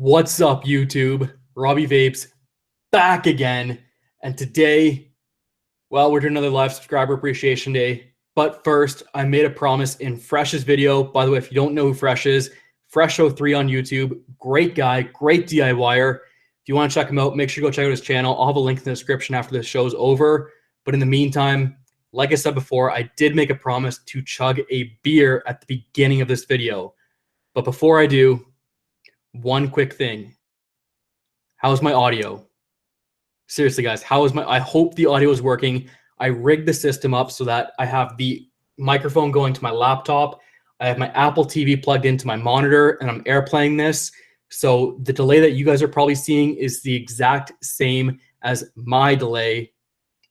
What's up, YouTube? Robbie Vapes back again. And today, well, we're doing another live subscriber appreciation day. But first, I made a promise in Fresh's video. By the way, if you don't know who Fresh is, Fresh03 on YouTube. Great guy, great DIYer. If you want to check him out, make sure you go check out his channel. I'll have a link in the description after this show's over. But in the meantime, like I said before, I did make a promise to chug a beer at the beginning of this video. But before I do, one quick thing. How's my audio? Seriously, guys, I hope the audio is working. I rigged the system up so that I have the microphone going to my laptop. I have my Apple TV plugged into my monitor, and I'm airplaying this. So the delay that you guys are probably seeing is the exact same as my delay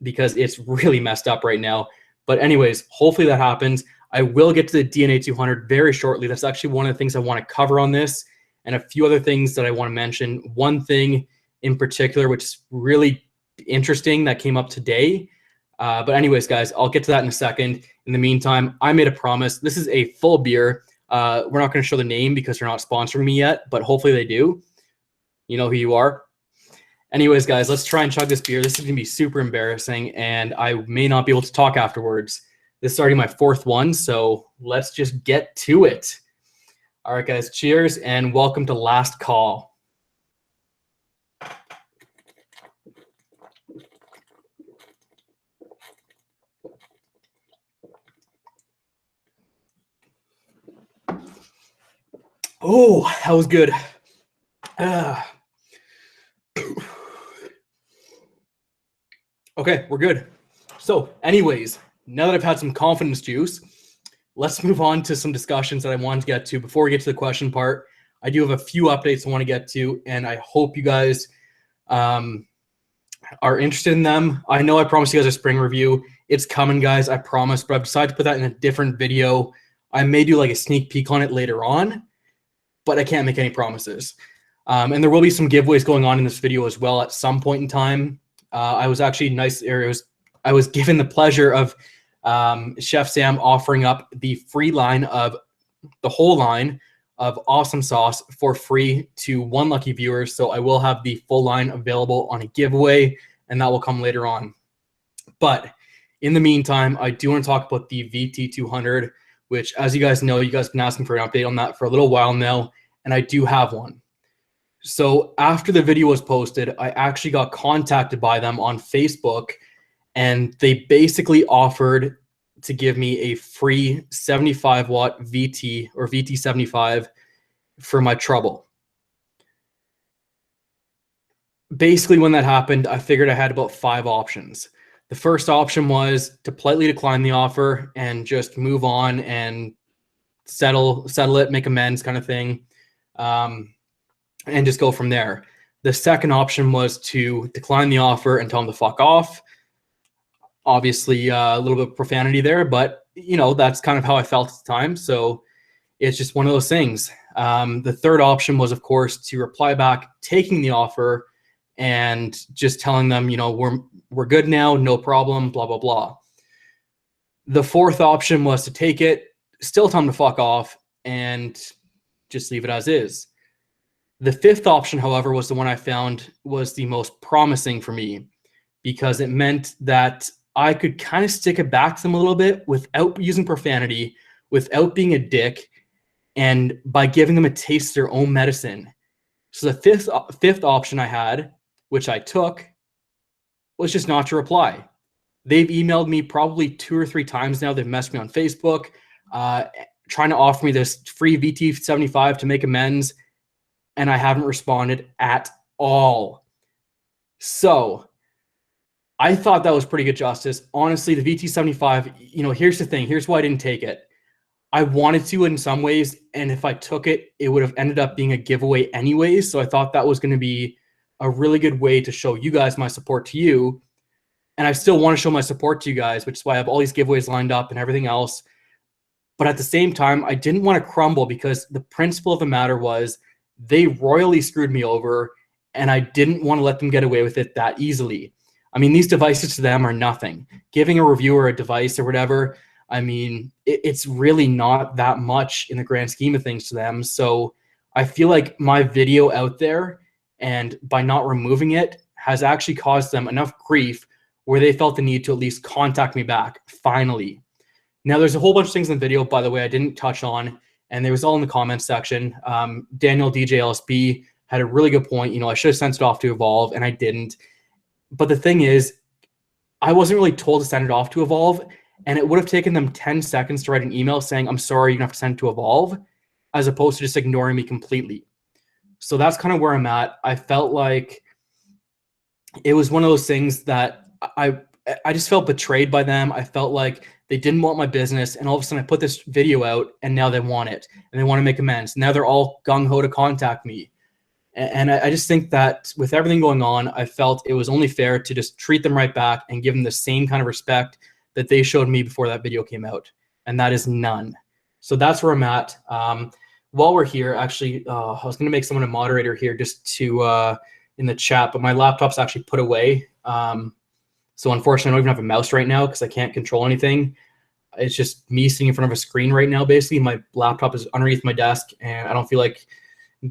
because it's really messed up right now. But anyways, hopefully that happens. I will get to the DNA 200 very shortly. That's actually one of the things I want to cover on this, and a few other things that I want to mention. One thing in particular, which is really interesting, that came up today. But anyways, guys, I'll get to that in a second. In the meantime, I made a promise. This is a full beer. We're not going to show the name because they're not sponsoring me yet, but hopefully they do. You know who you are. Anyways, guys, let's try and chug this beer. This is going to be super embarrassing, and I may not be able to talk afterwards. This is already my fourth one, so let's just get to it. All right, guys, cheers, and welcome to Last Call. Oh, that was good. Okay, we're good. So anyways, now that I've had some confidence juice, let's move on to some discussions that I wanted to get to. Before we get to the question part, I do have a few updates I want to get to, and I hope you guys are interested in them. I know I promised you guys a spring review. It's coming, guys, I promise, but I've decided to put that in a different video. I may do like a sneak peek on it later on, but I can't make any promises. And there will be some giveaways going on in this video as well at some point in time. I was actually I was given the pleasure of Chef Sam offering up the free line of the whole line of awesome sauce for free to one lucky viewer. So I will have the full line available on a giveaway, and that will come later on. But in the meantime, I do want to talk about the VT200, which, as you guys know, you guys have been asking for an update on that for a little while now, and I do have one. So after the video was posted, I actually got contacted by them on Facebook, and they basically offered to give me a free 75-watt VT or VT75 for my trouble. Basically, when that happened, I figured I had about 5 options. The first option was to politely decline the offer and just move on and settle it, make amends kind of thing, and just go from there. The second option was to decline the offer and tell them to fuck off. Obviously, a little bit of profanity there, but you know, that's kind of how I felt at the time. So it's just one of those things. The third option was, of course, to reply back, taking the offer and just telling them, you know, we're good now, no problem, blah, blah, blah. The fourth option was to take it, still tell them to fuck off, and just leave it as is. The fifth option, however, was the one I found was the most promising for me, because it meant that I could kind of stick it back to them a little bit without using profanity, without being a dick, and by giving them a taste of their own medicine. So the fifth option I had, which I took, was just not to reply. They've emailed me probably 2 or 3 times now. They've messaged me on Facebook, trying to offer me this free VT75 to make amends, and I haven't responded at all. So I thought that was pretty good justice. Honestly, the VT75, you know, here's the thing. Here's why I didn't take it. I wanted to in some ways, and if I took it, it would have ended up being a giveaway anyways. So I thought that was going to be a really good way to show you guys my support to you. And I still want to show my support to you guys, which is why I have all these giveaways lined up and everything else. But at the same time, I didn't want to crumble, because the principle of the matter was they royally screwed me over, and I didn't want to let them get away with it that easily. I mean, these devices to them are nothing. Giving a reviewer a device or whatever, I mean, it's really not that much in the grand scheme of things to them. So I feel like my video out there, and by not removing it, has actually caused them enough grief where they felt the need to at least contact me back, finally. Now, there's a whole bunch of things in the video, by the way, I didn't touch on, and they was all in the comments section. Daniel DJLSB had a really good point. You know, I should have sent it off to Evolve, and I didn't. But the thing is, I wasn't really told to send it off to Evolve, and it would have taken them 10 seconds to write an email saying, I'm sorry, you're going to have to send it to Evolve, as opposed to just ignoring me completely. So that's kind of where I'm at. I felt like it was one of those things that I just felt betrayed by them. I felt like they didn't want my business, and all of a sudden I put this video out, and now they want it, and they want to make amends. Now they're all gung-ho to contact me. And I just think that with everything going on, I felt it was only fair to just treat them right back and give them the same kind of respect that they showed me before that video came out. And that is none. So that's where I'm at. While we're here, actually, I was going to make someone a moderator here just to in the chat, but my laptop's actually put away. So unfortunately, I don't even have a mouse right now because I can't control anything. It's just me sitting in front of a screen right now, basically. My laptop is underneath my desk, and I don't feel like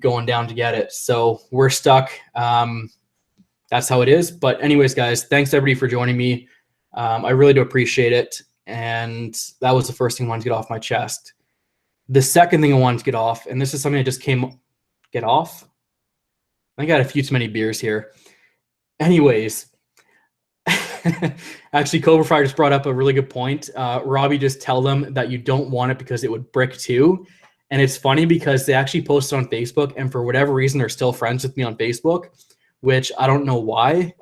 going down to get it. So we're stuck. That's how it is. But anyways, guys, thanks everybody for joining me. I really do appreciate it. And that was the first thing I wanted to get off my chest. The second thing I wanted to get off, and this is something I just get off. I got a few too many beers here. Anyways, actually, Cobra Fire just brought up a really good point. Robbie, just tell them that you don't want it because it would brick too. And it's funny because they actually posted on Facebook, and for whatever reason, they're still friends with me on Facebook, which I don't know why.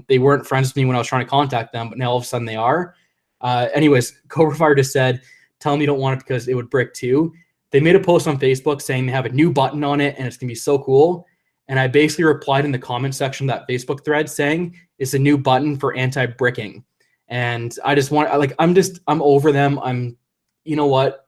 They weren't friends with me when I was trying to contact them, but now all of a sudden they are. Anyways, Cobra Fire just said, tell them you don't want it because it would brick too. They made a post on Facebook saying they have a new button on it, and it's going to be so cool. And I basically replied in the comment section of that Facebook thread saying it's a new button for anti-bricking. And I just want, I'm over them. You know what?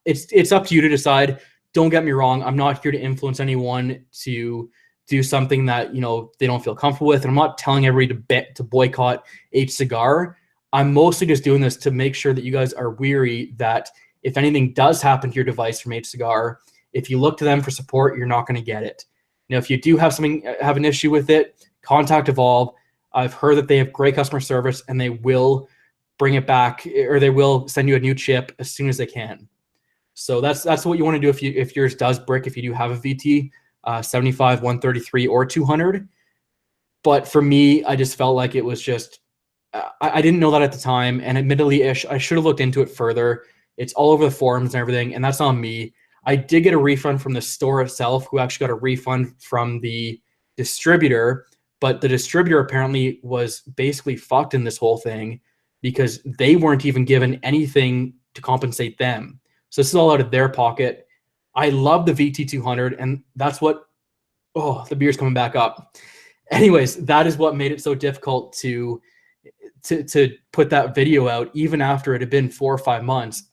It's up to you to decide. Don't get me wrong. I'm not here to influence anyone to do something that, you know, they don't feel comfortable with. And I'm not telling everybody to boycott H Cigar. I'm mostly just doing this to make sure that you guys are weary that if anything does happen to your device from H Cigar, if you look to them for support, you're not going to get it. Now, if you do have an issue with it, contact Evolve. I've heard that they have great customer service, and they will bring it back, or they will send you a new chip as soon as they can. So that's what you want to do if yours does brick, if you do have a VT 75, 133, or 200. But for me, I just felt like it was just, I didn't know that at the time, and admittedly, I should have looked into it further. It's all over the forums and everything, and that's on me. I did get a refund from the store itself, who actually got a refund from the distributor, but the distributor apparently was basically fucked in this whole thing because they weren't even given anything to compensate them. So this is all out of their pocket. I love the VT200, and that's what, oh, the beer's coming back up. Anyways, that is what made it so difficult to put that video out, even after it had been 4 or 5 months.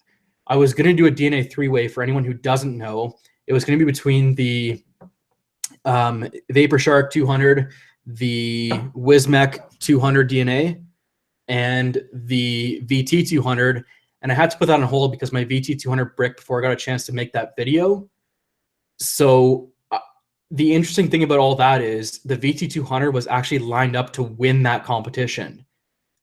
I was going to do a DNA 3-way for anyone who doesn't know. It was going to be between the Vapor Shark 200, the Wismec 200 DNA, and the VT 200. And I had to put that on hold because my VT 200 bricked before I got a chance to make that video. So the interesting thing about all that is the VT 200 was actually lined up to win that competition.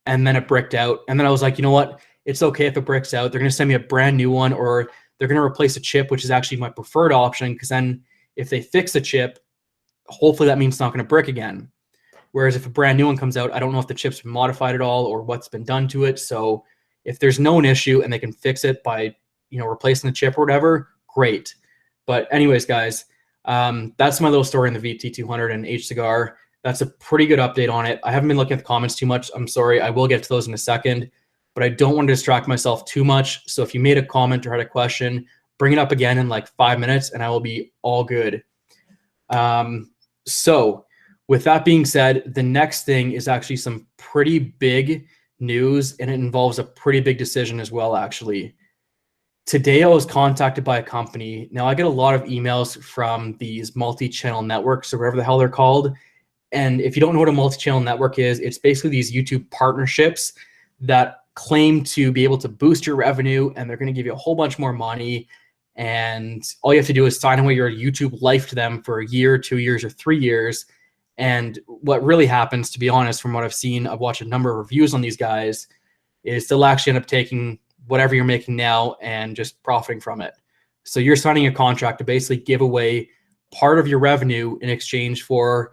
And then it bricked out. And then I was like, you know what? It's okay if it bricks out. They're going to send me a brand new one, or they're going to replace a chip, which is actually my preferred option, because then if they fix the chip, hopefully that means it's not going to brick again. Whereas if a brand new one comes out, I don't know if the chip's been modified at all or what's been done to it. So if there's no issue and they can fix it by, you know, replacing the chip or whatever, great. But anyways, guys, that's my little story in the VT200 and H Cigar. That's a pretty good update on it. I haven't been looking at the comments too much. I'm sorry. I will get to those in a second, but I don't want to distract myself too much. So if you made a comment or had a question, bring it up again in like 5 minutes and I will be all good. So with that being said, the next thing is actually some pretty big news, and it involves a pretty big decision as well, actually. Today I was contacted by a company. Now I get a lot of emails from these multi-channel networks or whatever the hell they're called. And if you don't know what a multi-channel network is, it's basically these YouTube partnerships that claim to be able to boost your revenue, and they're going to give you a whole bunch more money. and all you have to do is sign away your YouTube life to them for a year, 2 years, or 3 years. And what really happens, to be honest, from what I've seen, I've watched a number of reviews on these guys, is they'll actually end up taking whatever you're making now and just profiting from it. So you're signing a contract to basically give away part of your revenue in exchange for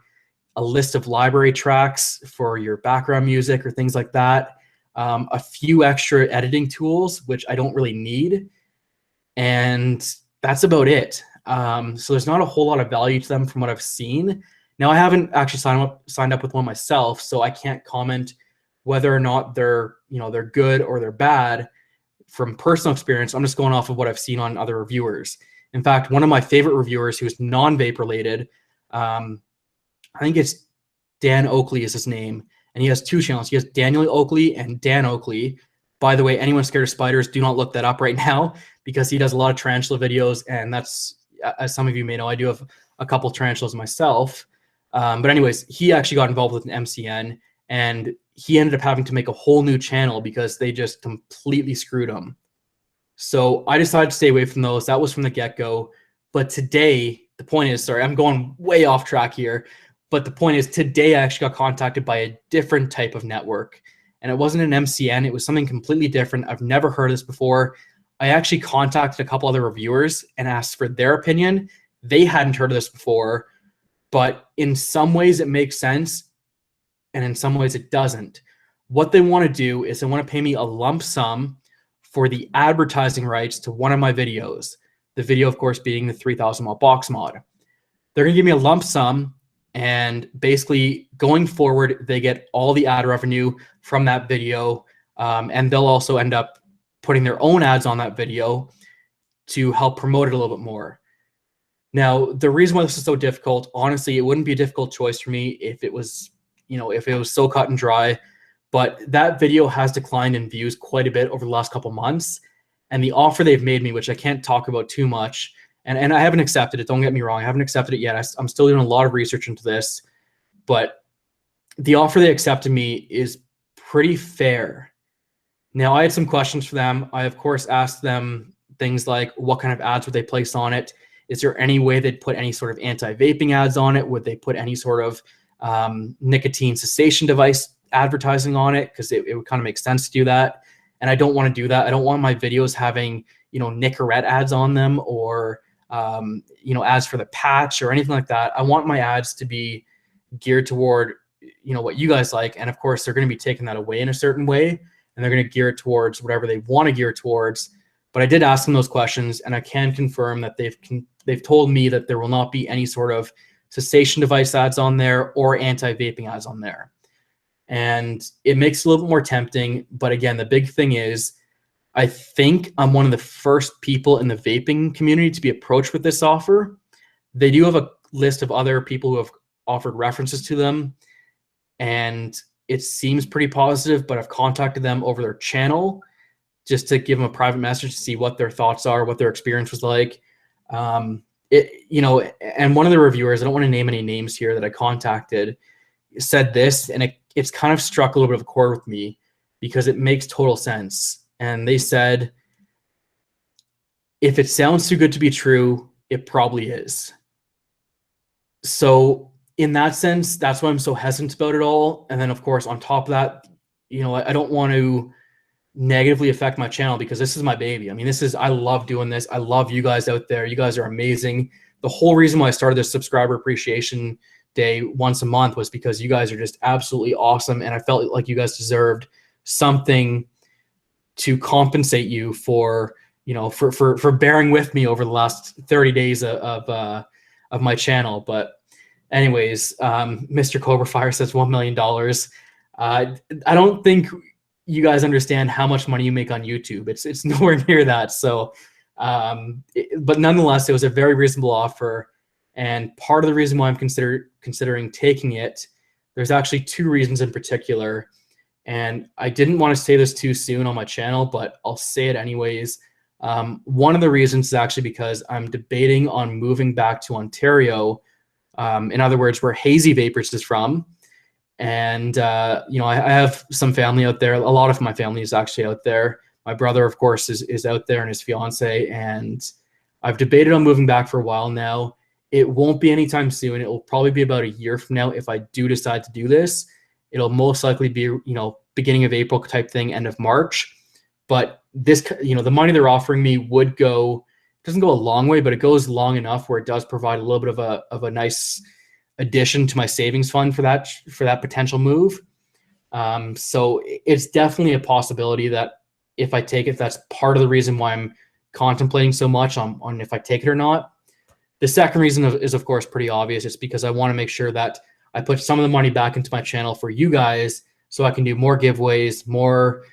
a list of library tracks for your background music or things like that, a few extra editing tools, which I don't really need, and that's about it. So there's not a whole lot of value to them from what I've seen. Now, I haven't actually signed up with one myself, so I can't comment whether or not they're good or they're bad. From personal experience, I'm just going off of what I've seen on other reviewers. In fact, one of my favorite reviewers, who's non-vape related, I think it's Dan Oakley is his name, and he has 2 channels. He has Daniel Oakley and Dan Oakley. By the way, anyone scared of spiders, do not look that up right now, because he does a lot of tarantula videos, and that's, as some of you may know, I do have a couple tarantulas myself. But anyways, he actually got involved with an MCN, and he ended up having to make a whole new channel because they just completely screwed him. So I decided to stay away from those. That was from the get-go. But today, the point is, sorry, I'm going way off track here, but the point is today I actually got contacted by a different type of network. And it wasn't an MCN. It was something completely different. I've never heard of this before. I actually contacted a couple other reviewers and asked for their opinion. They hadn't heard of this before, but in some ways it makes sense, and in some ways it doesn't. What they want to do is they want to pay me a lump sum for the advertising rights to one of my videos. The video, of course, being the 3000 watt box mod. They're going to give me a lump sum, and basically going forward, they get all the ad revenue from that video, and they'll also end up putting their own ads on that video to help promote it a little bit more. Now, the reason why this is so difficult, honestly, it wouldn't be a difficult choice for me if it was, if it was so cut and dry, but that video has declined in views quite a bit over the last couple months, and the offer they've made me, which I can't talk about too much, and I haven't accepted it, don't get me wrong, I haven't accepted it yet, I'm still doing a lot of research into this, but the offer they accepted me is pretty fair. Now, I had some questions for them. I, of course, asked them things like, what kind of ads would they place on it? Is there any way they'd put any sort of anti-vaping ads on it? Would they put any sort of nicotine cessation device advertising on it? Because it would kind of make sense to do that. And I don't want to do that. I don't want my videos having, Nicorette ads on them, or, ads for the patch or anything like that. I want my ads to be geared toward, what you guys like. And of course, they're going to be taking that away in a certain way, and they're going to gear it towards whatever they want to gear towards. But I did ask them those questions, and I can confirm that they've told me that there will not be any sort of cessation device ads on there or anti-vaping ads on there. And it makes it a little bit more tempting. But again, the big thing is, I think I'm one of the first people in the vaping community to be approached with this offer. They do have a list of other people who have offered references to them, and it seems pretty positive, but I've contacted them over their channel just to give them a private message to see what their thoughts are, what their experience was like. And one of the reviewers, I don't want to name any names here, that I contacted, said this, and it's kind of struck a little bit of a chord with me because it makes total sense. And they said, if it sounds too good to be true, it probably is. So in that sense, that's why I'm so hesitant about it all. And then, of course, on top of that, I don't want to negatively affect my channel, because this is my baby. I mean, I love doing this. I love you guys out there. You guys are amazing. The whole reason why I started this subscriber appreciation day once a month was because you guys are just absolutely awesome. And I felt like you guys deserved something to compensate you for, for bearing with me over the last 30 days of my channel. But anyways, Mr. Cobra Fire says $1 million. I don't think you guys understand how much money you make on YouTube. It's nowhere near that. So, but nonetheless, it was a very reasonable offer. And part of the reason why I'm considering taking it, there's actually 2 reasons in particular. And I didn't want to say this too soon on my channel, but I'll say it anyways. One of the reasons is actually because I'm debating on moving back to Ontario. In other words, where Hazy Vapors is from. And, I have some family out there. A lot of my family is actually out there. My brother, of course, is out there, and his fiance. And I've debated on moving back for a while now. It won't be anytime soon. It will probably be about a year from now if I do decide to do this. It'll most likely be, beginning of April type thing, end of March. But this, the money they're offering me doesn't go a long way, but it goes long enough where it does provide a little bit of a nice addition to my savings fund for that potential move. So it's definitely a possibility that if I take it, that's part of the reason why I'm contemplating so much on if I take it or not. The second reason is, of course, pretty obvious. It's because I want to make sure that I put some of the money back into my channel for you guys so I can do more giveaways, more,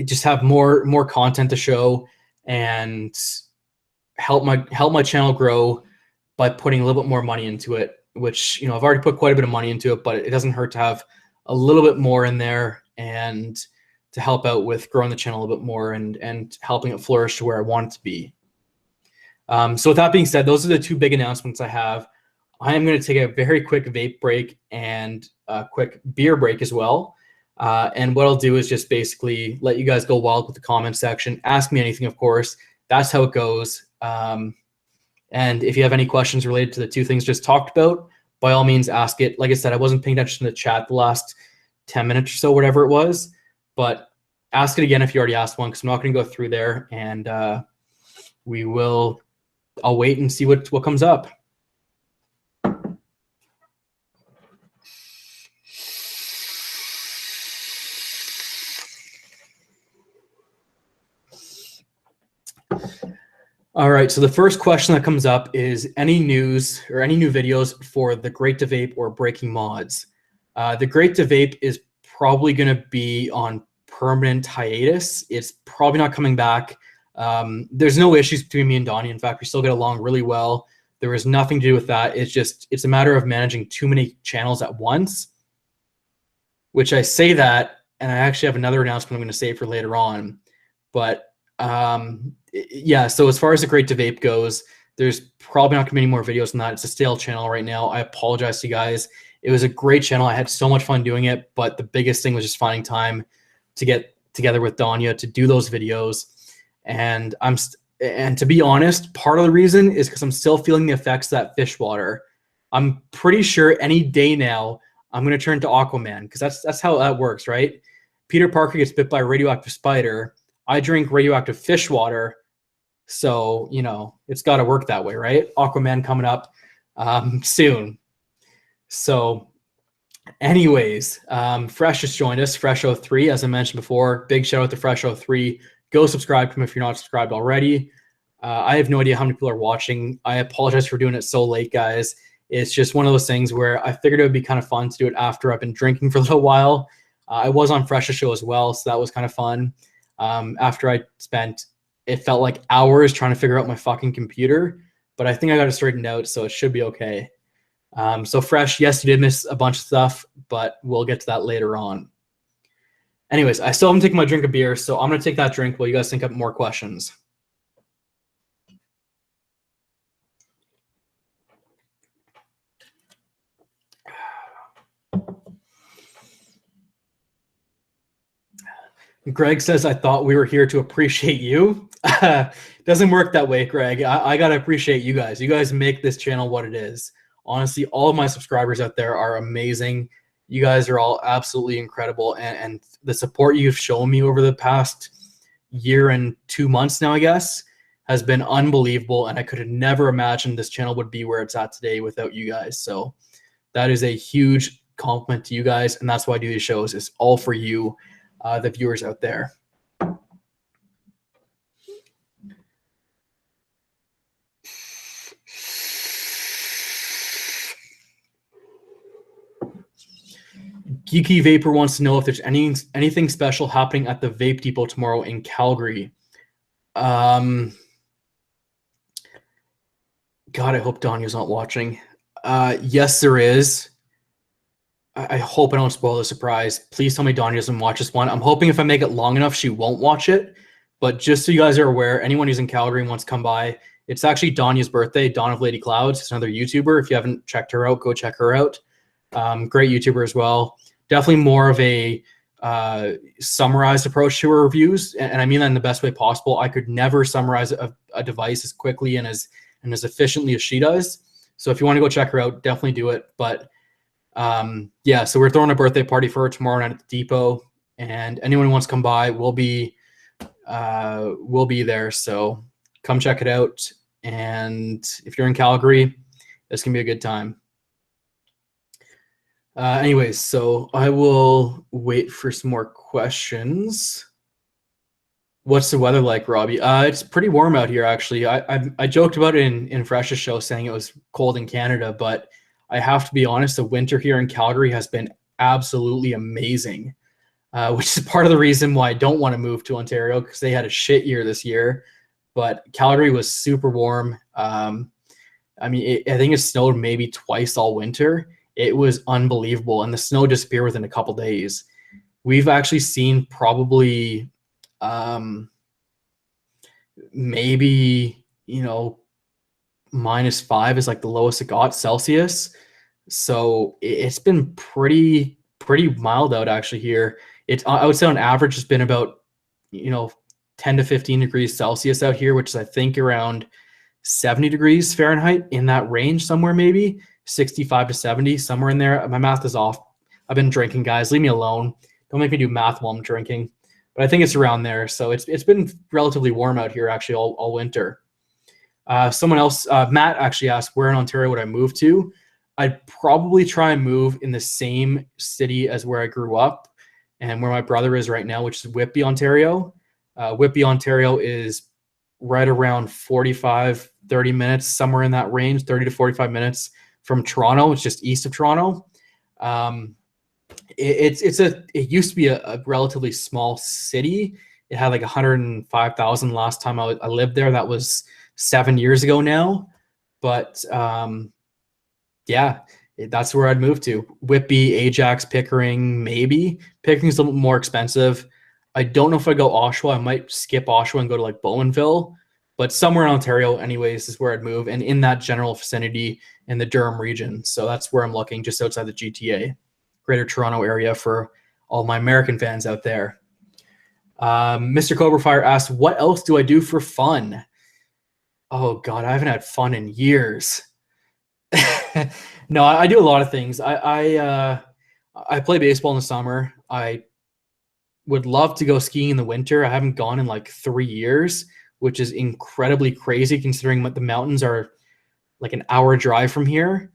just have more content to show and help my channel grow by putting a little bit more money into it, which, I've already put quite a bit of money into it, but it doesn't hurt to have a little bit more in there and to help out with growing the channel a little bit more and helping it flourish to where I want it to be. So with that being said, those are the two big announcements I have. I am going to take a very quick vape break and a quick beer break as well. And what I'll do is just basically let you guys go wild with the comment section. Ask me anything, of course. That's how it goes. And if you have any questions related to the two things just talked about, by all means, ask it. Like I said, I wasn't paying attention to the chat the last 10 minutes or so, whatever it was. But ask it again if you already asked one, because I'm not going to go through there. And I'll wait and see what comes up. All right, so the first question that comes up is any news or any new videos for the Great to Vape or Breaking Mods. The Great to Vape is probably going to be on permanent hiatus. It's probably not coming back. There's no issues between me and Donnie. In fact, we still get along really well. There is nothing to do with that. It's a matter of managing too many channels at once, which I say that, and I actually have another announcement I'm going to save for later on. But yeah, so as far as the Great to Vape goes, there's probably not going to be any more videos on that. It's a stale channel right now. I apologize to you guys. It was a great channel. I had so much fun doing it, but the biggest thing was just finding time to get together with Danya to do those videos. And to be honest, part of the reason is because I'm still feeling the effects of that fish water. I'm pretty sure any day now I'm going to turn to Aquaman, because that's how that works, right? Peter Parker gets bit by a radioactive spider. I drink radioactive fish water. So, it's got to work that way, right? Aquaman coming up soon. So anyways, Fresh just joined us, Fresh03, as I mentioned before. Big shout out to Fresh03. Go subscribe to him if you're not subscribed already. I have no idea how many people are watching. I apologize for doing it so late, guys. It's just one of those things where I figured it would be kind of fun to do it after I've been drinking for a little while. I was on Fresh's show as well, so that was kind of fun. After I spent, it felt like hours trying to figure out my fucking computer, but I think I got it straightened out, so it should be okay. So Fresh, yes, you did miss a bunch of stuff, but we'll get to that later on. Anyways, I still haven't taken my drink of beer, so I'm going to take that drink while you guys think up more questions. Greg says, I thought we were here to appreciate you. Doesn't work that way, Greg. I got to appreciate you guys. You guys make this channel what it is. Honestly, all of my subscribers out there are amazing. You guys are all absolutely incredible. And the support you've shown me over the past year and 2 months now, I guess, has been unbelievable. And I could have never imagined this channel would be where it's at today without you guys. So that is a huge compliment to you guys. And that's why I do these shows. It's all for you, the viewers out there. Geeky Vapor wants to know if there's anything special happening at the Vape Depot tomorrow in Calgary. God, I hope Danya's not watching. Yes, there is. I hope I don't spoil the surprise. Please tell me Danya doesn't watch this one. I'm hoping if I make it long enough, she won't watch it. But just so you guys are aware, anyone who's in Calgary and wants to come by, it's actually Danya's birthday. Dawn of Lady Clouds. It's another YouTuber. If you haven't checked her out, go check her out. Great YouTuber as well. Definitely more of a summarized approach to our reviews, and I mean that in the best way possible. I could never summarize a device as quickly and as efficiently as she does. So if you want to go check her out, definitely do it. But yeah, so we're throwing a birthday party for her tomorrow night at the depot, and anyone who wants to come by will be there. So come check it out. And if you're in Calgary, it's gonna be a good time. Anyways, so I will wait for some more questions. What's the weather like, Robbie? It's pretty warm out here, actually. I joked about it in Fresh's show, saying it was cold in Canada, but I have to be honest, the winter here in Calgary has been absolutely amazing, which is part of the reason why I don't want to move to Ontario, because they had a shit year this year. But Calgary was super warm. I mean, I think it snowed maybe twice all winter. It was unbelievable, and the snow disappeared within a couple days. We've actually seen probably maybe, -5 is like the lowest it got Celsius. So it's been pretty mild out actually here. I would say on average it's been about 10 to 15 degrees Celsius out here, which is I think around 70 degrees Fahrenheit, in that range somewhere, maybe 65 to 70, somewhere in there. My math is off. I've been drinking, guys. Leave me alone. Don't make me do math while I'm drinking. But I think it's around there. So it's been relatively warm out here actually all winter. Someone else, Matt, actually asked, where in Ontario would I move to? I'd probably try and move in the same city as where I grew up and where my brother is right now, which is Whitby, Ontario. Whitby, Ontario is right around 45, 30 minutes, somewhere in that range, 30 to 45 minutes from Toronto. It's just east of Toronto. It used to be a relatively small city. It had like 105,000 last time I lived there. That was 7 years ago now. But yeah, that's where I'd move to. Whitby, Ajax, Pickering, maybe. Pickering's a little more expensive. I don't know if I go Oshawa. I might skip Oshawa and go to like Bowmanville. But somewhere in Ontario, anyways, is where I'd move, and in that general vicinity in the Durham region. So that's where I'm looking, just outside the GTA, Greater Toronto area, for all my American fans out there. Mr. Cobrafire asked, what else do I do for fun? Oh, God, I haven't had fun in years. No, I do a lot of things. I play baseball in the summer. I would love to go skiing in the winter. I haven't gone in like 3 years, which is incredibly crazy considering the mountains are like an hour drive from here.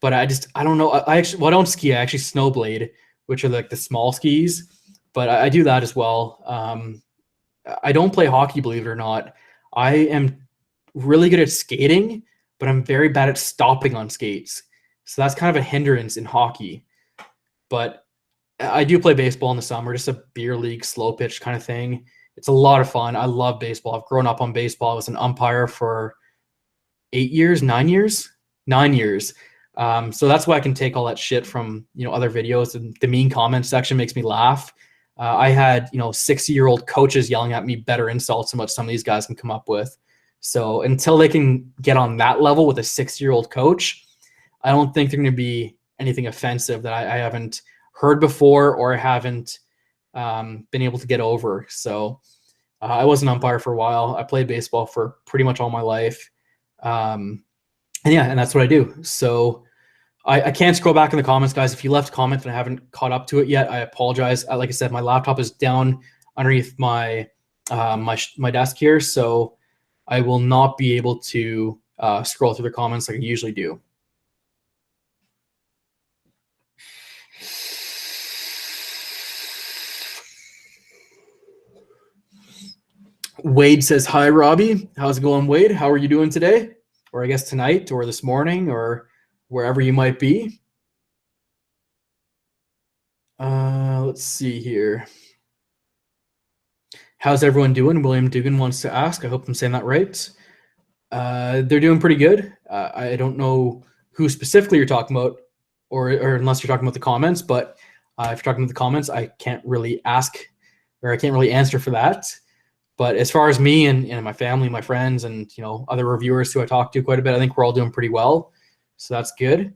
But I don't know. I don't ski. I actually snowblade, which are like the small skis, but I do that as well. I don't play hockey, believe it or not. I am really good at skating, but I'm very bad at stopping on skates. So that's kind of a hindrance in hockey. But I do play baseball in the summer, just a beer league, slow pitch kind of thing. It's a lot of fun. I love baseball. I've grown up on baseball. I was an umpire for 9 years. So that's why I can take all that shit from, other videos. And the mean comment section makes me laugh. I had, 60-year-old coaches yelling at me better insults than what some of these guys can come up with. So until they can get on that level with a 60-year-old coach, I don't think they're going to be anything offensive that I haven't heard before or haven't been able to get over. So I was an umpire for a while. I played baseball for pretty much all my life. And that's what I do. So I can't scroll back in the comments, guys. If you left a comment and I haven't caught up to it yet, I apologize. Like I said, my laptop is down underneath my my desk here, so I will not be able to scroll through the comments like I usually do. Wade says, hi, Robbie. How's it going, Wade? How are you doing today? Or I guess tonight or this morning or wherever you might be. Let's see here. How's everyone doing? William Dugan wants to ask. I hope I'm saying that right. They're doing pretty good. I don't know who specifically you're talking about, or unless you're talking about the comments, but if you're talking about the comments, I can't really ask, or I can't really answer for that. But as far as me and my family, my friends, and other reviewers who I talk to quite a bit, I think we're all doing pretty well. So that's good.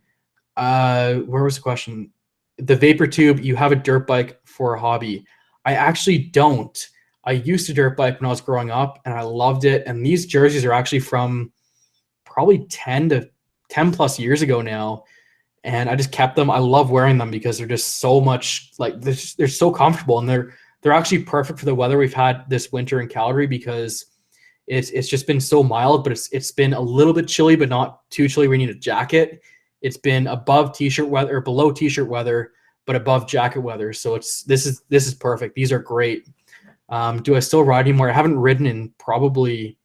Where was the question? the vapor tube, you have a dirt bike for a hobby. I actually don't. I used a dirt bike when I was growing up and I loved it. And these jerseys are actually from probably 10 plus years ago now. And I just kept them. I love wearing them because they're just so much like they're so comfortable, and they're actually perfect for the weather we've had this winter in Calgary, because it's just been so mild, but it's been a little bit chilly, but not too chilly where you need a jacket. It's been above t-shirt weather or below t-shirt weather, but above jacket weather. So this is perfect. These are great. Do I still ride anymore? I haven't ridden in probably,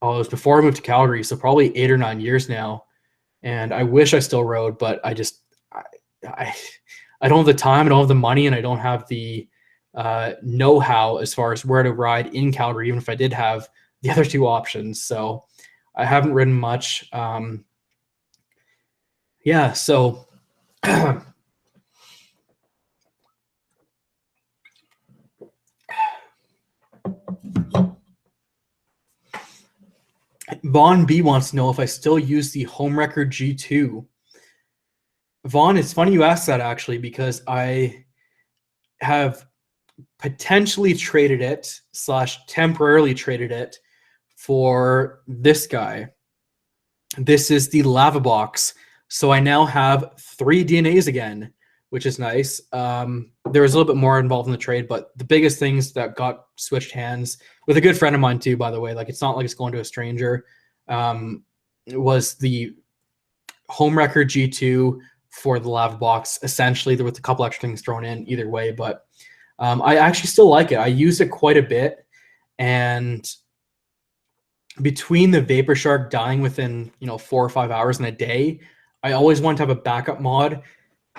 it was before I moved to Calgary, so probably 8 or 9 years now. And I wish I still rode, but I don't have the time, I don't have the money, and I don't have the know-how as far as where to ride in Calgary, even if I did have the other two options. So I haven't ridden much. Yeah, so Vaughn B wants to know if I still use the Homewrecker G2. Vaughn, it's funny you asked that, actually, because I have potentially traded it / temporarily traded it for this guy. This is the Lava Box. So I now have 3 DNAs again, which is nice. There was a little bit more involved in the trade, but the biggest things that got switched hands with a good friend of mine too, by the way, like it's not like it's going to a stranger, was the Homewrecker G2 for the Lava Box. Essentially, there was a couple extra things thrown in either way, but I actually still like it. I use it quite a bit, and between the Vapor Shark dying within 4 or 5 hours in a day, I always want to have a backup mod.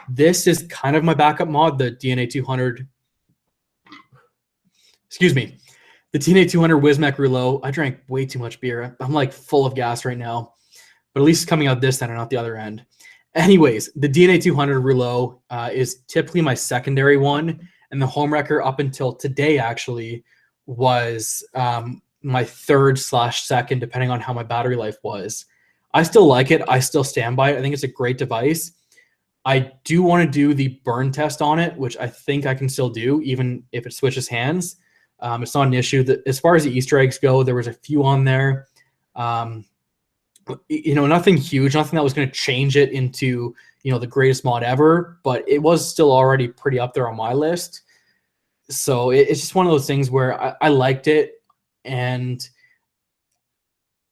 This is kind of my backup mod, the DNA 200. Excuse me, the DNA 200 Wismec Rouleau. I drank way too much beer. I'm like full of gas right now, but at least it's coming out this end and not the other end. Anyways, the DNA 200 Rouleau is typically my secondary one, and the Homewrecker up until today actually was my third / second, depending on how my battery life was. I still like it. I still stand by it. I think it's a great device. I do want to do the burn test on it, which I think I can still do, even if it switches hands. It's not an issue. As far as the Easter eggs go, there was a few on there. Nothing huge, nothing that was going to change it into, the greatest mod ever, but it was still already pretty up there on my list. So it's just one of those things where I liked it. And,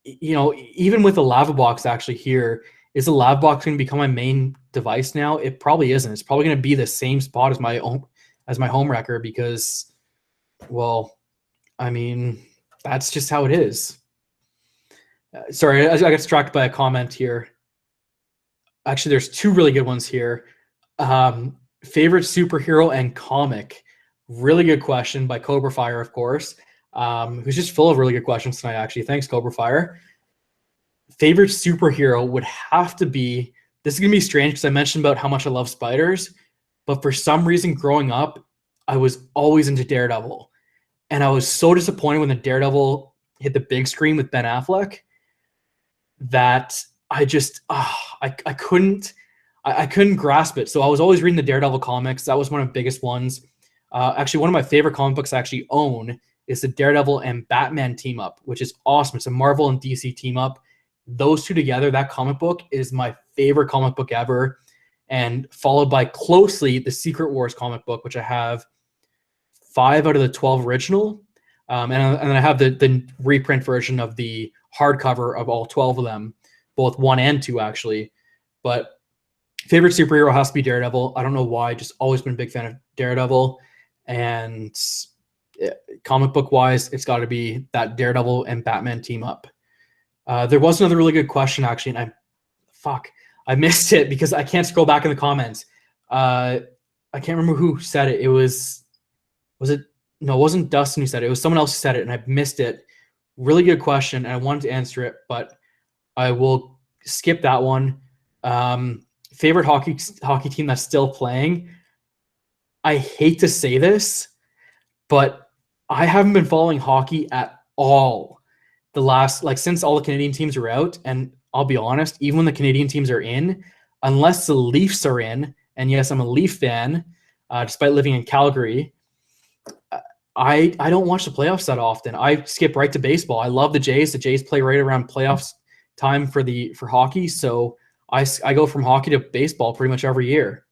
even with the Lava Box actually here, is the Lava Box going to become my main device now? It probably isn't. It's probably going to be the same spot as my Homewrecker, because, well, I mean, that's just how it is. Sorry, I got distracted by a comment here. Actually, there's 2 really good ones here. Favorite superhero and comic. Really good question by Cobra Fire, of course, who's just full of really good questions tonight, actually. Thanks, Cobra Fire. Favorite superhero would have to be, this is going to be strange because I mentioned about how much I love spiders, but for some reason growing up, I was always into Daredevil. And I was so disappointed when the Daredevil hit the big screen with Ben Affleck that I just, I couldn't grasp it. So I was always reading the Daredevil comics. That was one of the biggest ones. Actually, one of my favorite comic books I actually own is the Daredevil and Batman team up, which is awesome. It's a Marvel and DC team up. Those two together, that comic book is my favorite comic book ever. And followed by closely the Secret Wars comic book, which I have 5 out of the 12 original. And then I have the reprint version of the hardcover of all 12 of them, both 1 and 2 actually. But favorite superhero has to be Daredevil. I don't know why, just always been a big fan of Daredevil. And comic book wise, it's got to be that Daredevil and Batman team up. There was another really good question actually, and I missed it because I can't scroll back in the comments. I can't remember who said it. No, it wasn't Dustin who said it. It was someone else who said it, and I missed it. Really good question, and I wanted to answer it, but I will skip that one. Favorite hockey team that's still playing? I hate to say this, but I haven't been following hockey at all the last, since all the Canadian teams are out. And I'll be honest, even when the Canadian teams are in, unless the Leafs are in And yes, I'm a Leaf fan, despite living in Calgary. I don't watch the playoffs that often. I skip right to baseball. I love the Jays. The Jays play right around playoffs time for hockey. So I go from hockey to baseball pretty much every year.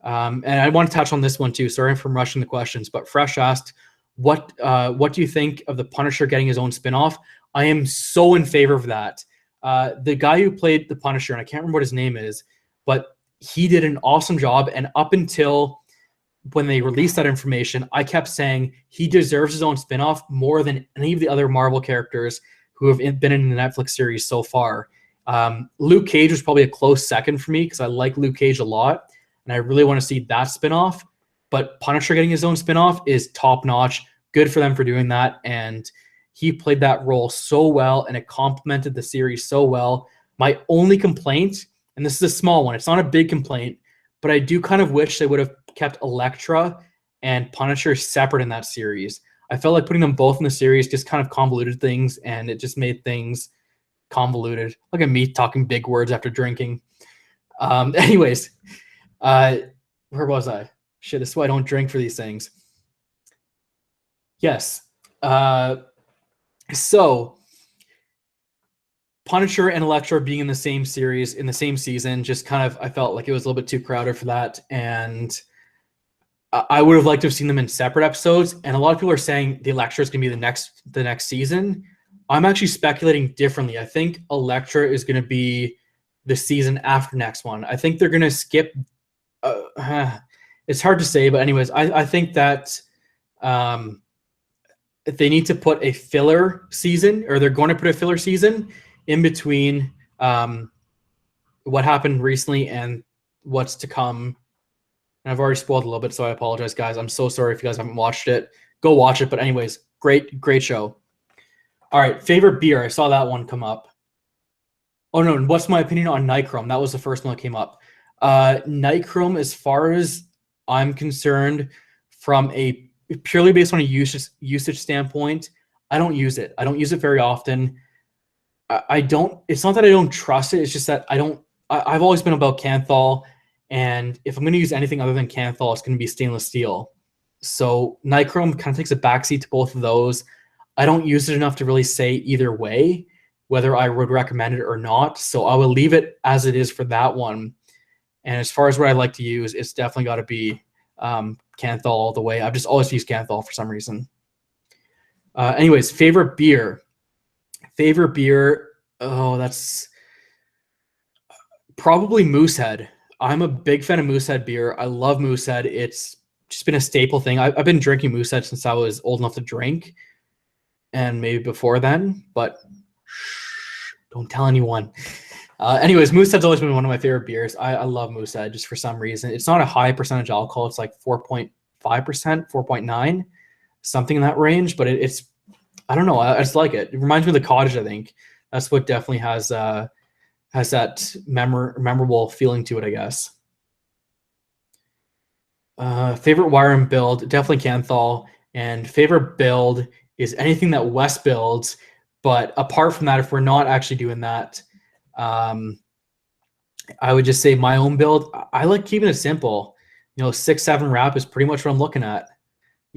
And I want to touch on this one too. Sorry for rushing the questions, but Fresh asked, what do you think of the Punisher getting his own spinoff? I am so in favor of that. The guy who played the Punisher, and I can't remember what his name is, but he did an awesome job. And up until when they released that information, I kept saying he deserves his own spinoff more than any of the other Marvel characters who have been in the Netflix series so far. Luke Cage was probably a close second for me because I like Luke Cage a lot, and I really want to see that spinoff. But Punisher getting his own spinoff is top notch. Good for them for doing that. And he played that role so well, and it complemented the series so well. My only complaint, and this is a small one, it's not a big complaint, but I do kind of wish they would have kept Elektra and Punisher separate in that series. I felt like putting them both in the series just kind of convoluted things, and it just made things convoluted. Look at me talking big words after drinking. Anyways, where was I? Shit, this is why I don't drink for these things. Yes. So Punisher and Elektra being in the same series, in the same season, just kind of, I felt like it was a little bit too crowded for that. And I would have liked to have seen them in separate episodes. And a lot of people are saying the Elektra is going to be the next season. I'm actually speculating differently. I think Elektra is going to be the season after next one. I think they're going to skip. It's hard to say, but anyways, I think that if they need to put a filler season, or they're going to put a filler season in between what happened recently and what's to come. And I've already spoiled a little bit, so I apologize, guys. I'm so sorry if you guys haven't watched it. Go watch it. But anyways, great show. All right, favorite beer. I saw that one come up. Oh, no, what's my opinion on Nichrome? That was the first one that came up. Nichrome, as far as I'm concerned, from a purely based on a usage standpoint, I don't use it. I don't use it very often. I don't. It's not that I don't trust it. It's just that I don't. I've always been about Kanthal, and if I'm going to use anything other than Kanthal, it's going to be stainless steel. So Nichrome kind of takes a backseat to both of those. I don't use it enough to really say either way whether I would recommend it or not. So I will leave it as it is for that one. And as far as what I like to use, it's definitely got to be Kanthal all the way. I've just always used Kanthal for some reason. Anyways, favorite beer. Oh, that's probably Moosehead. I'm a big fan of Moosehead beer. I love Moosehead. It's just been a staple thing. I've been drinking Moosehead since I was old enough to drink, and maybe before then, but don't tell anyone. Anyways, Moosehead's always been one of my favorite beers. I love Moosehead just for some reason. It's not a high percentage alcohol. It's like 4.5%, 4.9, something in that range, but it's, I don't know. I just like it. It reminds me of the Cottage, I think. That's what definitely has that memorable feeling to it, I guess. Favorite wire and build, definitely Kanthal. And favorite build is anything that Wes builds. But apart from that, if we're not actually doing that, I would just say my own build. I like keeping it simple. 6-7 wrap is pretty much what I'm looking at.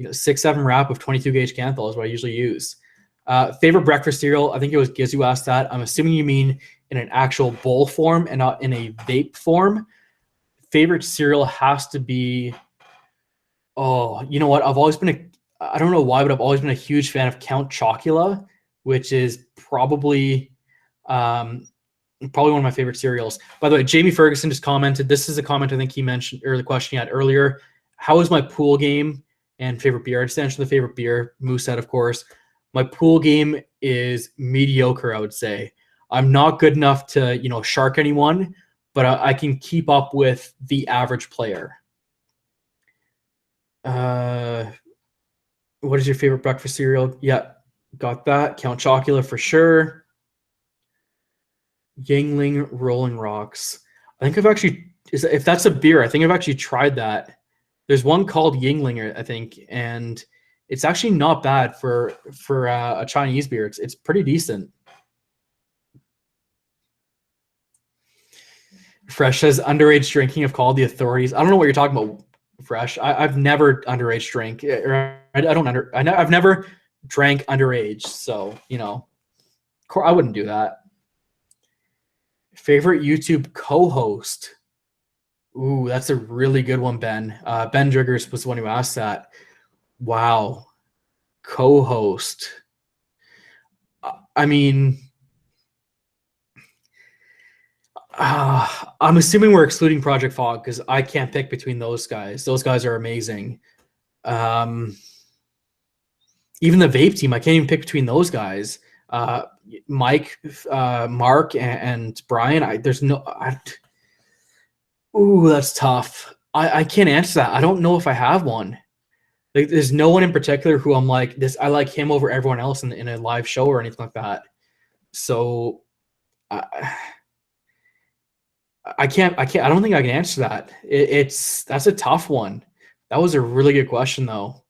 6-7 wrap of 22 gauge Kanthal is what I usually use. Favorite breakfast cereal, I think it was Giz who asked that. I'm assuming you mean in an actual bowl form and not in a vape form. Favorite cereal has to be, you know what? I don't know why, but I've always been a huge fan of Count Chocula, which is probably one of my favorite cereals. By the way, Jamie Ferguson just commented. This is a comment I think he mentioned, or the question he had earlier. How is my pool game and favorite beer? I just answered the favorite beer, Moosehead, of course. My pool game is mediocre, I would say. I'm not good enough to, shark anyone, but I can keep up with the average player. What is your favorite breakfast cereal? Yeah, got that. Count Chocula for sure. Yingling Rolling Rocks. I think I've actually, if that's a beer, I think I've actually tried that. There's one called Yingling, I think, and it's actually not bad for a Chinese beer. It's pretty decent. Fresh says underage drinking have called the authorities. I don't know what you're talking about, Fresh. I've never underage drank. I've never drank underage. So, you know, I wouldn't do that. Favorite YouTube co-host? Ooh, that's a really good one, Ben. Ben Driggers was the one who asked that. Wow. Co-host. I mean, I'm assuming we're excluding Project F.O.G because I can't pick between those guys. Those guys are amazing. Even the Vape team, I can't even pick between those guys. Mike, Mark, and Brian. Ooh, that's tough. I can't answer that. I don't know if I have one. Like, there's no one in particular who I'm like this. I like him over everyone else in a live show or anything like that. So, I can't. I don't think I can answer that. That's a tough one. That was a really good question, though.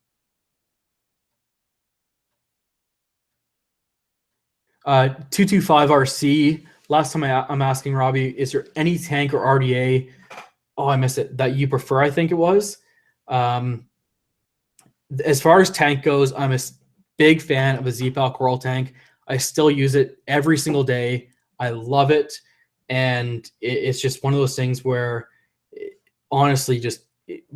225 RC. Last time I'm asking Robbie, is there any tank or RDA? Oh, I missed it. That you prefer? I think it was. As far as tank goes, I'm a big fan of a Z-Pal Coral tank. I still use it every single day. I love it, and it's just one of those things where, honestly, just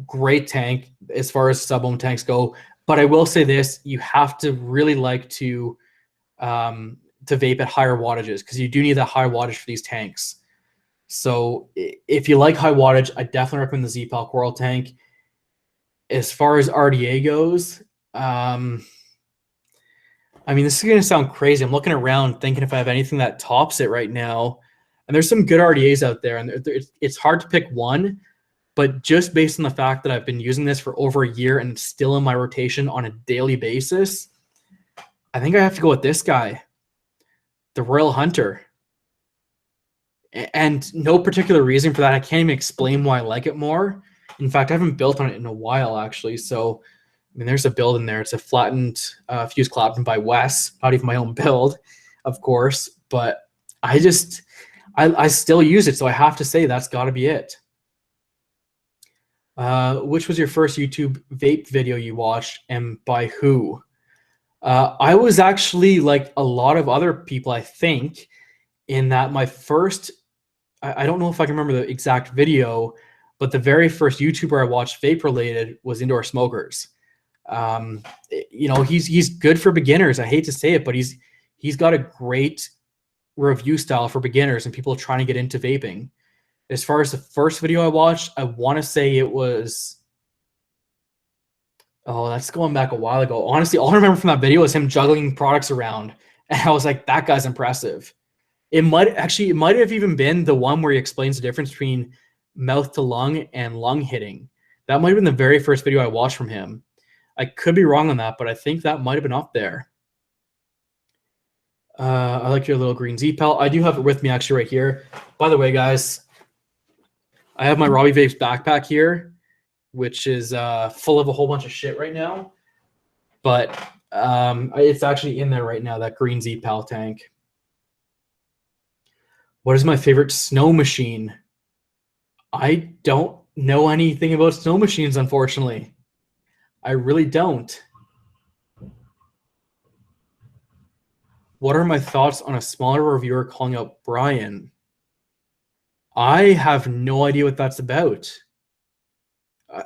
great tank as far as sub-ohm tanks go. But I will say this: you have to really like to vape at higher wattages because you do need that high wattage for these tanks. So if you like high wattage, I definitely recommend the Z-Pal Coral tank. As far as RDA goes, I mean, this is going to sound crazy. I'm looking around thinking if I have anything that tops it right now. And there's some good RDAs out there, and it's hard to pick one. But just based on the fact that I've been using this for over a year and it's still in my rotation on a daily basis, I think I have to go with this guy, the Royal Hunter. And no particular reason for that. I can't even explain why I like it more. In fact, I haven't built on it in a while, actually. So, I mean, there's a build in there. It's a flattened fuse Clapton by Wes. Not even my own build, of course. But I still use it. So I have to say that's got to be it. Which was your first YouTube vape video you watched and by who? I was actually like a lot of other people, I think, in that my first, I don't know if I can remember the exact video, but the very first YouTuber I watched vape related was Indoor Smokers. You know, he's good for beginners. I hate to say it, but he's got a great review style for beginners and people trying to get into vaping. As far as the first video I watched, I want to say it was, oh, that's going back a while ago. Honestly, all I remember from that video was him juggling products around, and I was like, that guy's impressive. It might have even been the one where he explains the difference between mouth to lung and lung hitting. That might have been the very first video I watched from him. I could be wrong on that, but I think that might have been up there. I like your little green Z-Pal. I do have it with me actually right here. By the way, guys, I have my Robbie Vapes backpack here, which is full of a whole bunch of shit right now. But it's actually in there right now, that green Z-Pal tank. What is my favorite snow machine? I don't know anything about snow machines, unfortunately. I really don't. What are my thoughts on a smaller reviewer calling out Brian? I have no idea what that's about.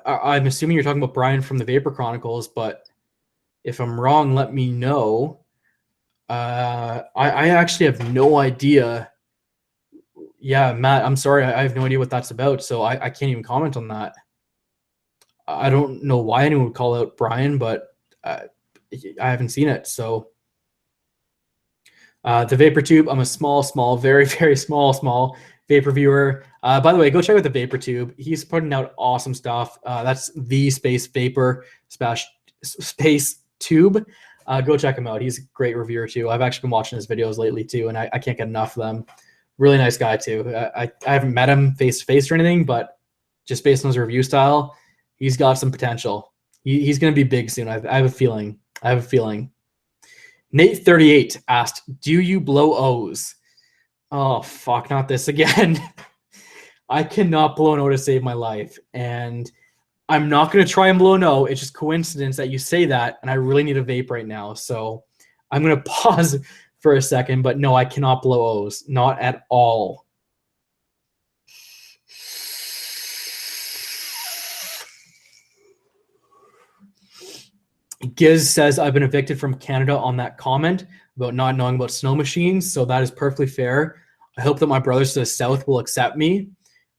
I'm assuming you're talking about Brian from the Vapor Chronicles, but if I'm wrong, let me know. I actually have no idea. Yeah, Matt, I'm sorry. I have no idea what that's about, so I can't even comment on that. I don't know why anyone would call out Brian, but I haven't seen it, so... the Vapor Tube, I'm a small, very, very small vape reviewer. By the way, go check out the Vapor Tube. He's putting out awesome stuff. That's the Space Vapor Space Tube. Go check him out. He's a great reviewer too. I've actually been watching his videos lately too, and I can't get enough of them. Really nice guy too. I haven't met him face to face or anything, but just based on his review style, he's got some potential. He's going to be big soon. I have a feeling. Nate38 asked, do you blow O's? Oh, fuck, not this again. I cannot blow no to save my life. And I'm not going to try and blow no. It's just coincidence that you say that, and I really need a vape right now. So I'm going to pause for a second, but no, I cannot blow O's. Not at all. Giz says, I've been evicted from Canada on that comment about not knowing about snow machines. So that is perfectly fair. I hope that my brothers to the south will accept me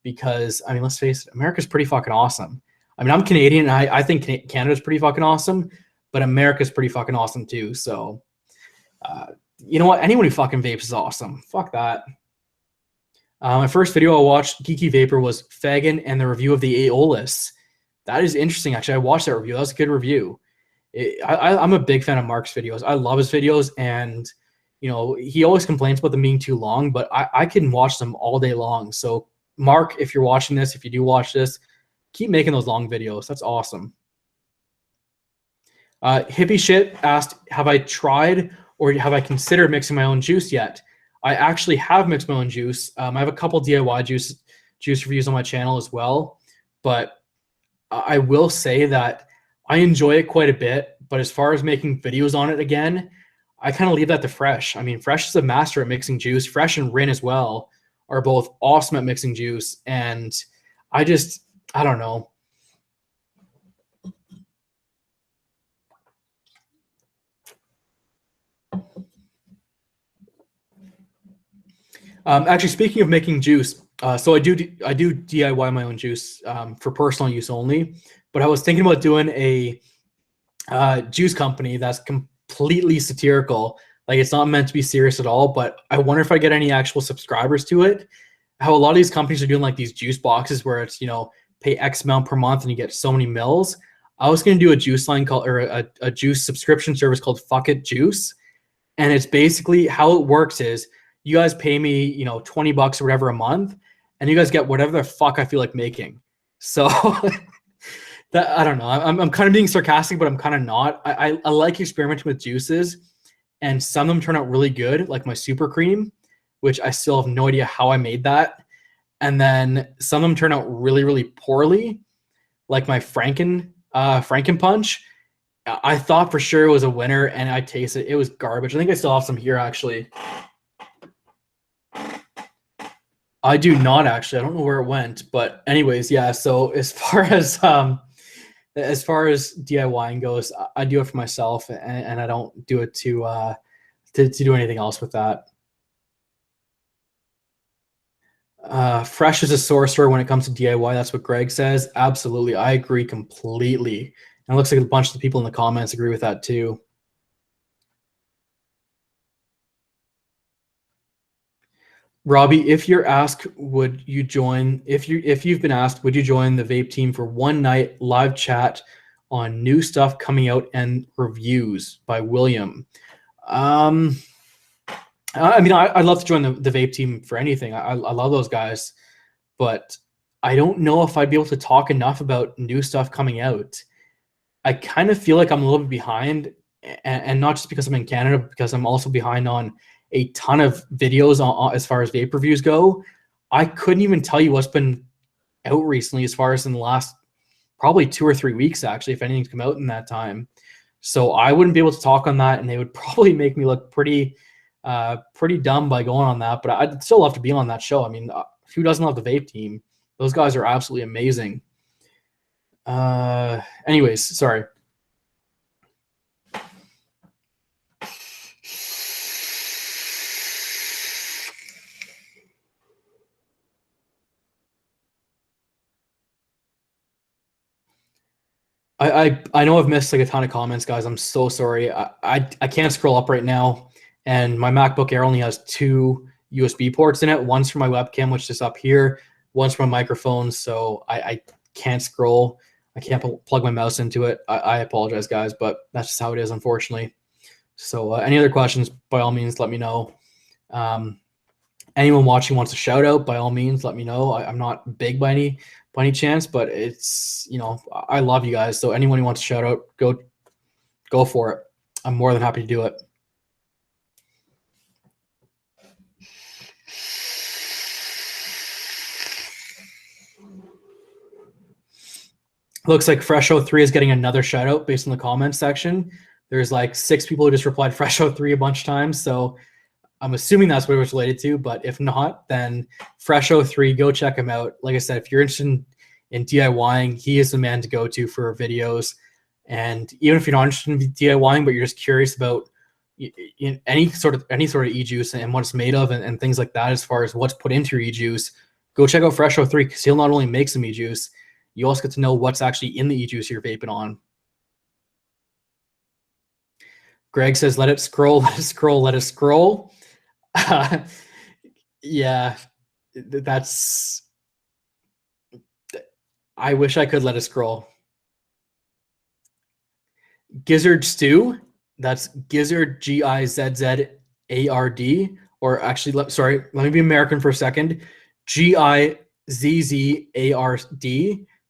because, I mean, let's face it, America's pretty fucking awesome. I mean, I'm Canadian, and I think Canada's pretty fucking awesome, but America's pretty fucking awesome too. So, you know what? Anyone who fucking vapes is awesome. Fuck that. My first video I watched, Geeky Vapor, was Fagin and the review of the Aeolus. That is interesting, actually. I watched that review. That was a good review. I'm a big fan of Mark's videos. I love his videos, and you know, he always complains about them being too long, but I can watch them all day long. So Mark, if you're watching this, if you do watch this, keep making those long videos. That's awesome. Hippie Shit asked, have I tried or have I considered mixing my own juice yet? I actually have mixed my own juice. I have a couple DIY juice reviews on my channel as well, but I will say that I enjoy it quite a bit. But as far as making videos on it again, I kind of leave that to Fresh. I mean, Fresh is a master at mixing juice. Fresh and Rin as well are both awesome at mixing juice. And I don't know. Actually, speaking of making juice, so I do DIY my own juice for personal use only. But I was thinking about doing a juice company that's completely satirical. Like, it's not meant to be serious at all. But I wonder if I get any actual subscribers to it. How a lot of these companies are doing like these juice boxes where it's, you know, pay X amount per month and you get so many mils. I was going to do a juice line called, or a juice subscription service called Fuck It Juice. And it's basically how it works is you guys pay me, you know, 20 bucks or whatever a month, and you guys get whatever the fuck I feel like making. So that, I don't know. I'm kind of being sarcastic, but I'm kind of not. I like experimenting with juices, and some of them turn out really good, like my super cream, which I still have no idea how I made that. And then some of them turn out really, really poorly, like my Franken Punch. I thought for sure it was a winner, and I tasted it. It was garbage. I think I still have some here, actually. I do not, actually. I don't know where it went. But anyways, yeah. So as far as DIYing goes, I do it for myself, and I don't do it to do anything else with that. Fresh is a sorcerer when it comes to DIY. That's what Greg says. Absolutely. I agree completely. And it looks like a bunch of the people in the comments agree with that too. Robbie, if you're asked, would you join, if you've been asked, would you join the Vape team for one night live chat on new stuff coming out and reviews by William? I mean, I'd love to join the Vape team for anything. I love those guys, but I don't know if I'd be able to talk enough about new stuff coming out. I kind of feel like I'm a little bit behind, and not just because I'm in Canada, but because I'm also behind on a ton of videos as far as vape reviews go. I couldn't even tell you what's been out recently as far as in the last probably 2 or 3 weeks, actually, if anything's come out in that time. So I wouldn't be able to talk on that, and they would probably make me look pretty dumb by going on that. But I'd still love to be on that show. I mean, who doesn't love the Vape team? Those guys are absolutely amazing. Anyways, sorry. I know I've missed like a ton of comments, guys. I'm so sorry. I can't scroll up right now, and my MacBook Air only has 2 USB ports in it. One's for my webcam, which is up here. One's for my microphone, so I can't scroll. I can't plug my mouse into it. I apologize, guys, but that's just how it is, unfortunately. So any other questions, by all means, let me know. Anyone watching wants a shout out, by all means, let me know. I'm not big by any chance, but it's, you know, I love you guys. So anyone who wants to shout out, go for it. I'm more than happy to do it. Looks like Fresh03 is getting another shout out based on the comments section. There's like 6 people who just replied Fresh03 a bunch of times. So I'm assuming that's what it was related to. But if not, then Fresh03, go check him out. Like I said, if you're interested in DIYing, he is the man to go to for videos. And even if you're not interested in DIYing, but you're just curious about any sort of e-juice and what it's made of and things like that, as far as what's put into your e-juice, go check out Fresh03, because he'll not only make some e-juice, you also get to know what's actually in the e-juice you're vaping on. Greg says, let it scroll, let it scroll, let it scroll. Yeah, that's... I wish I could let it scroll. Gizzard Stew, that's Gizzard, Gizzard, or actually, sorry, let me be American for a second. Gizzard, Stew,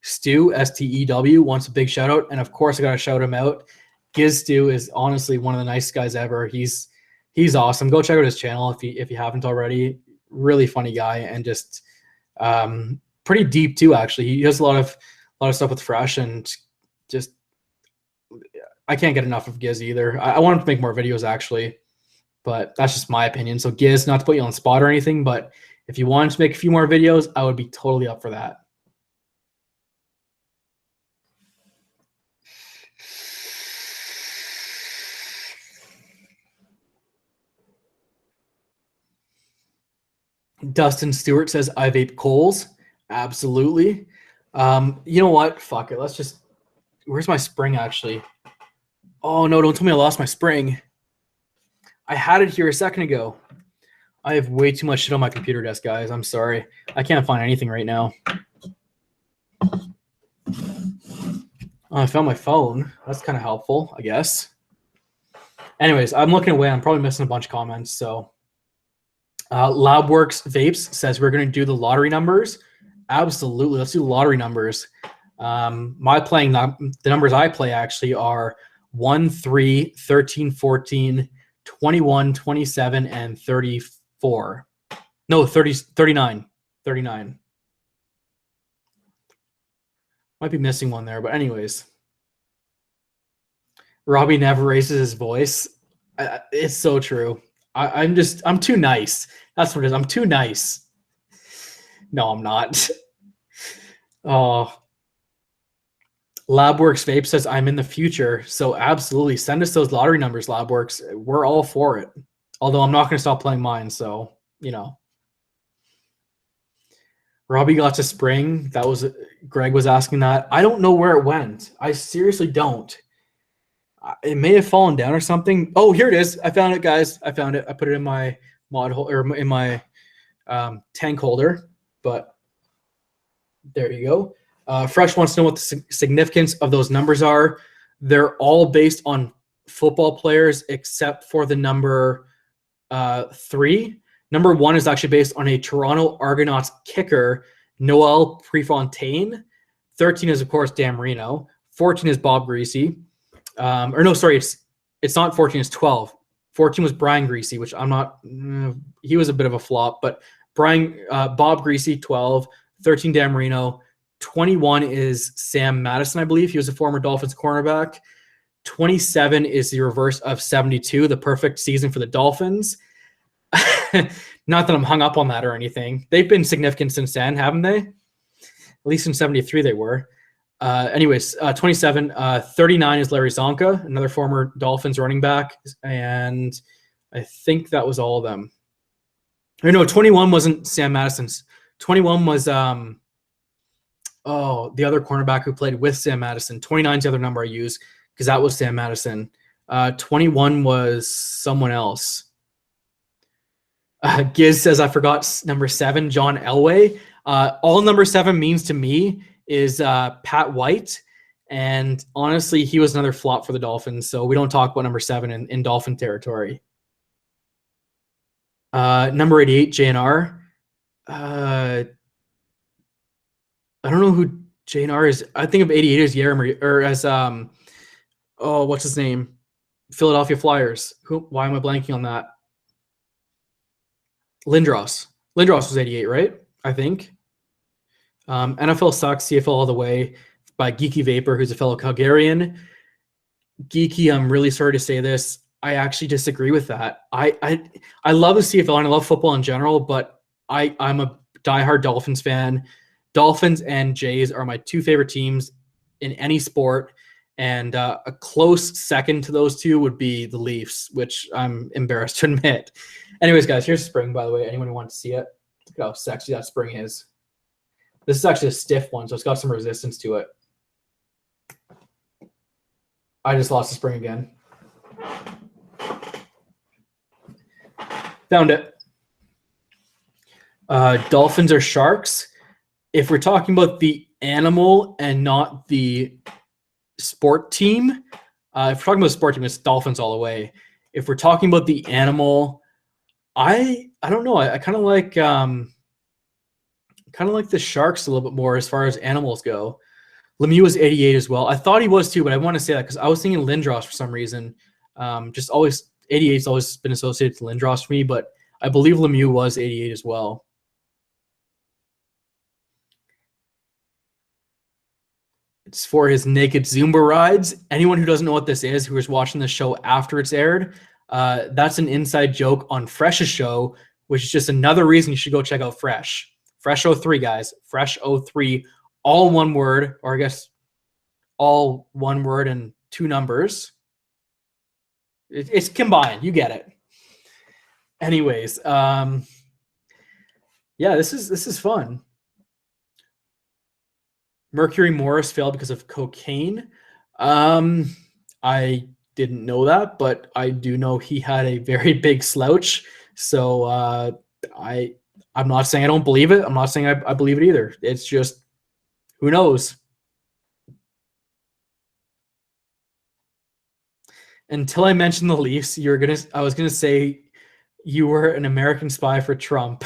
Stew, wants a big shout out. And of course, I got to shout him out. Giz Stew is honestly one of the nicest guys ever. He's awesome. Go check out his channel if you haven't already. Really funny guy, and just pretty deep too. Actually, he does a lot of stuff with Fresh, and just I can't get enough of Giz either. I want him to make more videos actually, but that's just my opinion. So Giz, not to put you on the spot or anything, but if you wanted to make a few more videos, I would be totally up for that. Dustin Stewart says, I vape Coles. Absolutely. You know what? Fuck it. Let's just... Where's my spring, actually? Oh, no, don't tell me I lost my spring. I had it here a second ago. I have way too much shit on my computer desk, guys. I'm sorry. I can't find anything right now. Oh, I found my phone. That's kind of helpful, I guess. Anyways, I'm looking away. I'm probably missing a bunch of comments, so... Labworks Vapes says we're going to do the lottery numbers. Absolutely. Let's do lottery numbers. The numbers I play actually are 1, 3, 13, 14, 21, 27, and 34. No, 39. 39. Might be missing one there, but anyways. Robbie never raises his voice. It's so true. I'm too nice. That's what it is. I'm too nice. No, I'm not. Oh. Labworks Vape says, I'm in the future. So absolutely. Send us those lottery numbers, Labworks. We're all for it. Although I'm not going to stop playing mine. So, you know. Robbie got to spring. Greg was asking that. I don't know where it went. I seriously don't. It may have fallen down or something. Oh, here it is. I found it, guys. I found it. I put it in my mod holder, or in my tank holder. But there you go. Fresh wants to know what the significance of those numbers are. They're all based on football players except for the number 3. Number 1 is actually based on a Toronto Argonauts kicker, Noel Prefontaine. 13 is, of course, Dan Marino. 14 is Bob Greasy. Or no, sorry, it's not 14, it's 12. 14 was Brian Greasy, which I'm not, he was a bit of a flop, but Bob Greasy, 12, 13 Dan Marino, 21 is Sam Madison, I believe. He was a former Dolphins cornerback. 27 is the reverse of 72, the perfect season for the Dolphins. Not that I'm hung up on that or anything. They've been significant since then, haven't they? At least in 73 they were. Anyways, 27, 39 is Larry Zonka, another former Dolphins running back. And I think that was all of them. Or no, 21 wasn't Sam Madison's. 21 was, the other cornerback who played with Sam Madison. 29 is the other number I use because that was Sam Madison. 21 was someone else. Giz says, I forgot number 7, John Elway. All number 7 means to me is Pat White. And honestly, he was another flop for the Dolphins. So we don't talk about number 7 in Dolphin territory. Number 88, JNR. I don't know who JNR is. I think of 88 as Yeremy, or as what's his name? Philadelphia Flyers. Why am I blanking on that? Lindros. Lindros was 88, right? I think. NFL sucks. CFL all the way. by Geeky Vapor, who's a fellow Calgarian. Geeky, I'm really sorry to say this. I actually disagree with that. I love the CFL and I love football in general, but I'm a diehard Dolphins fan. Dolphins and Jays are my two favorite teams in any sport, and a close second to those two would be the Leafs, which I'm embarrassed to admit. Anyways, guys, here's spring, by the way. Anyone who wants to see it? Look how sexy that spring is. This is actually a stiff one, so it's got some resistance to it. I just lost the spring again. Found it. Dolphins or Sharks? If we're talking about the animal and not the sport team, if we're talking about the sport team, it's Dolphins all the way. If we're talking about the animal, I don't know. I kind of like the Sharks a little bit more as far as animals go. Lemieux was 88 as well. I thought he was too, but I want to say that because I was thinking Lindros for some reason. Just always 88's always been associated to Lindros for me, but I believe Lemieux was 88 as well. It's for his naked Zumba rides. Anyone who doesn't know what this is, who is watching the show after it's aired, that's an inside joke on Fresh's show, which is just another reason you should go check out Fresh. Fresh 03, guys. Fresh 03, all one word, or I guess all one word and two numbers. It's combined. You get it. Anyways, yeah, this is fun. Mercury Morris failed because of cocaine. I didn't know that, but I do know he had a very big slouch. So I'm not saying I don't believe it. I'm not saying I believe it either. It's just, who knows? Until I mentioned the Leafs, I was gonna say you were an American spy for Trump.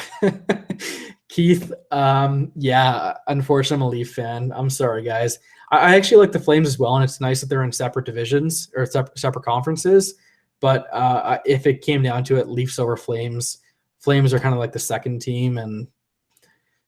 Keith, yeah, unfortunately, I'm a Leaf fan. I'm sorry, guys. I actually like the Flames as well, and it's nice that they're in separate divisions or separate conferences. But if it came down to it, Leafs over Flames. Flames are kind of like the second team, and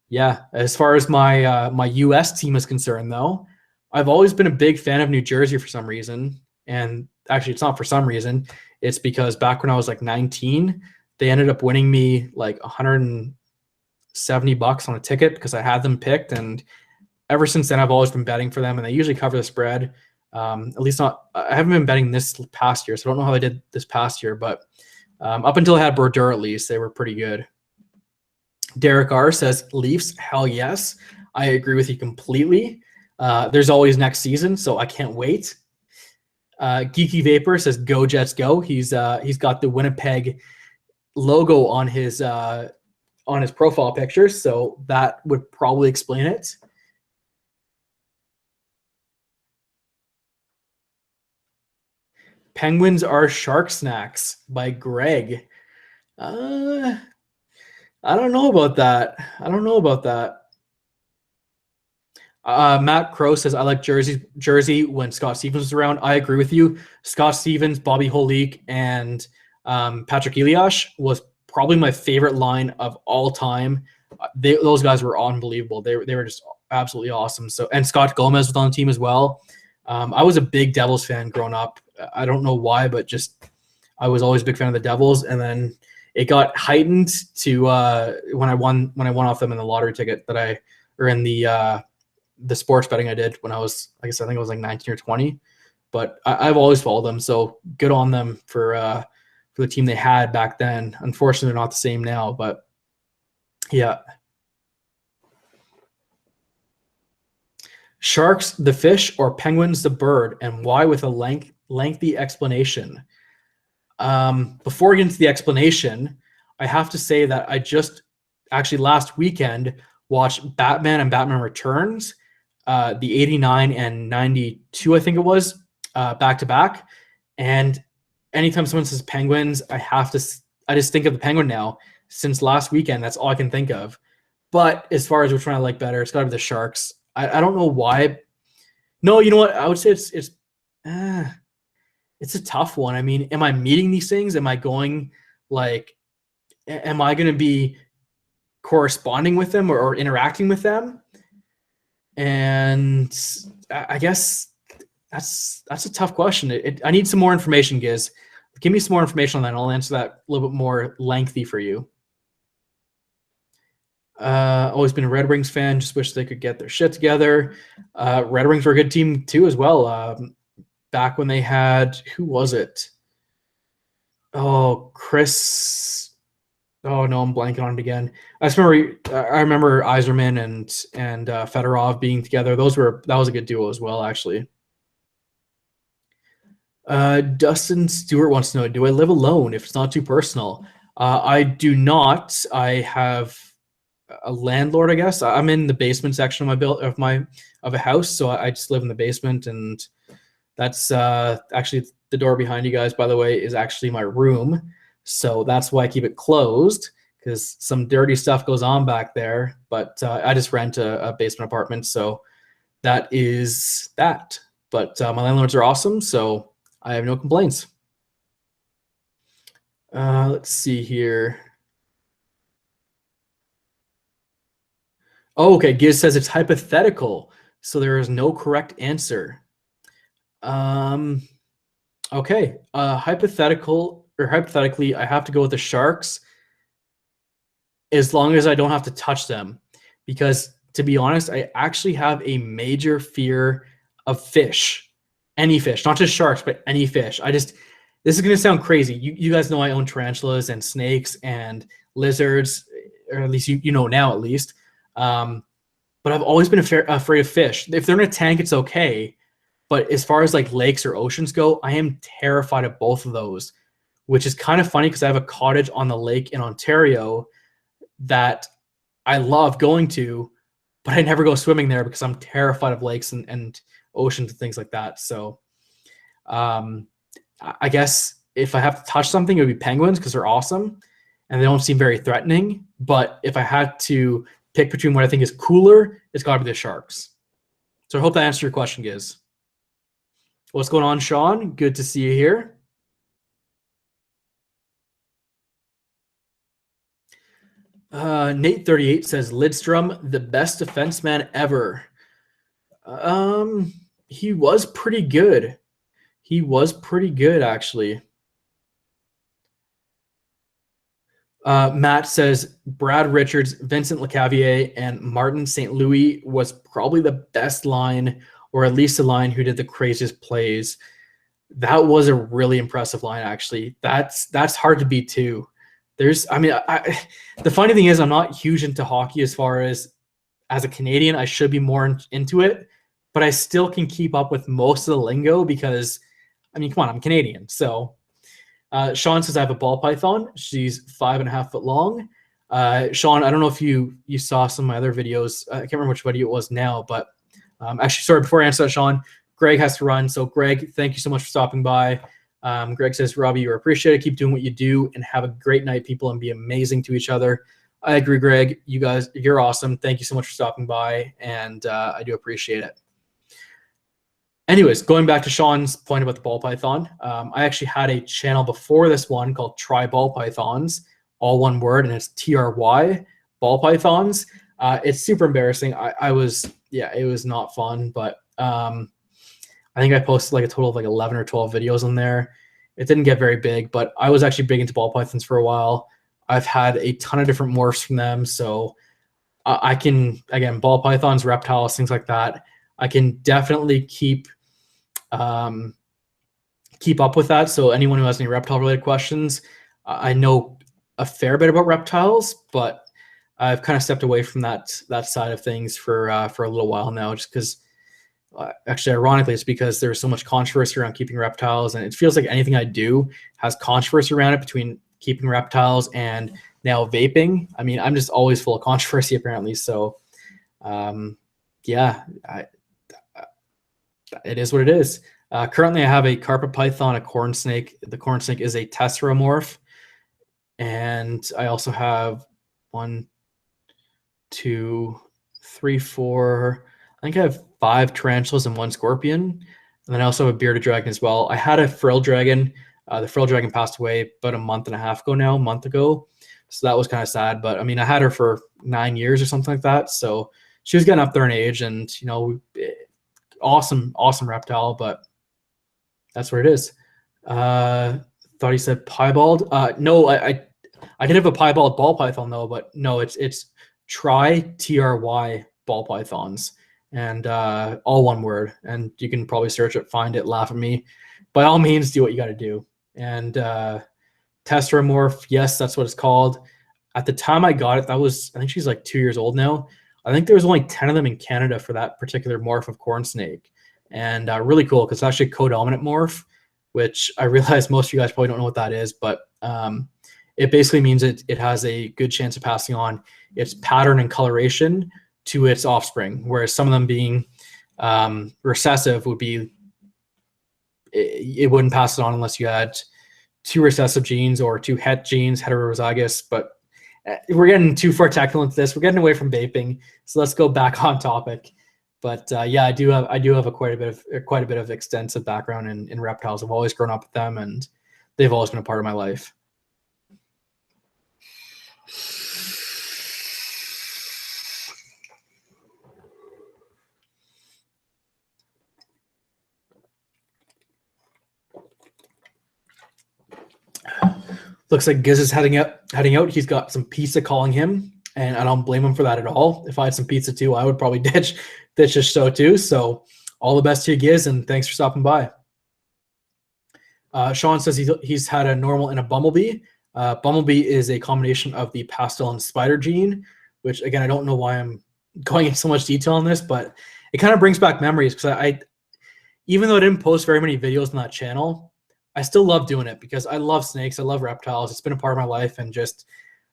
yeah. As far as my my U.S. team is concerned, though, I've always been a big fan of New Jersey for some reason, and actually, it's not for some reason. It's because back when I was like 19, they ended up winning me like $170 on a ticket because I had them picked, and ever since then I've always been betting for them, and they usually cover the spread. At least not. I haven't been betting this past year, so I don't know how they did this past year, but up until I had Brodeur, at least they were pretty good. Derek R says Leafs, hell yes. I agree with you completely. There's always next season, so I can't wait. Geeky Vapor says go Jets go. He's got the Winnipeg logo on his profile picture, so that would probably explain it. Penguins are shark snacks by Greg. I don't know about that. Matt Crow says, I like Jersey when Scott Stevens was around. I agree with you. Scott Stevens, Bobby Holik, and Patrick Elias was probably my favorite line of all time. Those guys were unbelievable. They were just absolutely awesome. So, and Scott Gomez was on the team as well. I was a big Devils fan growing up. I don't know why, but just I was always a big fan of the Devils. And then it got heightened to when I won off them in the lottery ticket or in the sports betting I did when I was, I guess I think I was like 19 or 20. But I've always followed them, so good on them for the team they had back then. Unfortunately, they're not the same now, but yeah. Sharks the fish or penguins the bird, and why, with a lengthy explanation. Before we get into the explanation, I have to say that I just actually last weekend watched Batman and Batman Returns, the 89 and 92, I think it was, back to back. And anytime someone says penguins, I just think of the penguin now. Since last weekend, that's all I can think of. But as far as which one I like better, it's got to be the Sharks. I don't know why. No, you know what? I would say it's a tough one. I mean, am I meeting these things? Am I going am I going to be corresponding with them or interacting with them? And I guess that's a tough question. I need some more information, Giz. Give me some more information on that, and I'll answer that a little bit more lengthy for you. Always been a Red Wings fan. Just wish they could get their shit together. Red Wings were a good team too as well. Back when they had, who was it? Oh, Chris. Oh no, I'm blanking on it again. I remember Yzerman and Fedorov being together. That was a good duo as well, actually. Dustin Stewart wants to know, do I live alone if it's not too personal? I do not. I have a landlord, I guess. I'm in the basement section of a house, so I just live in the basement, and that's actually the door behind you guys, by the way, is actually my room. So that's why I keep it closed, because some dirty stuff goes on back there. But I just rent a basement apartment, so that is that. But my landlords are awesome, so I have no complaints. Let's see here. Oh, okay. Giz says it's hypothetical, so there is no correct answer. Okay. Hypothetically, I have to go with the Sharks as long as I don't have to touch them, because to be honest, I actually have a major fear of fish. Any fish, not just sharks, but any fish. This is going to sound crazy. You guys know I own tarantulas and snakes and lizards, or at least you know now at least. But I've always been afraid of fish. If they're in a tank, it's okay. But as far as like lakes or oceans go, I am terrified of both of those, which is kind of funny because I have a cottage on the lake in Ontario that I love going to, but I never go swimming there because I'm terrified of lakes and oceans and things like that. So I guess if I have to touch something, it would be penguins because they're awesome and they don't seem very threatening. But if I had to pick between what I think is cooler, it's got to be the sharks. So I hope that answers your question, Giz. What's going on, Sean? Good to see you here. Nate38 says, Lidstrom, the best defense man ever. He was pretty good. Actually. Matt says Brad Richards, Vincent Lecavalier, and Martin St. Louis was probably the best line, or at least a line who did the craziest plays. That was a really impressive line, actually. That's hard to beat too. The funny thing is I'm not huge into hockey as a Canadian. I should be more into it, but I still can keep up with most of the lingo because, come on, I'm Canadian. So Sean says I have a ball python. She's 5.5 foot long. Sean, I don't know if you saw some of my other videos. I can't remember which video it was now, but actually, sorry, before I answer that, Sean, Greg has to run. So Greg, thank you so much for stopping by. Greg says, Robbie, you're appreciated. Keep doing what you do and have a great night, people, and be amazing to each other. I agree, Greg. You guys, you're awesome. Thank you so much for stopping by, and I do appreciate it. Anyways, going back to Sean's point about the ball python, I actually had a channel before this one called Try Ball Pythons, all one word, and it's TRY, ball pythons. It's super embarrassing. It was not fun, but I think I posted like a total of like 11 or 12 videos on there. It didn't get very big, but I was actually big into ball pythons for a while. I've had a ton of different morphs from them. So I can, again, ball pythons, reptiles, things like that. I can definitely keep up with that. So anyone who has any reptile related questions, I know a fair bit about reptiles, but I've kind of stepped away from that side of things for a little while now, just because actually, ironically, it's because there's so much controversy around keeping reptiles, and it feels like anything I do has controversy around it between keeping reptiles and now vaping. I'm just always full of controversy apparently. So yeah, it is what it is. Currently, I have a carpet python, a corn snake. The corn snake is a tesseromorph, and I also have 1, 2, 3, 4. I think I have 5 tarantulas and 1 scorpion. And then I also have a bearded dragon as well. I had a frill dragon. The frill dragon passed away about a month ago. So that was kind of sad. But I had her for 9 years or something like that. So she was getting up there in age, and awesome reptile, but that's where it is. Thought he said piebald. No, I did have a piebald ball python though, but no, it's TRY ball pythons, and all one word. And you can probably search it, find it, laugh at me. By all means, do what you got to do. And Testromorph, yes, that's what it's called. At the time I got it, I think she's like 2 years old now. I think there was only 10 of them in Canada for that particular morph of corn snake. And really cool because it's actually a co-dominant morph, which I realize most of you guys probably don't know what that is, but it basically means it has a good chance of passing on its pattern and coloration to its offspring, whereas some of them being recessive would be, it wouldn't pass it on unless you had 2 recessive genes or 2 het genes, heterozygous. But we're getting too far technical into this. We're getting away from vaping, so let's go back on topic. But yeah, I do have quite a bit of extensive background in reptiles. I've always grown up with them, and they've always been a part of my life. Looks like Giz is heading out. He's got some pizza calling him, and I don't blame him for that at all. If I had some pizza too, I would probably ditch the show too. So all the best to you, Giz, and thanks for stopping by. Sean says he's had a normal and a bumblebee. Bumblebee is a combination of the pastel and spider gene, which again, I don't know why I'm going into so much detail on this, but it kind of brings back memories because I even though I didn't post very many videos on that channel, I still love doing it because I love snakes. I love reptiles. It's been a part of my life, and just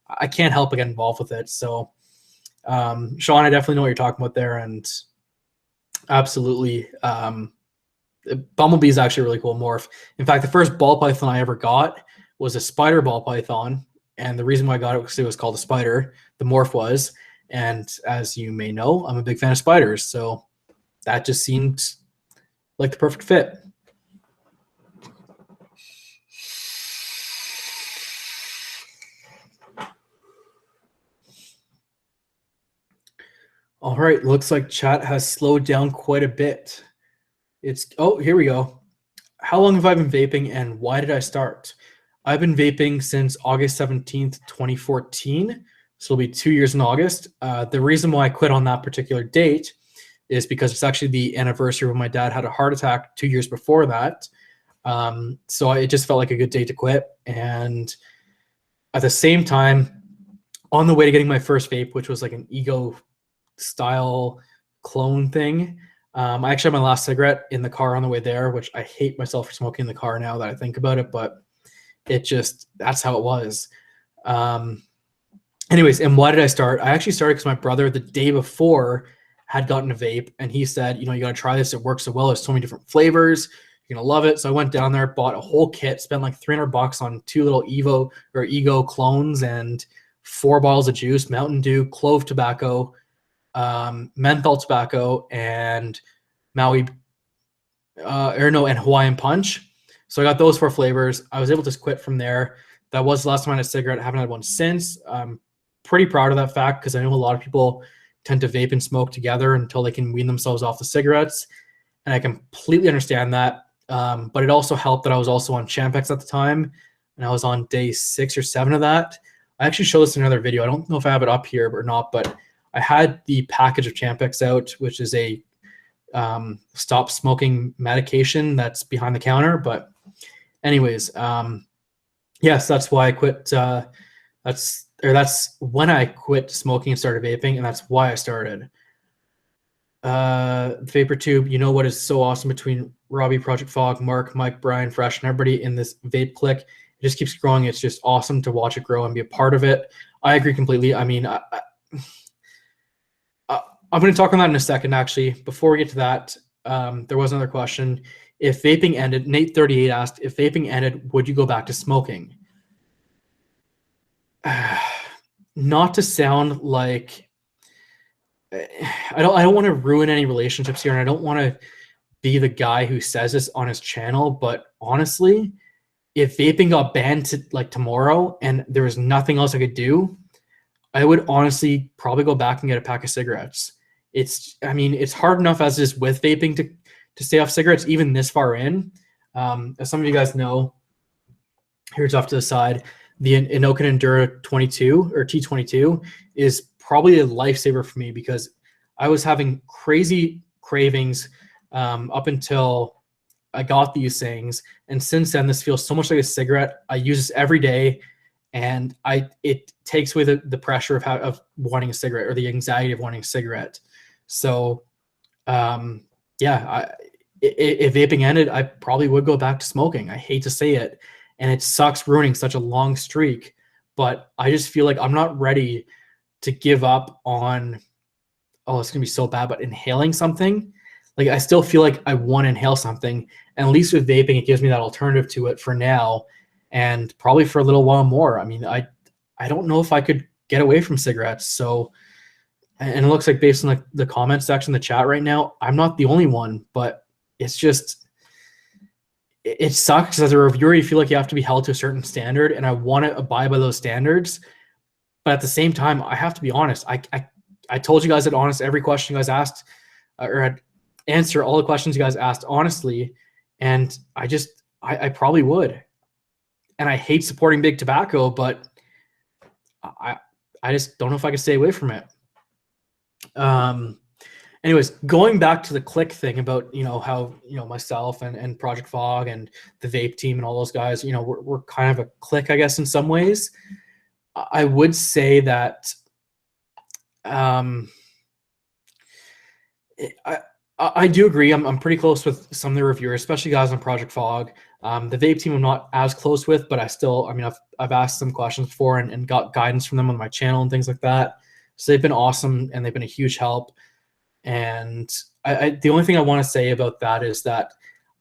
I can't help but get involved with it. So, Sean, I definitely know what you're talking about there, and absolutely, Bumblebee is actually a really cool morph. In fact, the first ball python I ever got was a spider ball python, and the reason why I got it was because it was called a spider. The morph was, and as you may know, I'm a big fan of spiders, so that just seemed like the perfect fit. All right, looks like chat has slowed down quite a bit. Oh, here we go. How long have I been vaping and why did I start? I've been vaping since August 17th, 2014. So it'll be 2 years in August. The reason why I quit on that particular date is because it's actually the anniversary when my dad had a heart attack 2 years before that. So it just felt like a good day to quit. And at the same time, on the way to getting my first vape, which was like an Ego style clone thing, I actually had my last cigarette in the car on the way there, which I hate myself for smoking in the car now that I think about it, but that's how it was. Anyways, and why did I start? I actually started because my brother the day before had gotten a vape, and he said, you got to try this. It works so well. There's so many different flavors. You're going to love it. So I went down there, bought a whole kit, spent like $300 on 2 little Ego clones and 4 bottles of juice, Mountain Dew, clove tobacco, menthol tobacco, and and Hawaiian Punch. So I got those 4 flavors. I was able to quit from there. That was the last time I had a cigarette. I haven't had one since. I'm pretty proud of that fact because I know a lot of people tend to vape and smoke together until they can wean themselves off the cigarettes. And I completely understand that. But it also helped that I was also on Champex at the time, and I was on day 6 or 7 of that. I actually showed this in another video. I don't know if I have it up here or not, but I had the package of Champex out, which is a stop smoking medication that's behind the counter. But anyways, yes, that's why I quit. That's when I quit smoking and started vaping, and that's why I started. VaporTube, you know what is so awesome between Robbie, Project F.O.G, Mark, Mike, Brian, Fresh, and everybody in this vape clique? It just keeps growing. It's just awesome to watch it grow and be a part of it. I agree completely. I mean, I'm going to talk on that in a second, actually. Before we get to that, there was another question. If vaping ended, Nate38 asked, if vaping ended, would you go back to smoking? Not to sound like I don't want to ruin any relationships here, and I don't want to be the guy who says this on his channel, but honestly, if vaping got banned like tomorrow and there was nothing else I could do, I would honestly probably go back and get a pack of cigarettes. I mean, it's hard enough as is with vaping to stay off cigarettes, even this far in. As some of you guys know, here's off to the side, the Inokin Endura 22 or T22 is probably a lifesaver for me because I was having crazy cravings up until I got these things. And since then, this feels so much like a cigarette. I use this every day, and it takes away the pressure of wanting a cigarette or the anxiety of wanting a cigarette. So, yeah, if vaping ended, I probably would go back to smoking. I hate to say it, and it sucks ruining such a long streak, but I just feel like I'm not ready to give up on, oh, it's gonna be so bad, but inhaling something. Like, I still feel like I want to inhale something, and at least with vaping, it gives me that alternative to it for now, and probably for a little while more. I mean, I don't know if I could get away from cigarettes. So, and it looks like based on the comment section, the chat right now, I'm not the only one, but it's just, it sucks. As a reviewer, you feel like you have to be held to a certain standard, and I want to abide by those standards. But at the same time, I have to be honest. I told you guys that honest every question you guys asked, or I'd answer all the questions you guys asked honestly, and I probably would. And I hate supporting big tobacco, but I just don't know if I could stay away from it. Anyways, going back to the click thing about, how, myself and Project F.O.G and the Vape team and all those guys, we're kind of a clique, I guess, in some ways. I would say that I do agree. I'm pretty close with some of the reviewers, especially guys on Project F.O.G. The Vape team I'm not as close with, but I've asked some questions before and got guidance from them on my channel and things like that. So they've been awesome, and they've been a huge help. And the only thing I want to say about that is that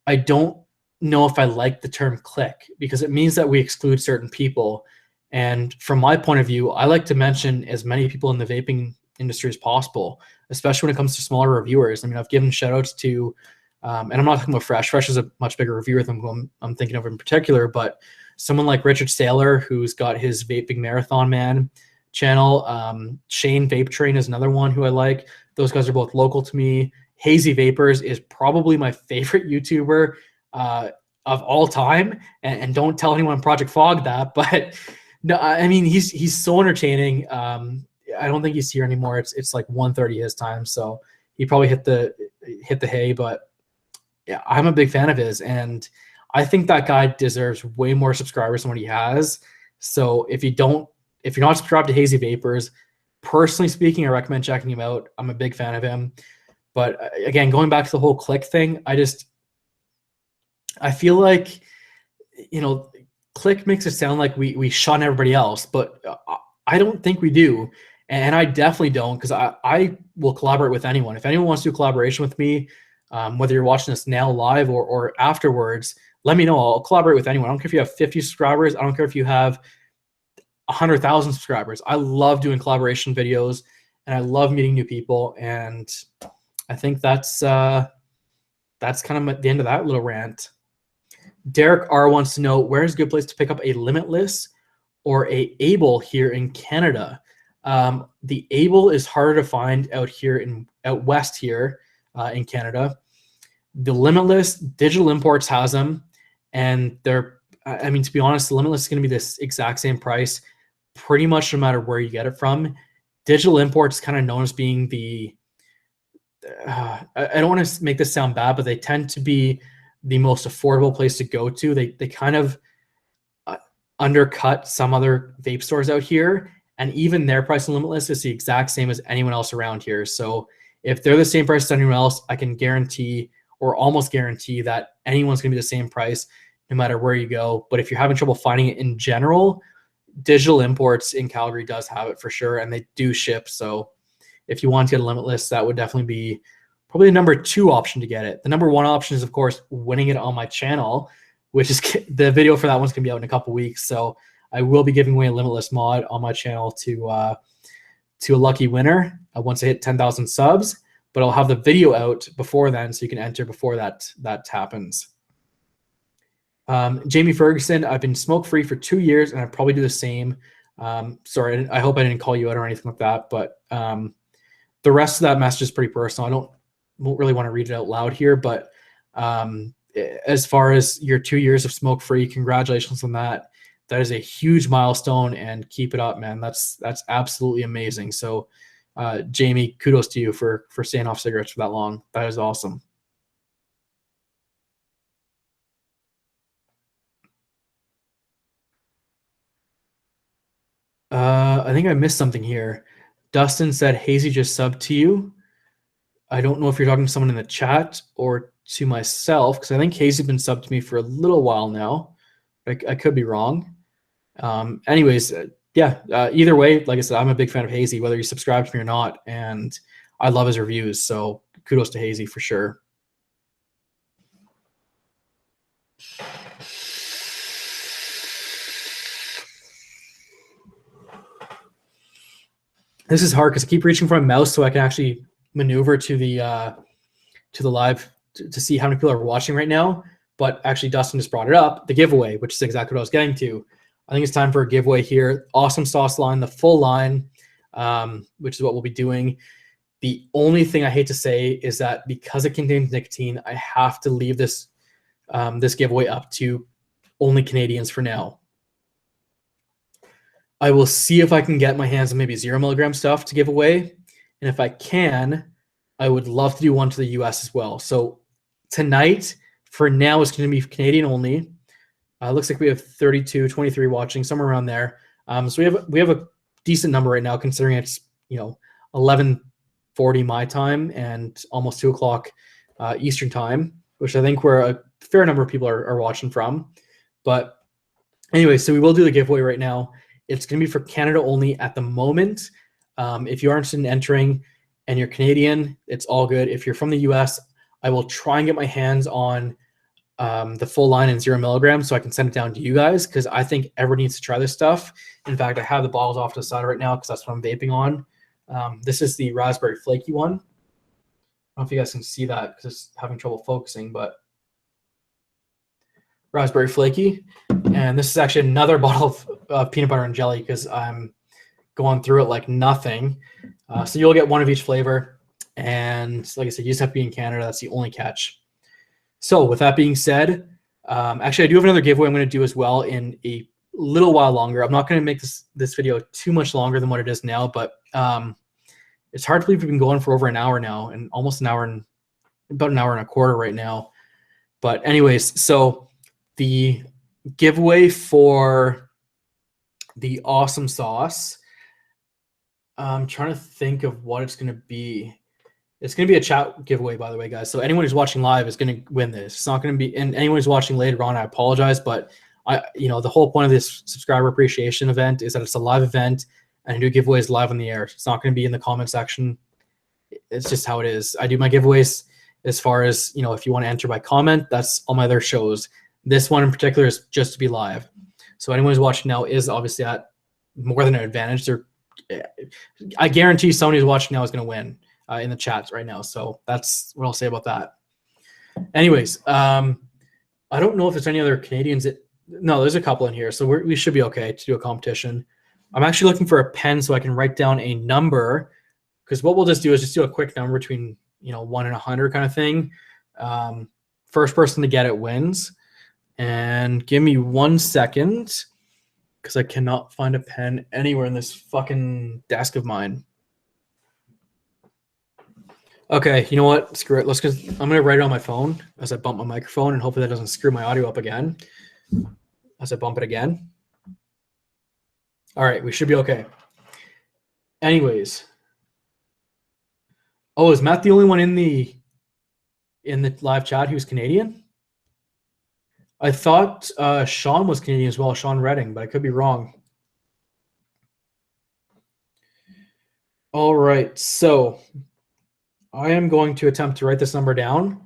I don't know if I like the term click, because it means that we exclude certain people. And from my point of view, I like to mention as many people in the vaping industry as possible, especially when it comes to smaller reviewers. I mean, I've given shout outs to, and I'm not talking about Fresh. Fresh is a much bigger reviewer than who I'm thinking of in particular, but someone like Richard Saylor, who's got his Vaping Marathon Man channel. Shane Vape Train is another one who I like. Those guys are both local to me. Hazy Vapors is probably my favorite YouTuber of all time. And don't tell anyone on Project F.O.G that, but no, I mean, he's so entertaining. I don't think he's here anymore. It's like 1:30 his time, so he probably hit the hay. But yeah, I'm a big fan of his, and I think that guy deserves way more subscribers than what he has. So if you're not subscribed to Hazy Vapors, personally speaking, I recommend checking him out. I'm a big fan of him. But again, going back to the whole click thing, I feel like, click makes it sound like we shun everybody else, but I don't think we do. And I definitely don't, because I will collaborate with anyone. If anyone wants to do a collaboration with me, whether you're watching this now live or afterwards, let me know. I'll collaborate with anyone. I don't care if you have 50 subscribers. I don't care if you have 100,000 subscribers. I love doing collaboration videos, and I love meeting new people. And I think that's kind of at the end of that little rant. Derek R wants to know, where is a good place to pick up a Limitless or a Able here in Canada? The Able is harder to find out west here in Canada. The Limitless, Digital Imports has them, and they're, I mean, to be honest, the Limitless is going to be this exact same price pretty much no matter where you get it from. Digital Imports is kind of known as being I don't want to make this sound bad, but they tend to be the most affordable place to go to. They kind of undercut some other vape stores out here, and even their price on Limitless is the exact same as anyone else around here. So if they're the same price as anyone else, I can guarantee or almost guarantee that anyone's going to be the same price no matter where you go. But if you're having trouble finding it in general, Digital Imports in Calgary does have it for sure, and they do ship. So if you want to get a Limitless, that would definitely be probably the number 2 option to get it. The number 1 option is, of course, winning it on my channel, which is the video for that one's going to be out in a couple weeks. So I will be giving away a Limitless mod on my channel to a lucky winner once I hit 10,000 subs. But I'll have the video out before then, so you can enter before that happens. Jamie Ferguson, I've been smoke-free for 2 years, and I probably do the same. Sorry, I hope I didn't call you out or anything like that. But the rest of that message is pretty personal. Won't really want to read it out loud here, but as far as your 2 years of smoke free, congratulations on that. That is a huge milestone, and keep it up, man. That's absolutely amazing. So Jamie, kudos to you for staying off cigarettes for that long. That is awesome. I think I missed something here. Dustin said Hazy just subbed to you. I don't know if you're talking to someone in the chat or to myself, because I think Hazy's been subbed to me for a little while now. I could be wrong. Anyways, either way, like I said, I'm a big fan of Hazy, whether you subscribe to me or not, and I love his reviews. So kudos to Hazy for sure. This is hard because I keep reaching for my mouse so I can actually maneuver to the live to see how many people are watching right now. But actually, Dustin just brought it up, the giveaway, which is exactly what I was getting to. I think it's time for a giveaway here. Awesome sauce line, the full line, which is what we'll be doing. The only thing I hate to say is that because it contains nicotine, I have to leave this this giveaway up to only Canadians for now. I will see if I can get my hands on maybe 0 milligram stuff to give away. And if I can, I would love to do one to the US as well. So tonight, for now, it's going to be Canadian only. Looks like we have 32, 23 watching, somewhere around there. So we have a decent number right now, considering it's 11:40 my time and almost 2 o'clock Eastern time, which I think where a fair number of people are watching from. But anyway, so we will do the giveaway right now. It's going to be for Canada only at the moment. If you are interested in entering and you're Canadian, it's all good. If you're from the US, I will try and get my hands on the full line in 0 milligrams so I can send it down to you guys, because I think everyone needs to try this stuff. In fact, I have the bottles off to the side right now because that's what I'm vaping on. This is the raspberry flaky one. I don't know if you guys can see that because it's having trouble focusing, but raspberry flaky. And this is actually another bottle of peanut butter and jelly because I'm going through it like nothing. So you'll get one of each flavor. And like I said, you just have to be in Canada. That's the only catch. So with that being said, actually, I do have another giveaway I'm going to do as well in a little while longer. I'm not going to make this video too much longer than what it is now, but it's hard to believe we've been going for over an hour now, and almost an hour and about an hour and a quarter right now. But anyways, so the giveaway for the awesome sauce, I'm trying to think of what it's going to be. It's going to be a chat giveaway, by the way, guys. So anyone who's watching live is going to win this. It's not going to be, and anyone who's watching later on, I apologize, but the whole point of this subscriber appreciation event is that it's a live event, and I do giveaways live on the air. It's not going to be in the comment section. It's just how it is. I do my giveaways as far as, if you want to enter by comment, that's all my other shows. This one in particular is just to be live. So anyone who's watching now is obviously at more than an advantage. I guarantee somebody who's watching now is going to win in the chats right now. So that's what I'll say about that. Anyways, I don't know if there's any other Canadians. No, there's a couple in here. So we should be okay to do a competition. I'm actually looking for a pen so I can write down a number, because what we'll just do is just do a quick number between 1 and 100 kind of thing. First person to get it wins. And give me 1 second, because I cannot find a pen anywhere in this fucking desk of mine. Okay, you know what? Screw it. I'm gonna write it on my phone as I bump my microphone, and hopefully that doesn't screw my audio up again as I bump it again. All right, we should be okay. Anyways. Oh, is Matt the only one in the live chat who's Canadian? I thought Sean was Canadian as well, Sean Redding, but I could be wrong. All right, so I am going to attempt to write this number down.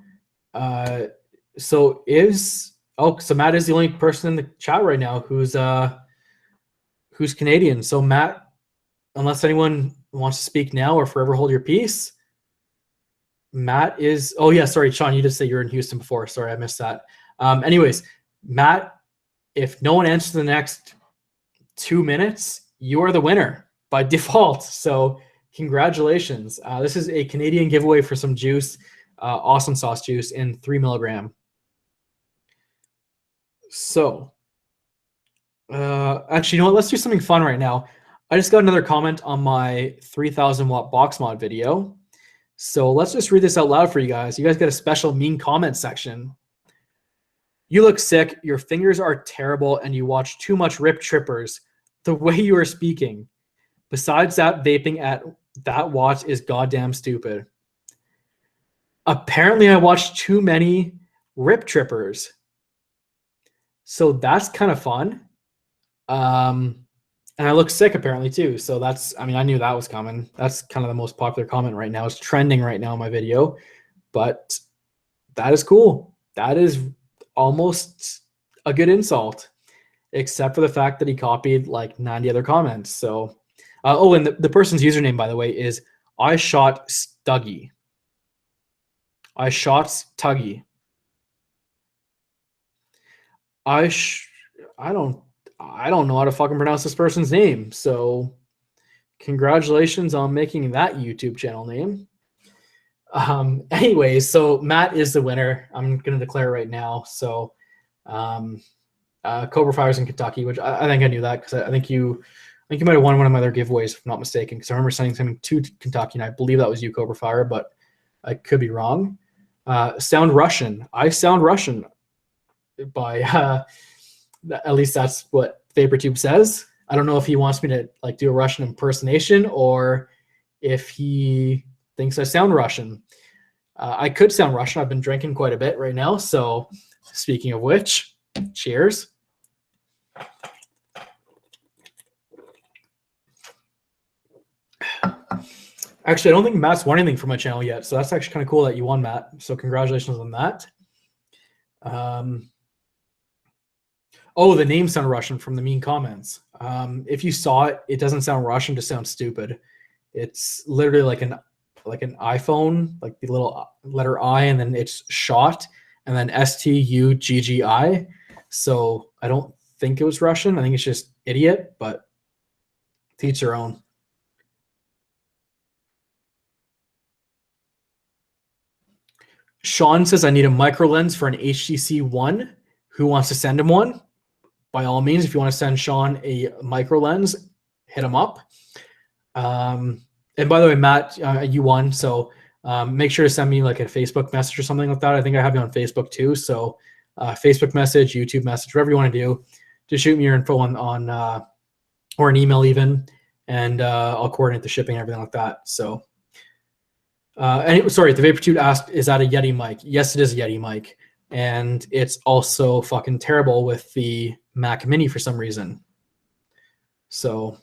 So Matt is the only person in the chat right now who's Canadian. So Matt, unless anyone wants to speak now or forever hold your peace, Matt is. Oh yeah, sorry, Sean, you did say you were in Houston before. Sorry, I missed that. Anyways, Matt, if no one answers the next 2 minutes, you are the winner by default. So Congratulations. This is a Canadian giveaway for some juice, awesome sauce juice in 3 milligram. So, actually, you know what? Let's do something fun right now. I just got another comment on my 3000 watt box mod video. So let's just read this out loud for you guys. You guys get a special mean comment section. You look sick, your fingers are terrible, and you watch too much Rip Trippers. The way you are speaking. Besides that, vaping at that watch is goddamn stupid. Apparently, I watched too many Rip Trippers. So that's kind of fun. And I look sick apparently too. So that's, I mean, I knew that was coming. That's kind of the most popular comment right now. It's trending right now in my video. But that is cool. That is almost a good insult, except for the fact that he copied like 90 other comments. So, oh, and the person's username, by the way, is I shot Stuggy. I shot Tuggy. I don't know how to fucking pronounce this person's name. So, congratulations on making that YouTube channel name. Anyways, so Matt is the winner. I'm going to declare right now. So, Cobra Fire's in Kentucky, which I think I knew that because I think you might have won one of my other giveaways, if I'm not mistaken, because I remember sending something to Kentucky, and I believe that was you, Cobra Fire, but I could be wrong. Sound Russian. I sound Russian by, at least that's what VaporTube says. I don't know if he wants me to like do a Russian impersonation or if he thinks I sound Russian. I could sound Russian. I've been drinking quite a bit right now. So speaking of which, cheers. Actually, I don't think Matt's won anything from my channel yet. So that's actually kind of cool that you won, Matt. So congratulations on that. Oh, the name sounded Russian from the mean comments. If you saw it, it doesn't sound Russian, just sounds stupid. It's literally like an iPhone, like the little letter I, and then it's shot, and then STUGGI. So I don't think it was Russian. I think it's just idiot, but to each their own. Sean says, I need a micro lens for an HTC One. Who wants to send him one? By all means, if you want to send Sean a micro lens, hit him up. And by the way, Matt, you won. So make sure to send me like a Facebook message or something like that. I think I have you on Facebook too. So Facebook message, YouTube message, whatever you want to do, just shoot me your info on or an email even, and I'll coordinate the shipping and everything like that. So, sorry, the VaporTube asked, is that a Yeti mic? Yes, it is a Yeti mic. And it's also fucking terrible with the Mac Mini for some reason. So,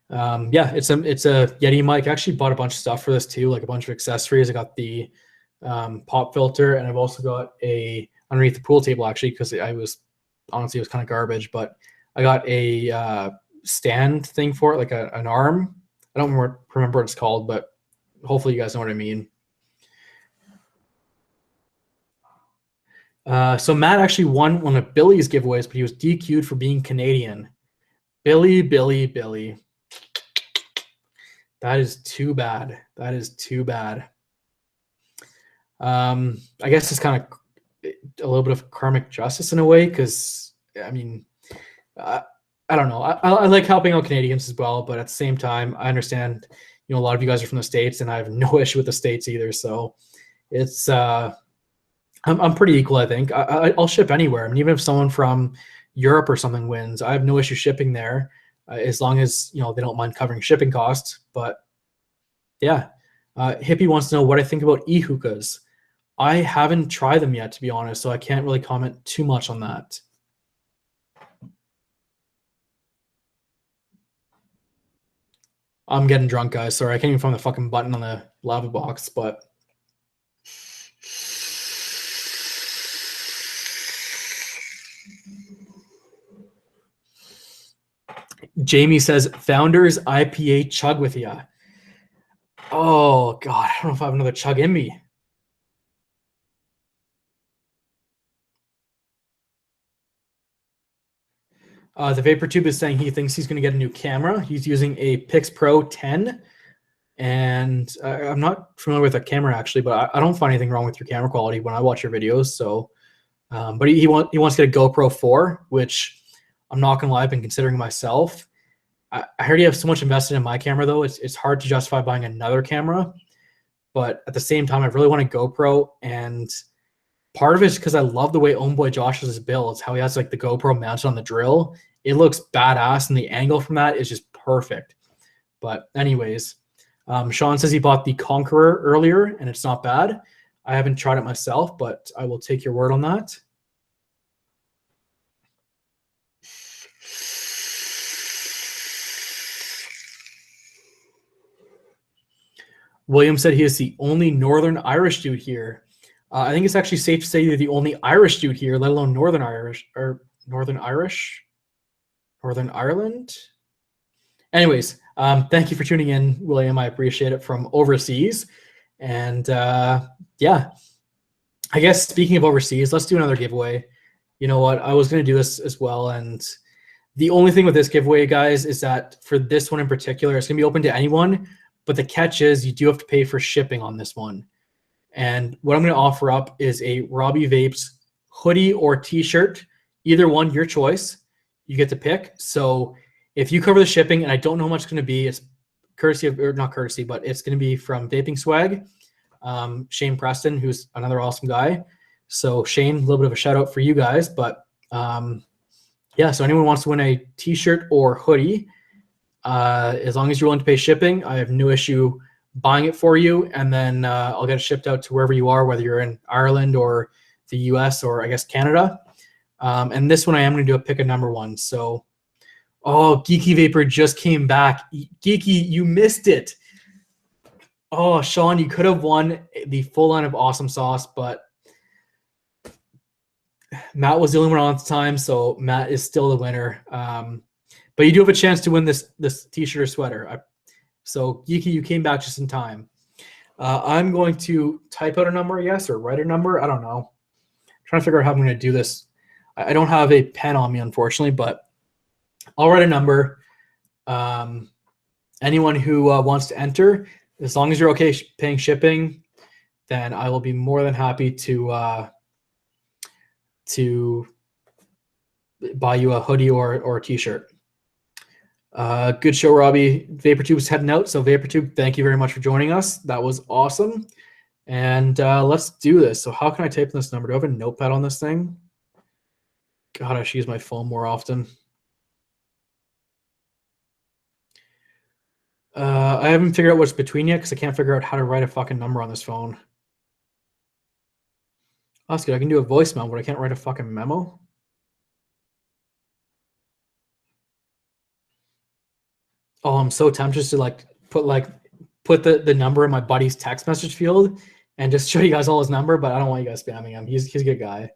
yeah, it's a Yeti mic. I actually bought a bunch of stuff for this too, like a bunch of accessories. I got the pop filter, and I've also got a underneath the pool table actually, because I was honestly, it was kind of garbage, but I got a stand thing for it, like an arm. I don't remember what it's called, but hopefully you guys know what I mean. So Matt actually won one of Billy's giveaways, but he was DQ'd for being Canadian. Billy. That is too bad. That is too bad. I guess it's kind of a little bit of karmic justice in a way, because I mean, I don't know. I like helping out Canadians as well, but at the same time, I understand, you know, a lot of you guys are from the States, and I have no issue with the States either. So it's I'm pretty equal, I think. I'll ship anywhere. I mean, even if someone from Europe or something wins, I have no issue shipping there, as long as, you know, they don't mind covering shipping costs. But yeah, Hippie wants to know what I think about e-hookahs. I haven't tried them yet, to be honest, so I can't really comment too much on that. I'm getting drunk, guys. Sorry, I can't even find the fucking button on the lava box, but Jamie says, Founders IPA chug with ya. Oh, God. I don't know if I have another chug in me. The Vapor Tube is saying he thinks he's going to get a new camera. He's using a Pix Pro 10. And I'm not familiar with the camera actually, but I don't find anything wrong with your camera quality when I watch your videos. So, but he wants to get a GoPro 4, which I'm not gonna lie, I've been considering myself. I heard you have so much invested in my camera though. It's hard to justify buying another camera, but at the same time, I really want a GoPro, and part of it is because I love the way Homeboy Josh's builds. How he has like the GoPro mounted on the drill. It looks badass, and the angle from that is just perfect. But anyways. Sean says he bought the Conqueror earlier, and it's not bad. I haven't tried it myself, but I will take your word on that. William said he is the only Northern Irish dude here. I think it's actually safe to say you're the only Irish dude here, let alone Northern Irish or Northern Irish, Northern Ireland. Anyways, thank you for tuning in, William. I appreciate it from overseas. And yeah, I guess speaking of overseas, let's do another giveaway. You know what? I was going to do this as well. And the only thing with this giveaway, guys, is that for this one in particular, it's going to be open to anyone. But the catch is you do have to pay for shipping on this one. And what I'm going to offer up is a Robbie Vapes hoodie or t-shirt. Either one, your choice. You get to pick. So if you cover the shipping, and I don't know how much it's going to be, it's courtesy of, or not courtesy, but it's going to be from Vaping Swag. Shane Preston, who's another awesome guy. So Shane, a little bit of a shout out for you guys. But yeah, so anyone wants to win a t-shirt or hoodie, as long as you're willing to pay shipping, I have no issue buying it for you. And then I'll get it shipped out to wherever you are, whether you're in Ireland or the US or I guess Canada. And this one I am going to do a pick a number one. So, oh, Geeky Vapor just came back. Geeky, you missed it. Oh, Sean, you could have won the full line of awesome sauce, but Matt was the only one on at the time, so Matt is still the winner. But you do have a chance to win this t-shirt or sweater. So Geeky, you came back just in time. I'm going to type out a number, I guess, or write a number. I don't know. I'm trying to figure out how I'm going to do this. I don't have a pen on me, unfortunately, but I'll write a number. Anyone who wants to enter, as long as you're okay paying shipping, then I will be more than happy to buy you a hoodie or a t-shirt. Good show, Robbie. VaporTube is heading out, so VaporTube, thank you very much for joining us. That was awesome. And let's do this. So how can I type this number? Do I have a notepad on this thing? God, I should use my phone more often. I haven't figured out what's between yet because I can't figure out how to write a fucking number on this phone. Oh, that's good. I can do a voicemail, but I can't write a fucking memo. Oh, I'm so tempted to like put the number in my buddy's text message field and just show you guys all his number, but I don't want you guys spamming him. He's a good guy.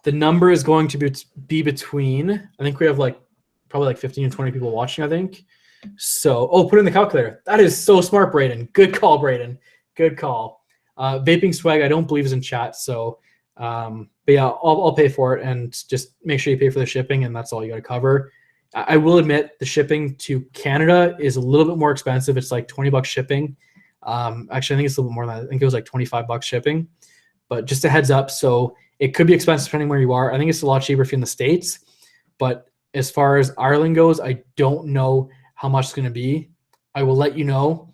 The number is going to be between, I think we have probably like 15 to 20 people watching, I think. So, oh, put it in the calculator. That is so smart, Braden. Good call, Braden. Good call. Vaping Swag, I don't believe is in chat. So, but yeah, I'll pay for it, and just make sure you pay for the shipping, and that's all you got to cover. I will admit the shipping to Canada is a little bit more expensive. It's like $20 shipping. Actually, I think it's a little bit more than that. I think it was like $25 shipping. But just a heads up, so it could be expensive depending where you are. I think it's a lot cheaper if you're in the States. But as far as Ireland goes, I don't know how much it's going to be. I will let you know,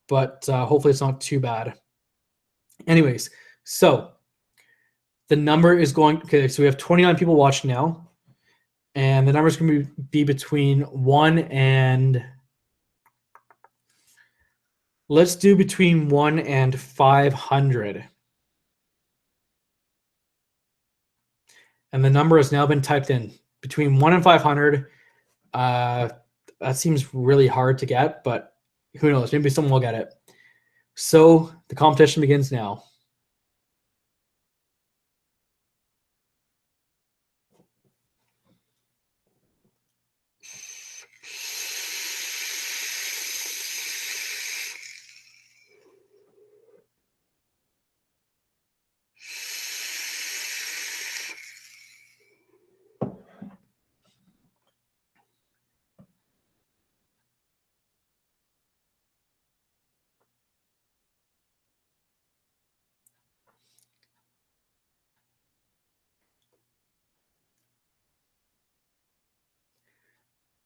but hopefully it's not too bad. Anyways, so the number is going, okay, so we have 29 people watching now, and the number is going to be between 1 and, let's do between 1 and 500. And the number has now been typed in between 1 and 500. That seems really hard to get, but who knows? Maybe someone will get it. So the competition begins now.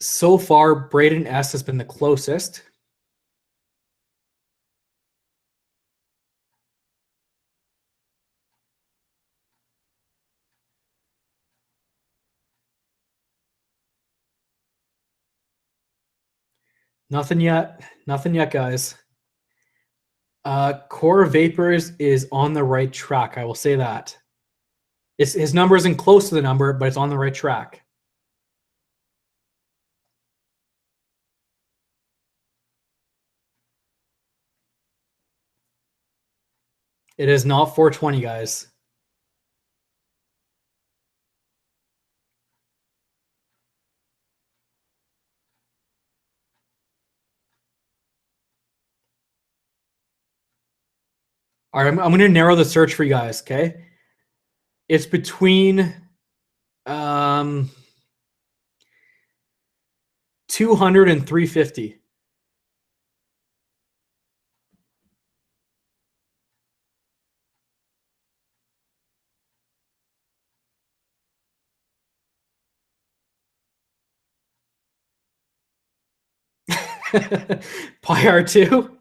So far, Braden S has been the closest. Nothing yet. Nothing yet, guys. Core Vapors is on the right track. I will say that. His number isn't close to the number, but it's on the right track. It is not 420, guys. All right, I'm going to narrow the search for you guys, okay? It's between 200 and 350. Pi R2.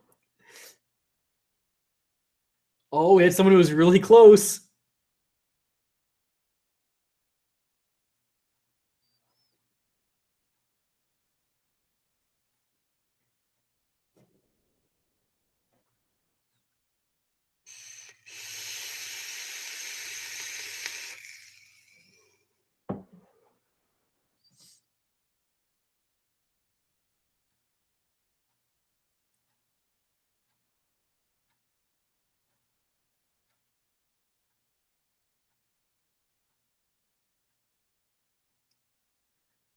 Oh, it's someone who was really close.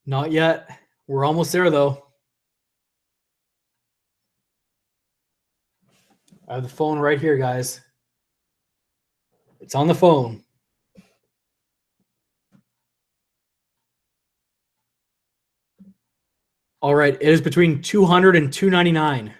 Not yet. We're almost there, though. I have the phone right here, guys. It's on the phone. All right, it is between 200 and 299.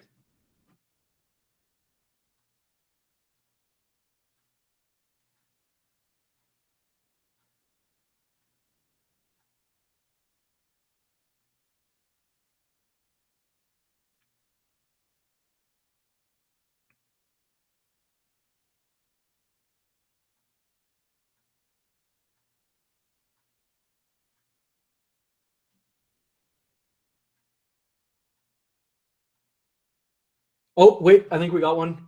Oh, wait, I think we got one.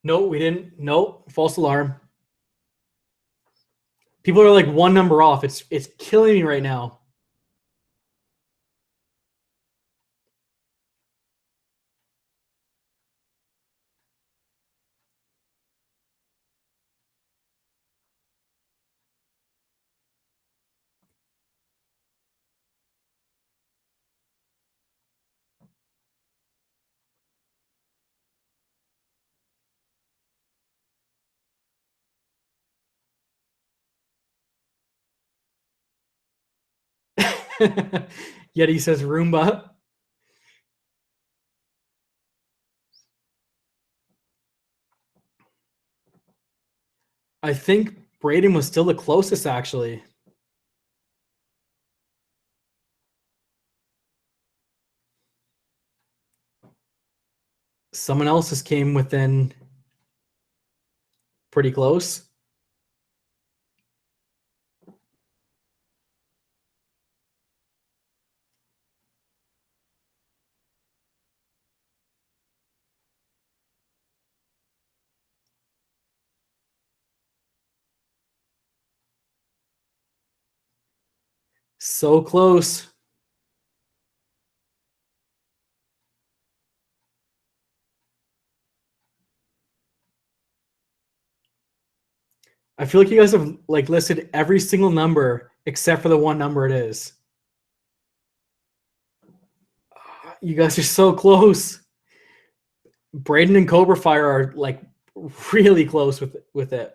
No, we didn't. No, false alarm. People are like one number off. It's killing me right now. Yet he says Roomba. I think Braden was still the closest, actually. Someone else just came within pretty close. So close. I feel like you guys have like listed every single number except for the one number it is. You guys are so close. Braden and Cobra Fire are like really close with it.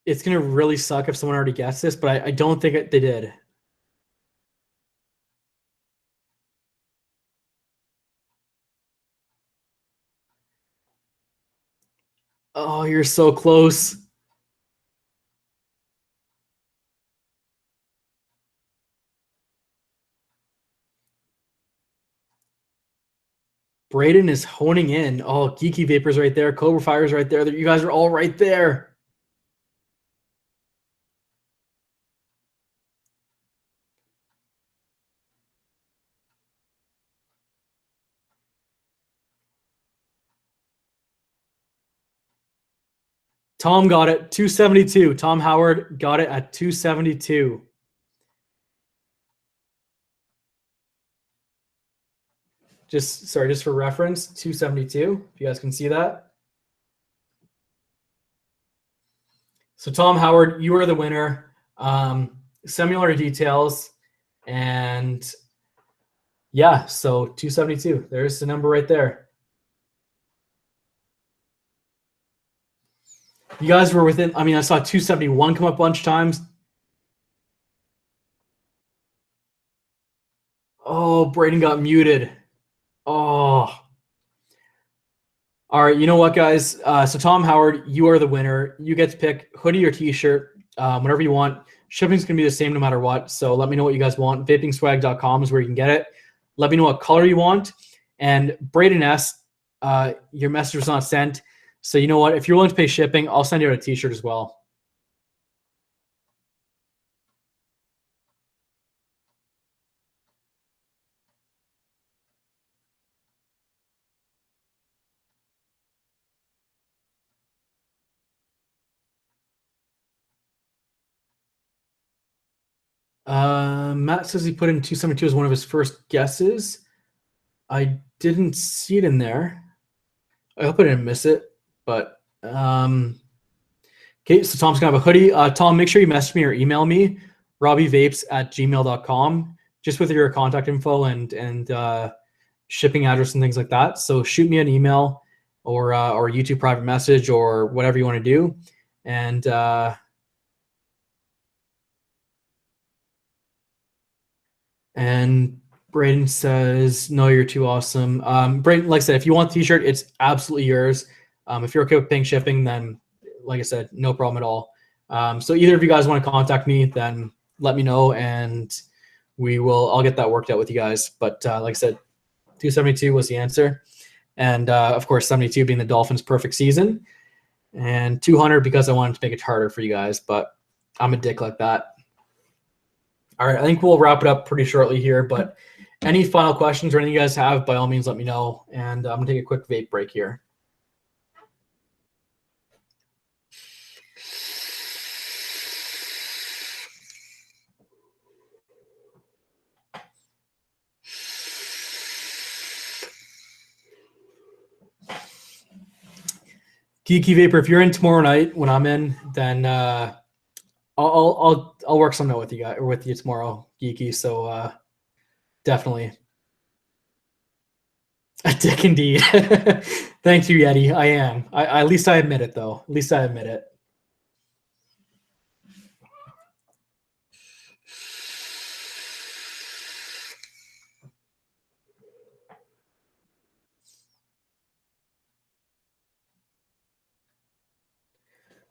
It's gonna really suck if someone already guessed this, but I don't think they did. Oh, you're so close. Braden is honing in. Oh, Geeky Vapor's right there. Cobra Fire's right there. You guys are all right there. Tom got it, 272. Tom Howard got it at 272. Just for reference, 272. If you guys can see that. So Tom Howard, you are the winner. Similar details, and yeah, so 272. There's the number right there. You guys were within. I mean, I saw 271 come up a bunch of times. Oh, Braden got muted. Oh. All right, you know what, guys? So Tom Howard, you are the winner. You get to pick hoodie or t-shirt, whatever you want. Shipping's going to be the same no matter what. So let me know what you guys want. Vapingswag.com is where you can get it. Let me know what color you want. And Braden S., your message was not sent. So you know what? If you're willing to pay shipping, I'll send you a t-shirt as well. Matt says he put in 272 as one of his first guesses. I didn't see it in there. I hope I didn't miss it. But okay, so Tom's gonna have a hoodie. Tom, make sure you message me or email me, robbievapes@gmail.com, just with your contact info and shipping address and things like that. So shoot me an email or YouTube private message or whatever you want to do. And Braden says, no, you're too awesome. Braden, like I said, if you want the t-shirt, it's absolutely yours. If you're okay with paying shipping, then like I said, no problem at all. So either of you guys want to contact me, then let me know and I'll get that worked out with you guys. But like I said, 272 was the answer. And of course, 72 being the Dolphins' perfect season. And 200 because I wanted to make it harder for you guys, but I'm a dick like that. All right, I think we'll wrap it up pretty shortly here, but any final questions or anything you guys have, by all means, let me know. And I'm going to take a quick vape break here. Geeky Vapor, if you're in tomorrow night when I'm in, then I'll work something out with you guys or with you tomorrow, Geeky. So definitely a dick indeed. Thank you, Yeti. I am. At least I admit it, though. At least I admit it.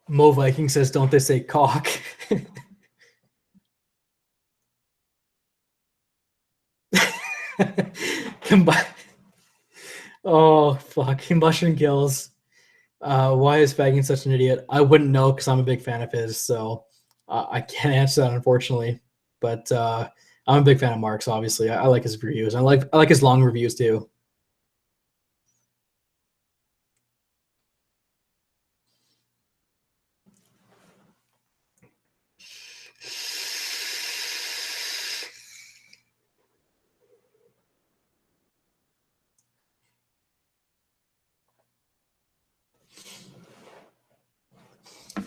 Mo Viking says, "Don't they say cock?" Oh fuck! Combustion kills. Why is Fagging such an idiot? I wouldn't know because I'm a big fan of his, so I can't answer that unfortunately. But I'm a big fan of Mark's. Obviously, I like his reviews. I like his long reviews too.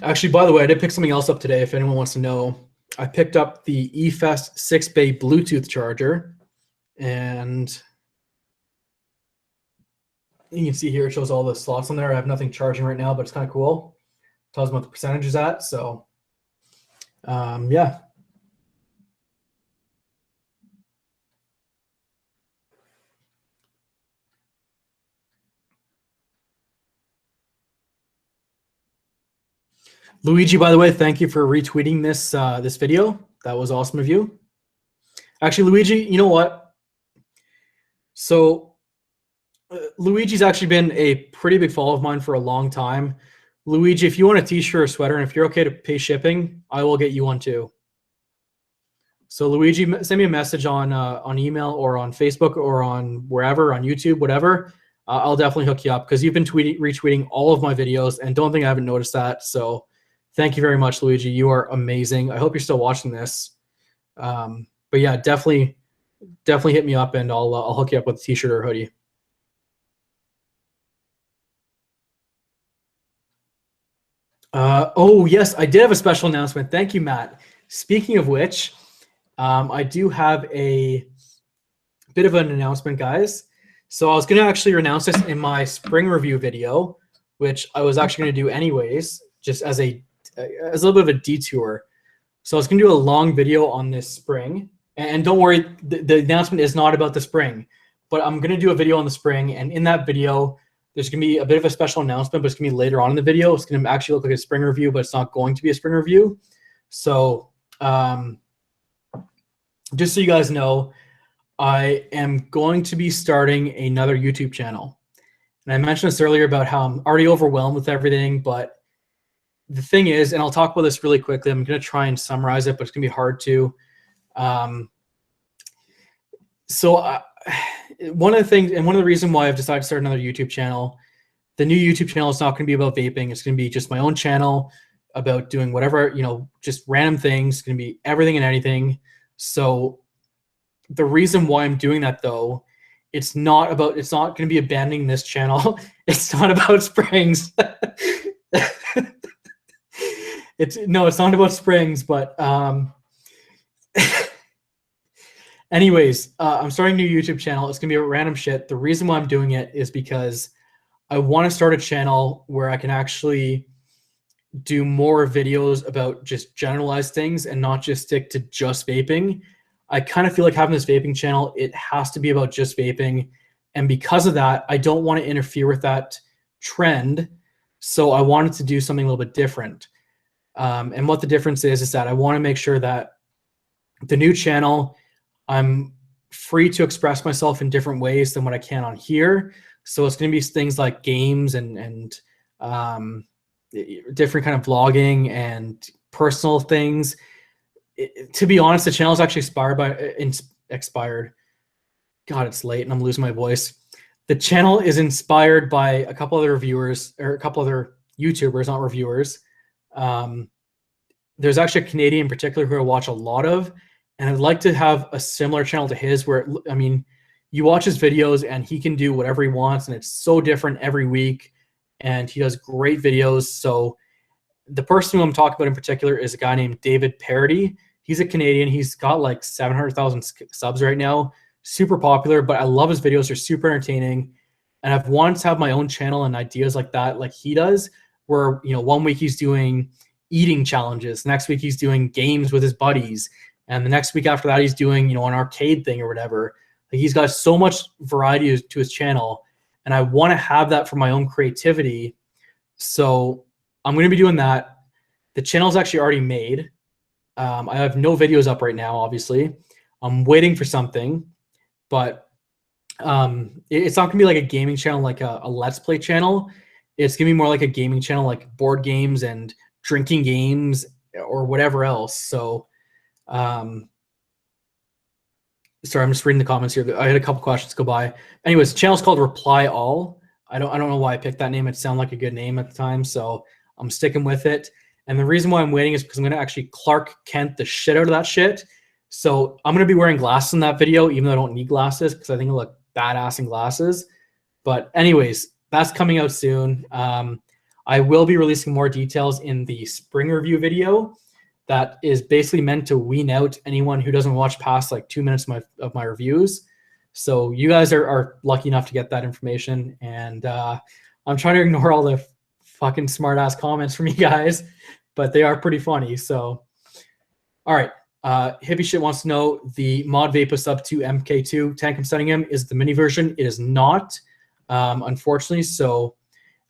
Actually, by the way, I did pick something else up today. If anyone wants to know, I picked up the eFest 6-bay Bluetooth charger, and You can see here it shows all the slots on there. I have nothing charging right now, but it's kind of cool. Tells me what the percentage is at. So yeah. Luigi, by the way, thank you for retweeting this this video. That was awesome of you. Actually, Luigi, you know what? So Luigi's actually been a pretty big follower of mine for a long time. Luigi, if you want a t-shirt or sweater, and if you're okay to pay shipping, I will get you one too. So Luigi, send me a message on email or on Facebook or on wherever, on YouTube, whatever. I'll definitely hook you up because you've been retweeting all of my videos, and don't think I haven't noticed that. So thank you very much, Luigi. You are amazing. I hope you're still watching this. But yeah, definitely hit me up, and I'll hook you up with a t-shirt or a hoodie. Oh yes, I did have a special announcement. Thank you, Matt. Speaking of which, I do have a bit of an announcement, guys. So I was going to actually announce this in my spring review video, which I was actually going to do anyways, just as a little bit of a detour. So I was going to do a long video on this spring, and don't worry, the announcement is not about the spring, but I'm going to do a video on the spring, and in that video, there's going to be a bit of a special announcement, but it's going to be later on in the video. It's going to actually look like a spring review, but it's not going to be a spring review. So just so you guys know, I am going to be starting another YouTube channel. And I mentioned this earlier about how I'm already overwhelmed with everything, but the thing is, and I'll talk about this really quickly, I'm going to try and summarize it, but it's going to be hard to. One of the things, and one of the reasons why I've decided to start another YouTube channel, the new YouTube channel is not going to be about vaping. It's going to be just my own channel about doing whatever, just random things. It's going to be everything and anything. So the reason why I'm doing that, though, it's not going to be abandoning this channel. It's not about springs. It's not about springs, but anyways, I'm starting a new YouTube channel. It's going to be a random shit. The reason why I'm doing it is because I want to start a channel where I can actually do more videos about just generalized things and not just stick to just vaping. I kind of feel like having this vaping channel, it has to be about just vaping. And because of that, I don't want to interfere with that trend. So I wanted to do something a little bit different. And what the difference is that I want to make sure that the new channel, I'm free to express myself in different ways than what I can on here. So it's going to be things like games and different kind of vlogging and personal things. To be honest, the channel is actually expired. God, it's late and I'm losing my voice. The channel is inspired by a couple other reviewers, or a couple other YouTubers, not reviewers. There's actually a Canadian in particular who I watch a lot of, and I'd like to have a similar channel to his where, you watch his videos and he can do whatever he wants, and it's so different every week, and he does great videos. So the person who I'm talking about in particular is a guy named David Parody. He's a Canadian. He's got like 700,000 subs right now. Super popular, but I love his videos. They're super entertaining. And I've wanted to have my own channel and ideas like that, like he does, where, 1 week he's doing eating challenges. Next week he's doing games with his buddies. And the next week after that, he's doing, an arcade thing or whatever. Like, he's got so much variety to his channel. And I want to have that for my own creativity. So I'm going to be doing that. The channel's actually already made. I have no videos up right now, obviously. I'm waiting for something, but it's not going to be like a gaming channel, like a Let's Play channel. It's going to be more like a gaming channel, like board games and drinking games or whatever else. So, sorry, I'm just reading the comments here. I had a couple questions go by. Anyways, the channel's called Reply All. I don't know why I picked that name. It sounded like a good name at the time, so I'm sticking with it. And the reason why I'm waiting is because I'm going to actually Clark Kent the shit out of that shit. So I'm going to be wearing glasses in that video, even though I don't need glasses, because I think I look badass in glasses. But anyways, that's coming out soon. I will be releasing more details in the spring review video that is basically meant to wean out anyone who doesn't watch past like 2 minutes of my reviews. So you guys are lucky enough to get that information. And I'm trying to ignore all the fucking smart ass comments from you guys, but they are pretty funny. So, all right. Hippie Shit wants to know the mod Vape Sub 2 MK2 tank I'm sending him is the mini version. It is not, unfortunately. So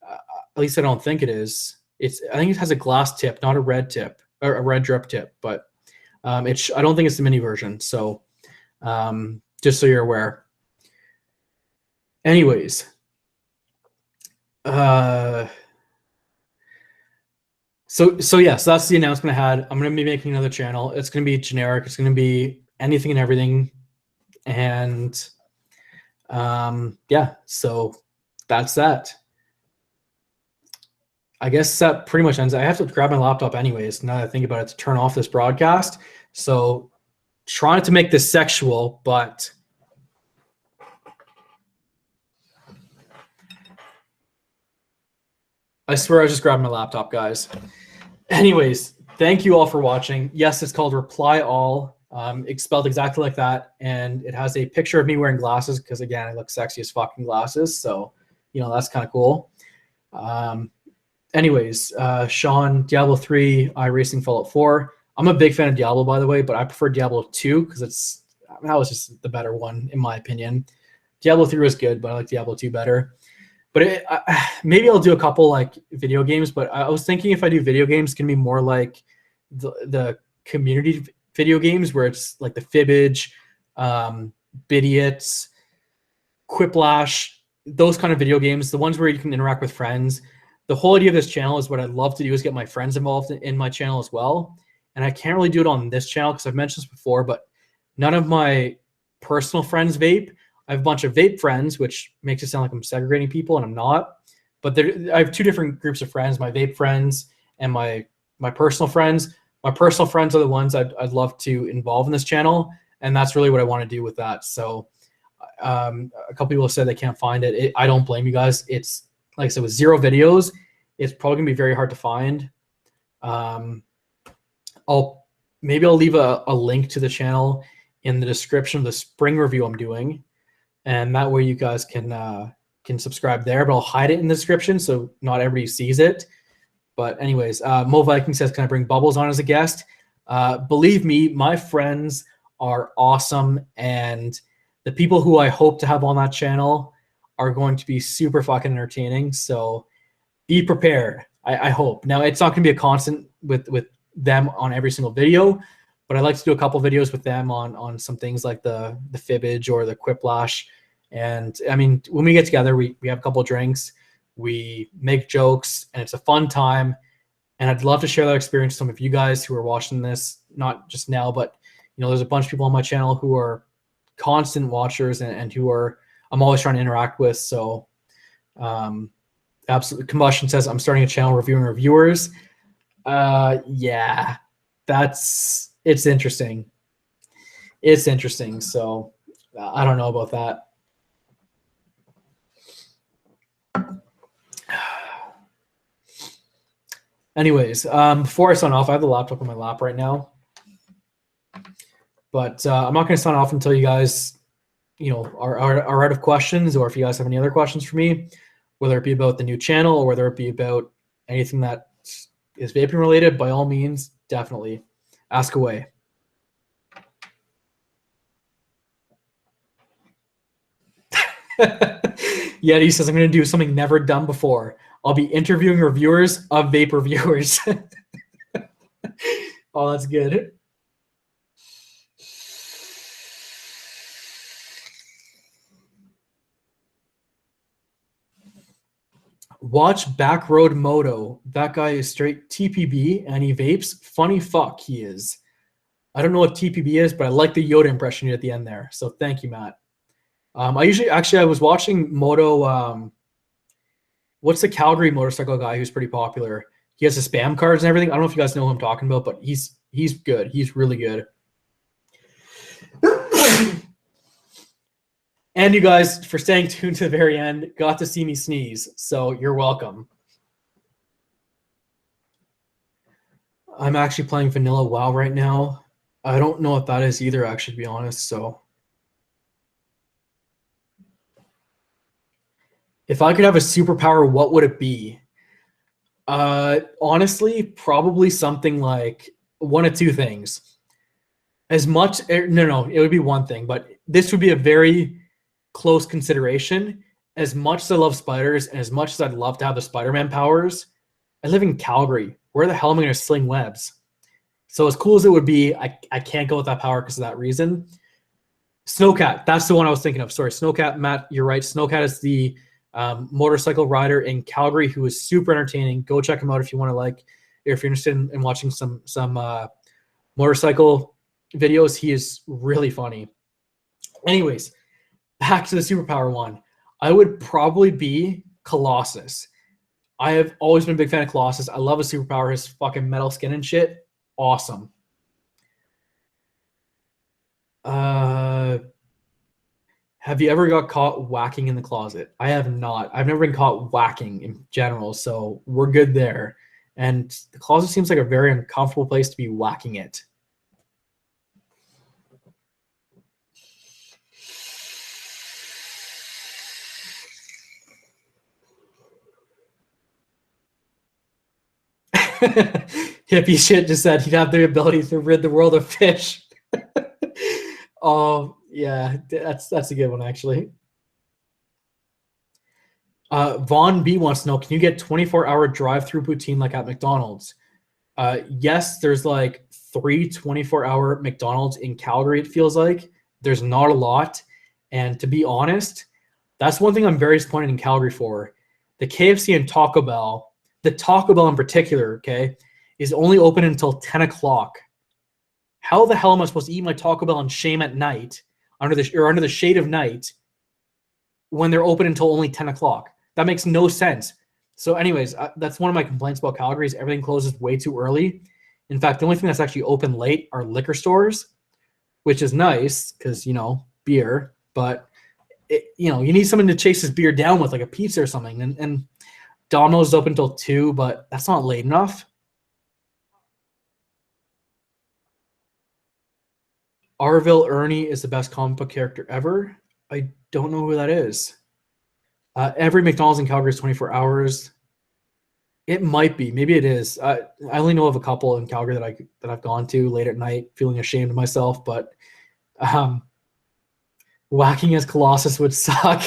at least I don't think it is. I think it has a glass tip, not a red tip or a red drip tip, but I don't think it's the mini version. So just so you're aware. Anyways, so that's the announcement I had. I'm going to be making another channel. It's going to be generic. It's going to be anything and everything. And yeah, so that's that. I guess that pretty much ends. I have to grab my laptop anyways, now that I think about it, to turn off this broadcast. So trying to make this sexual, but I swear I just grabbed my laptop, guys. Anyways, thank you all for watching. Yes, it's called Reply All. It's spelled exactly like that. And it has a picture of me wearing glasses because, again, I look sexy as fucking glasses. So, that's kind of cool. Anyways, Sean, Diablo 3, iRacing, Fallout 4. I'm a big fan of Diablo, by the way, but I prefer Diablo 2 because that was just the better one, in my opinion. Diablo 3 was good, but I like Diablo 2 better. But maybe I'll do a couple like video games, but I was thinking if I do video games, it's going to be more like the community video games where it's like the Fibbage, Bidiots, Quiplash, those kind of video games, the ones where you can interact with friends. The whole idea of this channel is what I'd love to do is get my friends involved in my channel as well. And I can't really do it on this channel because I've mentioned this before, but none of my personal friends vape. I have a bunch of vape friends, which makes it sound like I'm segregating people, and I'm not. But I have two different groups of friends, my vape friends and my personal friends. My personal friends are the ones I'd love to involve in this channel, and that's really what I want to do with that. So a couple people have said they can't find it. I don't blame you guys. It's, like I said, with 0 videos, it's probably going to be very hard to find. Maybe I'll leave a link to the channel in the description of the spring review I'm doing. And that way you guys can subscribe there, but I'll hide it in the description so not everybody sees it. But anyways, Mo Viking says, can I bring Bubbles on as a guest? Believe me, my friends are awesome. And the people who I hope to have on that channel are going to be super fucking entertaining. So be prepared. I hope. Now, it's not going to be a constant with them on every single video, but I'd like to do a couple videos with them on some things like the Fibbage or the Quiplash. And I mean, when we get together, we have a couple of drinks, we make jokes, and it's a fun time. And I'd love to share that experience with some of you guys who are watching this, not just now, but there's a bunch of people on my channel who are constant watchers and who I'm always trying to interact with. So Absolute Combustion says, I'm starting a channel reviewing reviewers. Yeah, it's interesting. It's interesting. So I don't know about that. Anyways, before I sign off, I have the laptop on my lap right now. But I'm not going to sign off until you guys, are out of questions, or if you guys have any other questions for me, whether it be about the new channel or whether it be about anything that is vaping related, by all means, definitely ask away. Yeah, he says, I'm going to do something never done before. I'll be interviewing reviewers of vape reviewers. Oh, that's good. Watch Backroad Moto. That guy is straight TPB and he vapes. Funny fuck he is. I don't know what TPB is, but I like the Yoda impression at the end there. So thank you, Matt. I was watching Moto. What's the Calgary motorcycle guy who's pretty popular? He has the spam cards and everything. I don't know if you guys know who I'm talking about, but he's good. He's really good. And you guys, for staying tuned to the very end, got to see me sneeze. So you're welcome. I'm actually playing Vanilla WoW right now. I don't know what that is either, actually, to be honest. So If I could have a superpower, what would it be? Honestly, probably something like one of two things. As much, no, it would be one thing, but this would be a very close consideration. As much as I love spiders and as much as I'd love to have the Spider-Man powers, I live in Calgary. Where the hell am I going to sling webs? So as cool as it would be, I can't go with that power because of that reason. Snowcat, that's the one I was thinking of. Sorry, Snowcat, Matt, you're right. Snowcat is the motorcycle rider in Calgary who is super entertaining. Go check him out if you want to if you're interested in watching some motorcycle videos. He is really funny. Anyways, back to the superpower one. I would probably be Colossus. I have always been a big fan of Colossus. I love his superpower, his fucking metal skin and shit. Awesome. Have you ever got caught whacking in the closet? I have not. I've never been caught whacking in general, so we're good there. And the closet seems like a very uncomfortable place to be whacking it. Hippie shit just said he'd have the ability to rid the world of fish. Oh, yeah, that's a good one, actually. Vaughn B wants to know, can you get 24-hour drive-through poutine like at McDonald's? Yes, there's like 3 24-hour McDonald's in Calgary, it feels like. There's not a lot. And to be honest, that's one thing I'm very disappointed in Calgary for. The KFC and Taco Bell, the Taco Bell in particular, okay, is only open until 10 o'clock. How the hell am I supposed to eat my Taco Bell in shame at night, under the shade of night, when they're open until only 10 o'clock? That makes no sense. So anyways, that's one of my complaints about Calgary is everything closes way too early. In fact, the only thing that's actually open late are liquor stores, which is nice because, beer. But, you need something to chase this beer down with, like a pizza or something. And Domino's is open until 2, but that's not late enough. Arville Ernie is the best comic book character ever. I don't know who that is. Every McDonald's in Calgary is 24 hours. It might be. Maybe it is. I only know of a couple in Calgary that I've gone to late at night, feeling ashamed of myself. But whacking as Colossus would suck.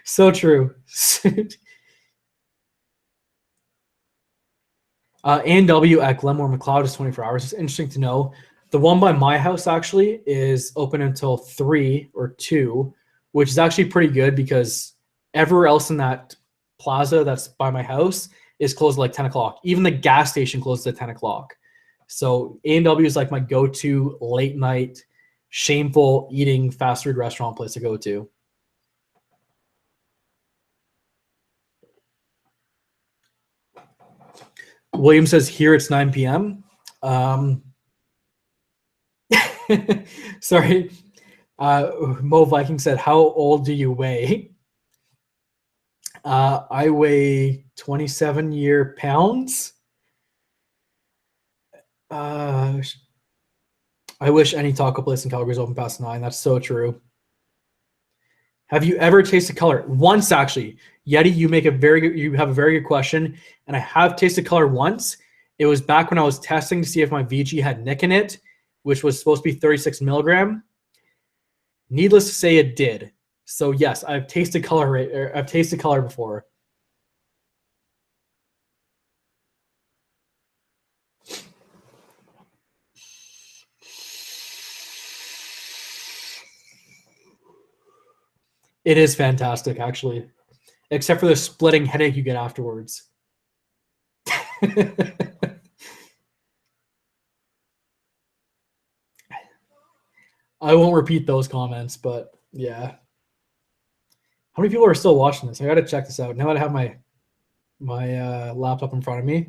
So true. A&W at Glenmore McLeod is 24 hours. It's interesting to know. The one by my house actually is open until 3 or 2, which is actually pretty good because everywhere else in that plaza that's by my house is closed at like 10 o'clock. Even the gas station closes at 10 o'clock. So A&W is like my go-to late night, shameful eating fast food restaurant place to go to. William says here it's 9 p.m. Sorry. Mo Viking said, how old do you weigh? I weigh 27 pounds. I wish any taco place in Calgary is open past 9. That's so true. Have you ever tasted color? Once, actually. Yeti, you have a very good question. And I have tasted color once. It was back when I was testing to see if my VG had nic in it, which was supposed to be 36 milligram. Needless to say, it did. So yes, I've tasted color. I've tasted color before. It is fantastic, actually, except for the splitting headache you get afterwards. I won't repeat those comments, but yeah. How many people are still watching this? I got to check this out. Now that I have my laptop in front of me.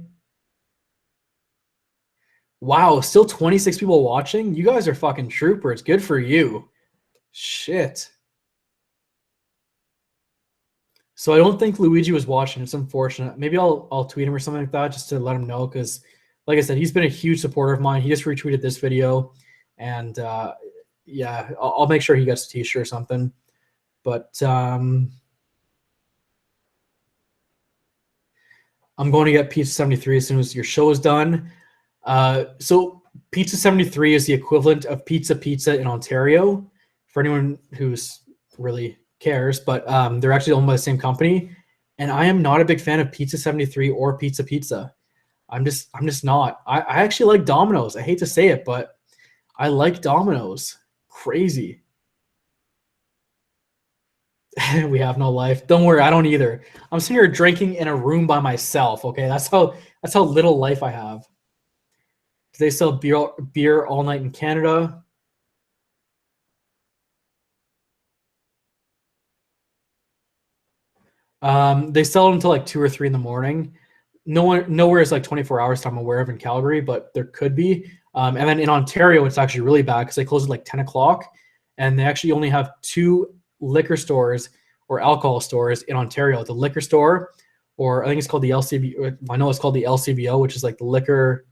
Wow, still 26 people watching? You guys are fucking troopers. Good for you. Shit. So I don't think Luigi was watching. It's unfortunate. Maybe I'll tweet him or something like that just to let him know because, like I said, he's been a huge supporter of mine. He just retweeted this video, and yeah, I'll make sure he gets a t-shirt or something. But I'm going to get Pizza 73 as soon as your show is done. So Pizza 73 is the equivalent of Pizza in Ontario, for anyone who's really cares, but they're actually owned by the same company. And I am not a big fan of Pizza 73 or Pizza. I'm just not. I actually like Domino's. I hate to say it, but I like Domino's. Crazy. We have no life. Don't worry, I don't either. I'm sitting here drinking in a room by myself. Okay, that's how little life I have. They sell beer all night in Canada. They sell it until like 2 or 3 in the morning. Nowhere is like 24 hours I'm aware of in Calgary, but there could be. And then in Ontario, it's actually really bad because they close at like 10 o'clock, and they actually only have 2 liquor stores or alcohol stores in Ontario. The liquor store, or I think it's called the LCB. I know it's called the LCBO, which is like the Liquor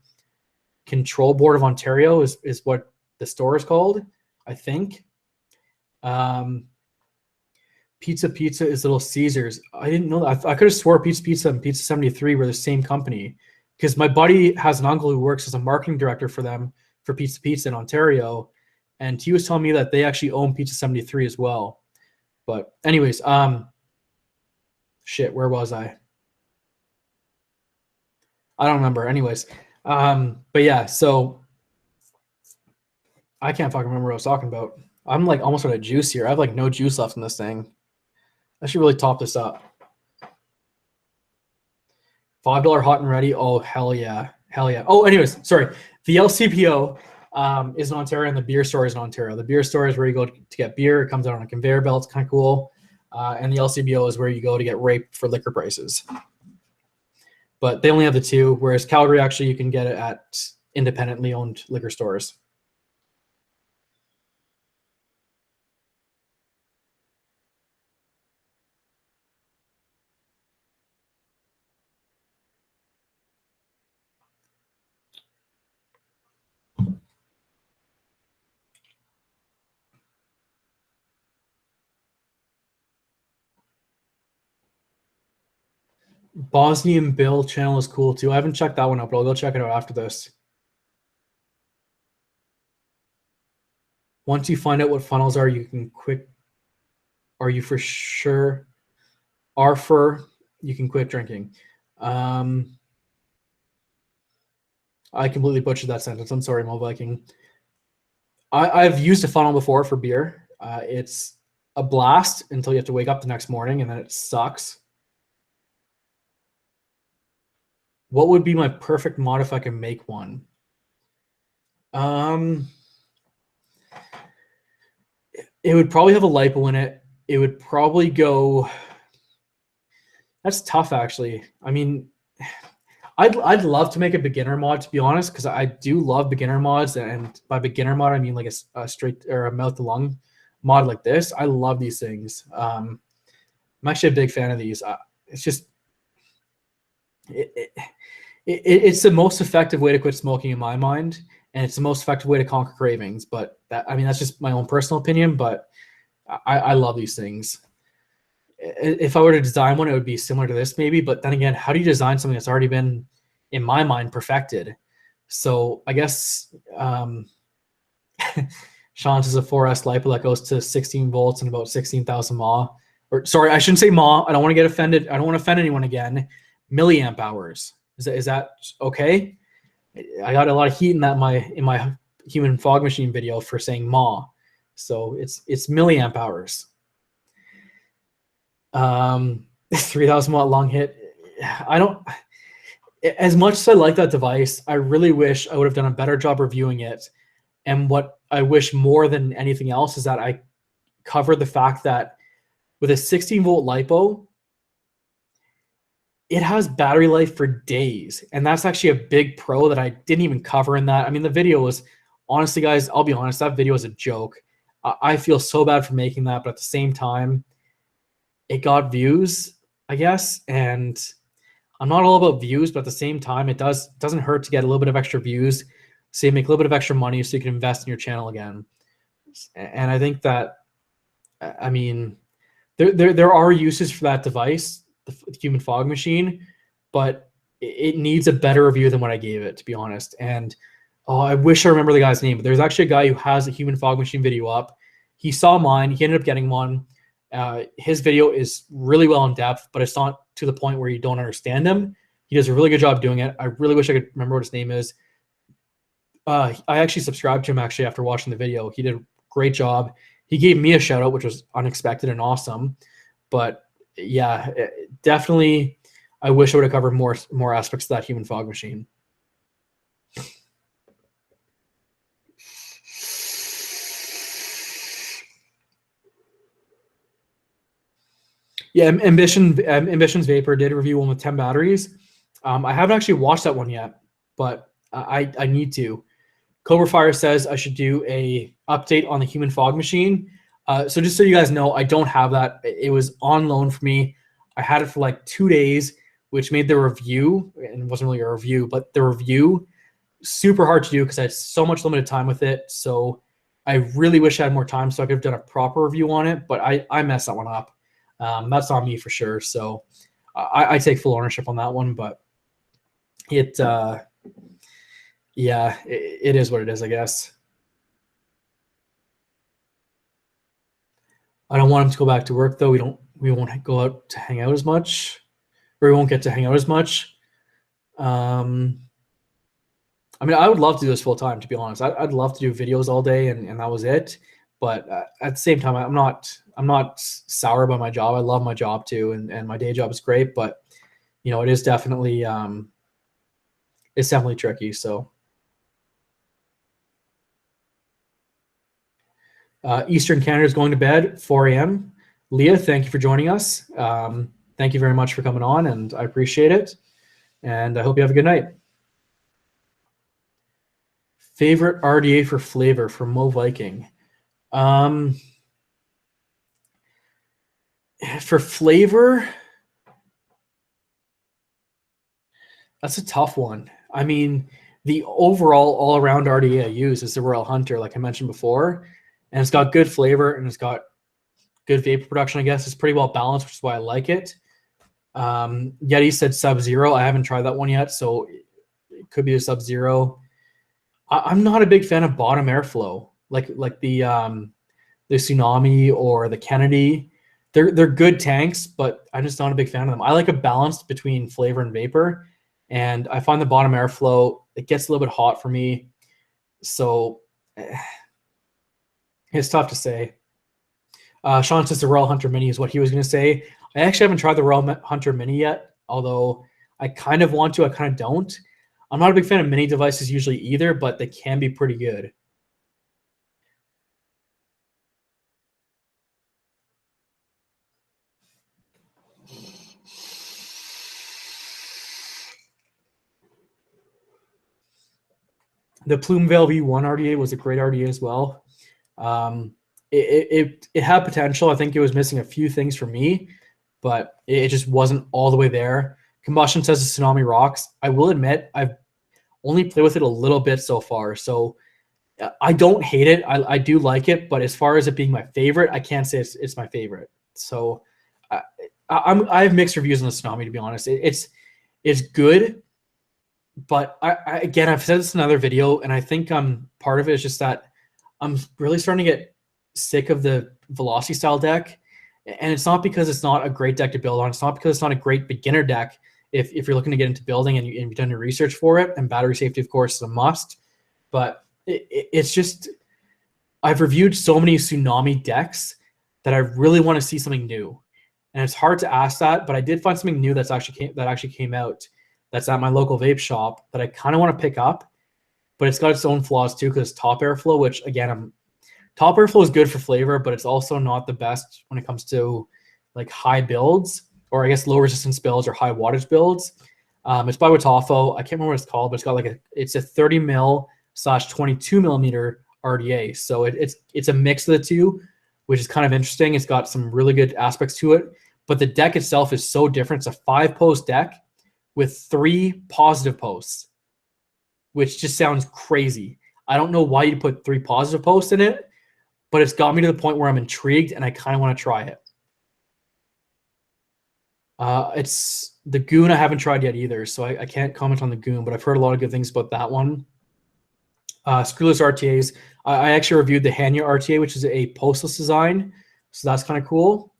Control Board of Ontario, is what the store is called, I think. Pizza is Little Caesars. I didn't know that. I could have swore Pizza and Pizza 73 were the same company, because my buddy has an uncle who works as a marketing director for them for Pizza in Ontario, and he was telling me that they actually own Pizza 73 as well. But anyways, shit, where was I? I don't remember. Anyways, but yeah, so I can't fucking remember what I was talking about. I'm like almost out of juice here. I have like no juice left in this thing. I should really top this up. $5 hot and ready. Oh, hell yeah. Hell yeah. Oh, anyways, sorry. The LCPO is in Ontario, and the beer store is in Ontario. The beer store is where you go to get beer. It comes out on a conveyor belt. It's kind of cool. And the LCBO is where you go to get raped for liquor prices. But they only have the 2, whereas Calgary, actually, you can get it at independently owned liquor stores. Bosnian Bill channel is cool too. I haven't checked that one out, but I'll go check it out after this. Once you find out what funnels are, you can quit. Are you for sure? You can quit drinking. I completely butchered that sentence. I'm sorry, Mo Viking. I've used a funnel before for beer. It's a blast until you have to wake up the next morning, and then it sucks. What would be my perfect mod if I can make one? It would probably have a lipo in it. It would probably go. That's tough, actually. I mean, I'd love to make a beginner mod, to be honest, because I do love beginner mods, and by beginner mod I mean like a straight or a mouth to lung mod like this. I love these things. I'm actually a big fan of these. It's just it's the most effective way to quit smoking in my mind, and it's the most effective way to conquer cravings. But that's just my own personal opinion. But I love these things. If I were to design one, it would be similar to this maybe. But then again, how do you design something that's already been, in my mind, perfected? So I guess Sean says a 4S LiPo that goes to 16 volts and about 16,000 mAh. Or sorry, I shouldn't say mAh. I don't want to get offended. I don't want to offend anyone again. Milliamp hours. Is that okay? I got a lot of heat in that in my human fog machine video for saying mAh. So it's milliamp hours. 3,000 watt long hit. I don't. As much as I like that device, I really wish I would have done a better job reviewing it. And what I wish more than anything else is that I covered the fact that with a 16 volt LiPo, it has battery life for days. And that's actually a big pro that I didn't even cover in that. I mean, the video was, honestly, guys, I'll be honest, that video is a joke. I feel so bad for making that, but at the same time, it got views, I guess. And I'm not all about views, but at the same time, it doesn't hurt to get a little bit of extra views, so you make a little bit of extra money so you can invest in your channel again. And I think that, I mean, there are uses for that device, the human fog machine, but it needs a better review than what I gave it, to be honest. And I wish I remember the guy's name, but there's actually a guy who has a human fog machine video up. He saw mine. He ended up getting one. His video is really well in depth, but it's not to the point where you don't understand him. He does a really good job doing it. I really wish I could remember what his name is. I actually subscribed to him actually after watching the video. He did a great job. He gave me a shout out, which was unexpected and awesome. But yeah, definitely, I wish I would have covered more aspects of that human fog machine. Yeah, Ambition's Vapor did review one with 10 batteries. I haven't actually watched that one yet, but I need to. Cobra Fire says I should do a update on the human fog machine. So just so you guys know, I don't have that. It was on loan for me. I had it for like 2 days, which made the review, and it wasn't really a review, but the review super hard to do because I had so much limited time with it. So I really wish I had more time so I could have done a proper review on it, but I messed that one up. That's on me for sure. So I take full ownership on that one, but yeah, it is what it is, I guess. I don't want him to go back to work though. We won't go out to hang out as much, or we won't get to hang out as much. I mean, I would love to do this full time, to be honest. I'd love to do videos all day and that was it. But at the same time, I'm not sour about my job. I love my job too, and my day job is great. But it is definitely tricky. So Eastern Canada is going to bed 4 a.m. Leah, thank you for joining us. Thank you very much for coming on, and I appreciate it. And I hope you have a good night. Favorite RDA for flavor from Mo Viking. For flavor, that's a tough one. I mean, the overall all-around RDA I use is the Royal Hunter, like I mentioned before, and it's got good flavor and it's got good vapor production, I guess. It's pretty well balanced, which is why I like it. Yeti said Sub-Zero. I haven't tried that one yet, so it could be a Sub-Zero. I'm not a big fan of bottom airflow, like the Tsunami or the Kennedy. They're good tanks, but I'm just not a big fan of them. I like a balance between flavor and vapor, and I find the bottom airflow, it gets a little bit hot for me, so it's tough to say. Sean says the Royal Hunter Mini is what he was going to say. I actually haven't tried the Royal Hunter Mini yet, although I kind of want to, I kind of don't. I'm not a big fan of mini devices usually either, but they can be pretty good. The Plumevale V1 RDA was a great RDA as well. It had potential. I think it was missing a few things for me, but it just wasn't all the way there. Combustion says the Tsunami rocks. I will admit I've only played with it a little bit so far, so I don't hate it. I do like it, but as far as it being my favorite, I can't say it's my favorite. So I have mixed reviews on the Tsunami, to be honest. It's good, but again, I've said this in another video, and I think part of it is just that I'm really starting to get sick of the Velocity style deck, and it's not because it's not a great deck to build on. It's not because it's not a great beginner deck if you're looking to get into building and you've done your research for it. And battery safety, of course, is a must. But it's just, I've reviewed so many Tsunami decks that I really want to see something new, and it's hard to ask that. But I did find something new that actually came out. That's at my local vape shop that I kind of want to pick up, but it's got its own flaws too because it's top airflow, which again, top airflow is good for flavor, but it's also not the best when it comes to like high builds, or I guess low resistance builds or high wattage builds. It's by Watafo. I can't remember what it's called, but it's got like it's a 30 mil / 22 millimeter RDA. So it's a mix of the two, which is kind of interesting. It's got some really good aspects to it, but the deck itself is so different. It's a 5-post deck with 3 positive posts, which just sounds crazy. I don't know why you put 3 positive posts in it, but it's got me to the point where I'm intrigued and I kind of want to try it. It's The Goon I haven't tried yet either, so I can't comment on the Goon, but I've heard a lot of good things about that one. Screwless RTAs. I actually reviewed the Hanya RTA, which is a postless design, so that's kind of cool.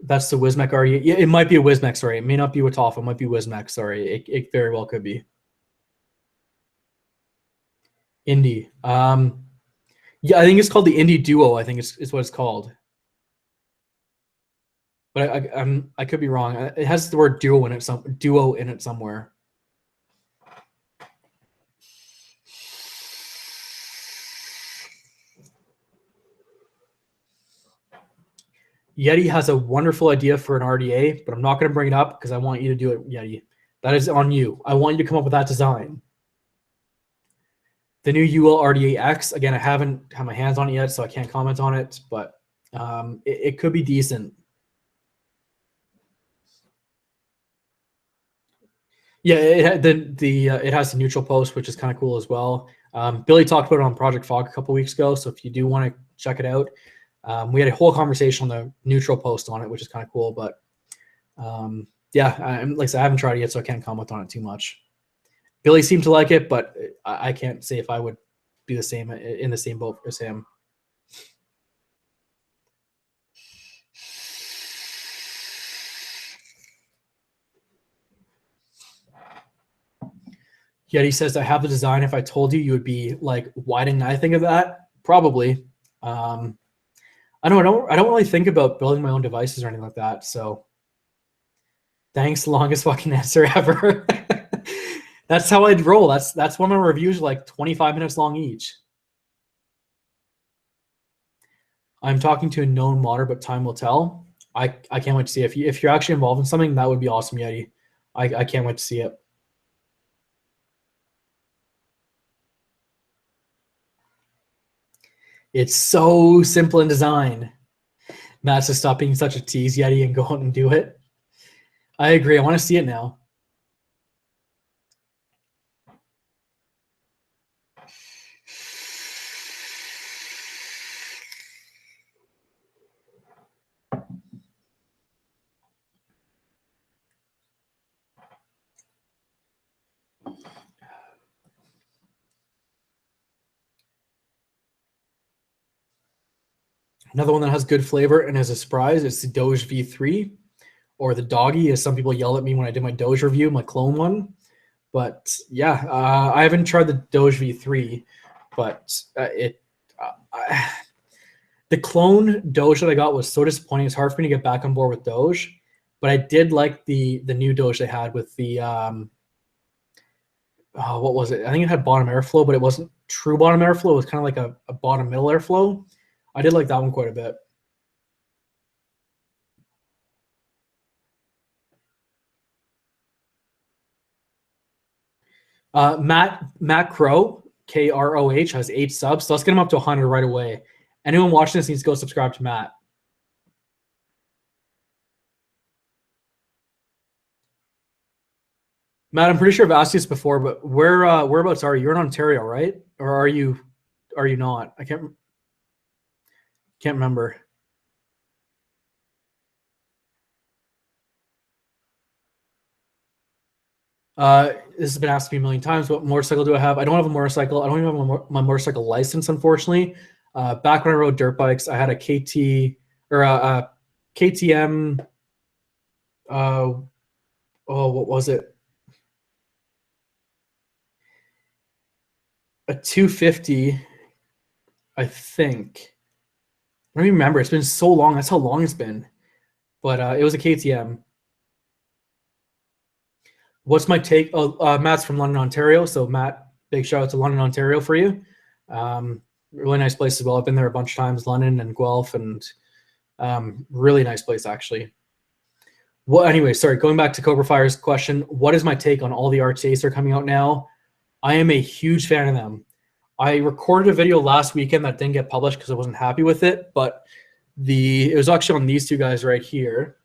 That's the Wismec RTA. Yeah, it might be a Wismec, sorry. It may not be Watafa. It might be Wismec, sorry. It very well could be. Indie. Yeah, I think it's called the Indie Duo, I think is what it's called. But I could be wrong. It has the word duo in it somewhere. Yeti has a wonderful idea for an RDA, but I'm not going to bring it up because I want you to do it, Yeti. That is on you. I want you to come up with that design. The new UL RDA X, again, I haven't had my hands on it yet, so I can't comment on it, but it could be decent. Yeah, it has the neutral post, which is kind of cool as well. Billy talked about it on Project F.O.G a couple weeks ago, so if you do want to check it out, we had a whole conversation on the neutral post on it, which is kind of cool. But yeah, like I said, I haven't tried it yet, so I can't comment on it too much. Billy seemed to like it, but I can't say if I would be the same in the same boat as him. Yet he says, I have the design. If I told you, you would be like, why didn't I think of that? Probably. I don't really think about building my own devices or anything like that. So thanks, longest fucking answer ever. That's how I'd roll. That's one of my reviews are like 25 minutes long each. I'm talking to a known modder, but time will tell. I can't wait to see it. If you're actually involved in something, that would be awesome, Yeti. I can't wait to see it. It's so simple in design. Matt's to stop being such a tease, Yeti, and go out and do it. I agree. I want to see it now. Another one that has good flavor and as a surprise is the Doge V3 or the Doggy, as some people yelled at me when I did my Doge review, my clone one. But yeah, I haven't tried the Doge V3, but the clone Doge that I got was so disappointing. It's hard for me to get back on board with Doge, but I did like the new Doge they had with the what was it? I think it had bottom airflow, but it wasn't true bottom airflow. It was kind of like a bottom middle airflow. I did like that one quite a bit. Matt Crow, Kroh, has 8 subs. So let's get him up to 100 right away. Anyone watching this needs to go subscribe to Matt. Matt, I'm pretty sure I've asked you this before, but whereabouts are you? You're in Ontario, right? Or are you not? I can't remember. This has been asked me a million times. What motorcycle do I have? I don't have a motorcycle. I don't even have my motorcycle license, unfortunately. Back when I rode dirt bikes, I had a KT or a KTM. What was it? A 250, I think. I don't even remember. It's been so long. That's how long it's been. But it was a KTM. What's my take? Matt's from London, Ontario. So Matt, big shout out to London, Ontario for you. Really nice place as well. I've been there a bunch of times, London and Guelph, and really nice place actually. Well, anyway, sorry. Going back to Cobra Fire's question, what is my take on all the RTAs that are coming out now? I am a huge fan of them. I recorded a video last weekend that didn't get published because I wasn't happy with it, but it was actually on these two guys right here.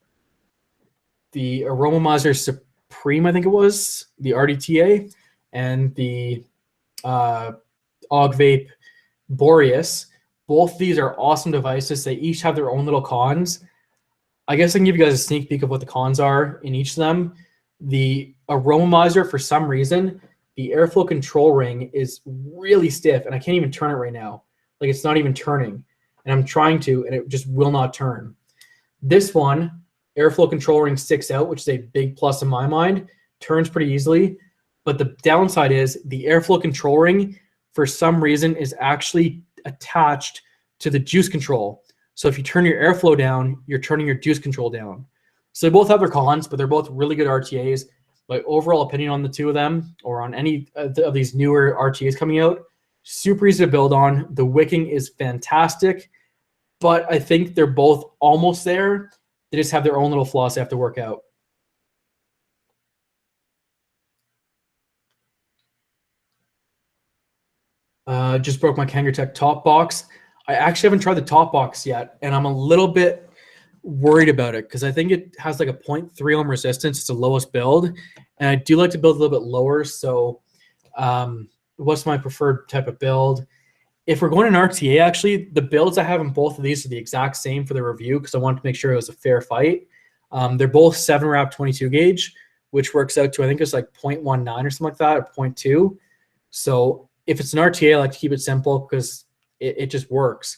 The Aromamizer Supreme, I think it was, the RDTA, and the Og Vape Boreas. Both these are awesome devices. They each have their own little cons. I guess I can give you guys a sneak peek of what the cons are in each of them. The aromizer, for some reason, the airflow control ring is really stiff, and I can't even turn it right now. Like, it's not even turning, and I'm trying to, and it just will not turn. This one, airflow control ring sticks out, which is a big plus in my mind. Turns pretty easily, but the downside is the airflow control ring, for some reason, is actually attached to the juice control. So if you turn your airflow down, you're turning your juice control down. So they both have their cons, but they're both really good RTAs. My overall opinion on the two of them, or on any of these newer RTAs coming out, super easy to build on. The wicking is fantastic, but I think they're both almost there. They just have their own little flaws they have to work out. Just broke my Kangertech top box. I actually haven't tried the top box yet, and I'm a little bit worried about it because I think it has like a 0.3 ohm resistance. It's the lowest build, and I do like to build a little bit lower. So what's my preferred type of build? If we're going an RTA, actually, the builds I have in both of these are the exact same for the review because I wanted to make sure it was a fair fight. They're both 7-wrap 22 gauge, which works out to, I think it's like 0.19 or something like that, or 0.2. So if it's an RTA, I like to keep it simple because it just works.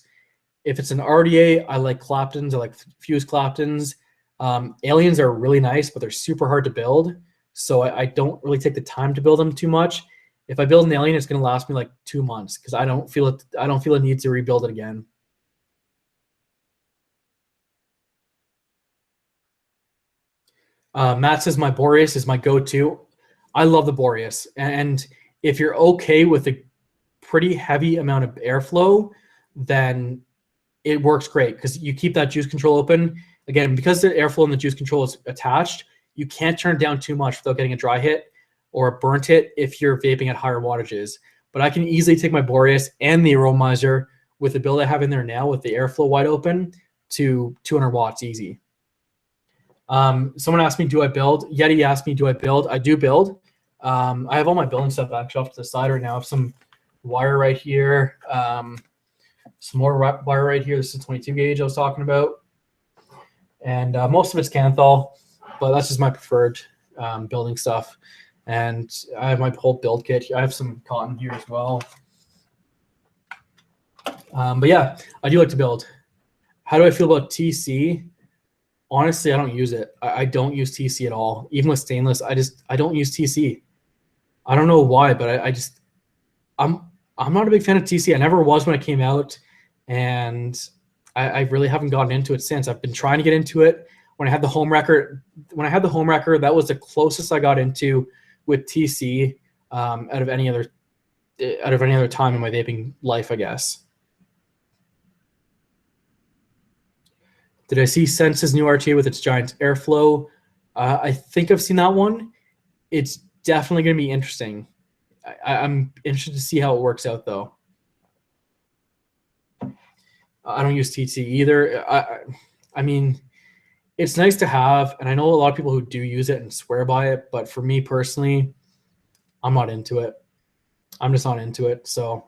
If it's an RDA, I like Claptons. I like fused Claptons. Aliens are really nice, but they're super hard to build. So I don't really take the time to build them too much. If I build an alien, it's going to last me like 2 months because I don't feel a need to rebuild it again. Matt says my Boreas is my go-to. I love the Boreas, and if you're okay with a pretty heavy amount of airflow, then it works great because you keep that juice control open. Again, because the airflow and the juice control is attached, you can't turn it down too much without getting a dry hit or a burnt hit if you're vaping at higher wattages. But I can easily take my Boreas and the aromizer with the build I have in there now with the airflow wide open to 200 watts easy. Someone asked me, do I build? Yeti asked me, do I build? I do build. I have all my building stuff actually off to the side right now. I have some wire right here. Some more wire right here. This is 22 gauge I was talking about. And most of it's Canthal, but that's just my preferred building stuff. And I have my whole build kit. I have some cotton here as well. But yeah, I do like to build. How do I feel about TC? Honestly, I don't use it. I don't use TC at all. Even with stainless, I don't use TC. I don't know why, but I'm not a big fan of TC. I never was when it came out, and I really haven't gotten into it since. I've been trying to get into it. When I had the home wrecker, that was the closest I got into with TC out of any other time in my vaping life, I guess. Did I see Sense's new RTA with its giant airflow? I think I've seen that one. It's definitely going to be interesting. I'm interested to see how it works out, though. I don't use TC either. I mean, it's nice to have, and I know a lot of people who do use it and swear by it, but for me personally, I'm not into it. I'm just not into it, so.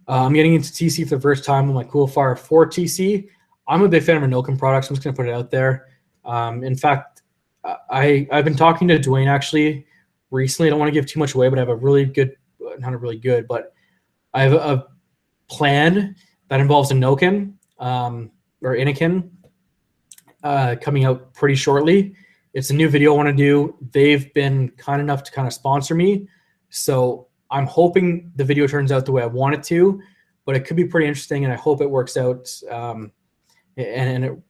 I'm getting into TC for the first time with my Coolfire 4 TC. I'm a big fan of Anokim products. I'm just going to put it out there. In fact, I've been talking to Dwayne actually recently. I don't want to give too much away, but I have a really good, not really good, but I have a plan that involves Anokim or Anakin coming out pretty shortly. It's a new video I want to do. They've been kind enough to kind of sponsor me. So I'm hoping the video turns out the way I want it to, but it could be pretty interesting, and I hope it works out. And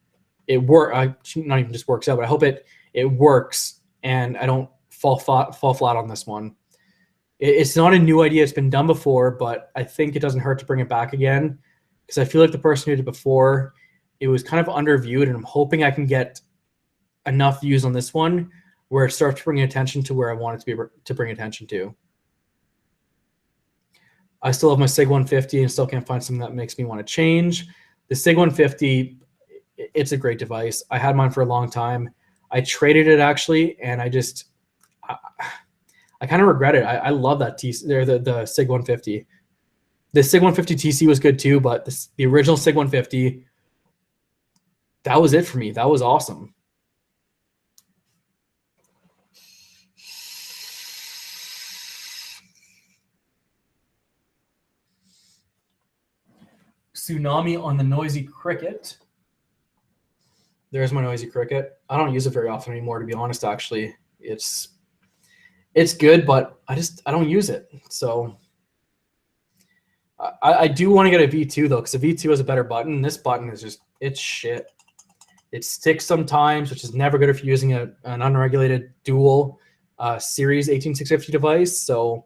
not even just works out, but I hope it works, and I don't fall flat on this one. It's not a new idea; it's been done before, but I think it doesn't hurt to bring it back again because I feel like the person who did it before, it was kind of underviewed, and I'm hoping I can get enough views on this one where it starts bringing attention to where I want it to bring attention to. I still have my SIG 150 and still can't find something that makes me want to change. The SIG 150, it's a great device. I had mine for a long time. I traded it actually, and I kind of regret it. I love that the SIG 150. The SIG 150 TC was good too, but the original SIG 150, that was it for me. That was awesome. Tsunami on the Noisy Cricket. There's my Noisy Cricket. I don't use it very often anymore, to be honest. Actually, it's good, but I don't use it. So I do want to get a V2 though, because the V2 has a better button. This button is just, it's shit. It sticks sometimes, which is never good if you're using an unregulated dual series 18650 device. So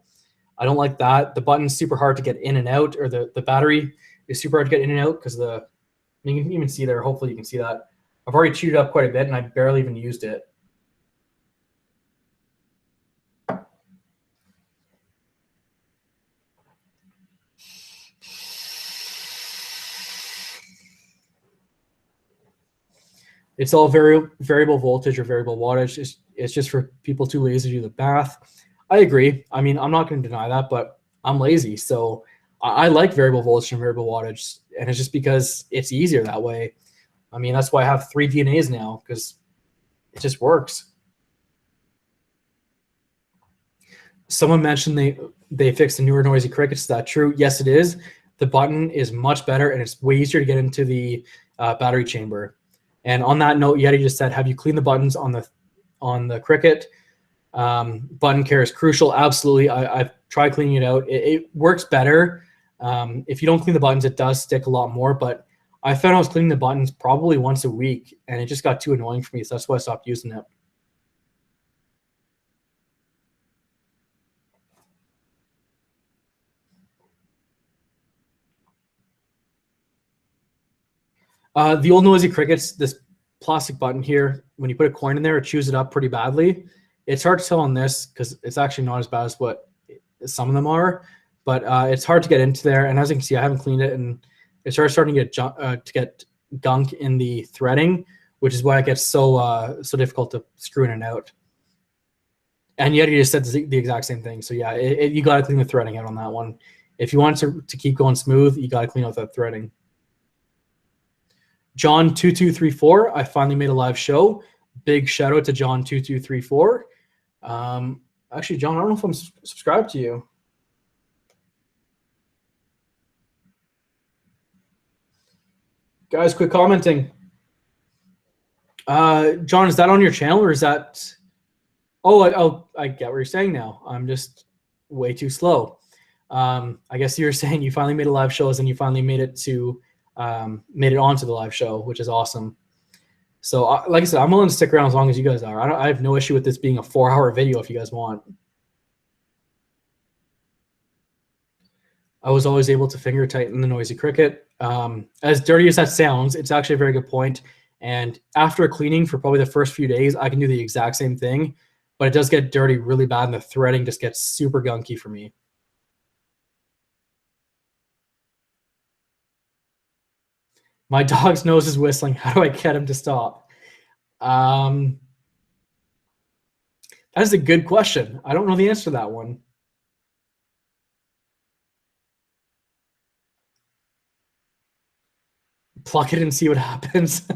I don't like that. The button's super hard to get in and out, or the battery is super hard to get in and out because you can even see there. Hopefully you can see that. I've already chewed it up quite a bit and I barely even used it. It's all variable voltage or variable wattage. It's just for people too lazy to do the math. I agree. I mean, I'm not going to deny that, but I'm lazy. So I like variable voltage and variable wattage, and it's just because it's easier that way. I mean, that's why I have 3 DNAs now, because it just works. Someone mentioned they fixed the newer Noisy Crickets. Is that true? Yes, it is. The button is much better, and it's way easier to get into the battery chamber. And on that note, Yeti just said, have you cleaned the buttons on the Cricket? Button care is crucial. Absolutely. I've tried cleaning it out. It works better. If you don't clean the buttons, it does stick a lot more, but I found I was cleaning the buttons probably once a week, and it just got too annoying for me, so that's why I stopped using it. The old Noisy Crickets, this plastic button here, when you put a coin in there, it chews it up pretty badly. It's hard to tell on this because it's actually not as bad as what some of them are, but it's hard to get into there. And as you can see, I haven't cleaned it, and it starts starting to get gunk in the threading, which is why it gets so difficult to screw in and out. And yet you just said the exact same thing. So yeah, you got to clean the threading out on that one. If you want to keep going smooth, you got to clean out that threading. John2234, I finally made a live show. Big shout out to John2234. Actually, John, I don't know if I'm subscribed to you. Guys, quit commenting. John, is that on your channel, or is that? Oh, I get what you're saying now. I'm just way too slow. I guess you're saying you finally made a live show, and you finally made it onto the live show, which is awesome. So like I said, I'm willing to stick around as long as you guys are. I have no issue with this being a 4-hour video if you guys want. I was always able to finger tighten the Noisy Cricket. As dirty as that sounds, it's actually a very good point. And after cleaning for probably the first few days, I can do the exact same thing, but it does get dirty really bad, and the threading just gets super gunky for me. My dog's nose is whistling. How do I get him to stop? That is a good question. I don't know the answer to that one. Pluck it and see what happens.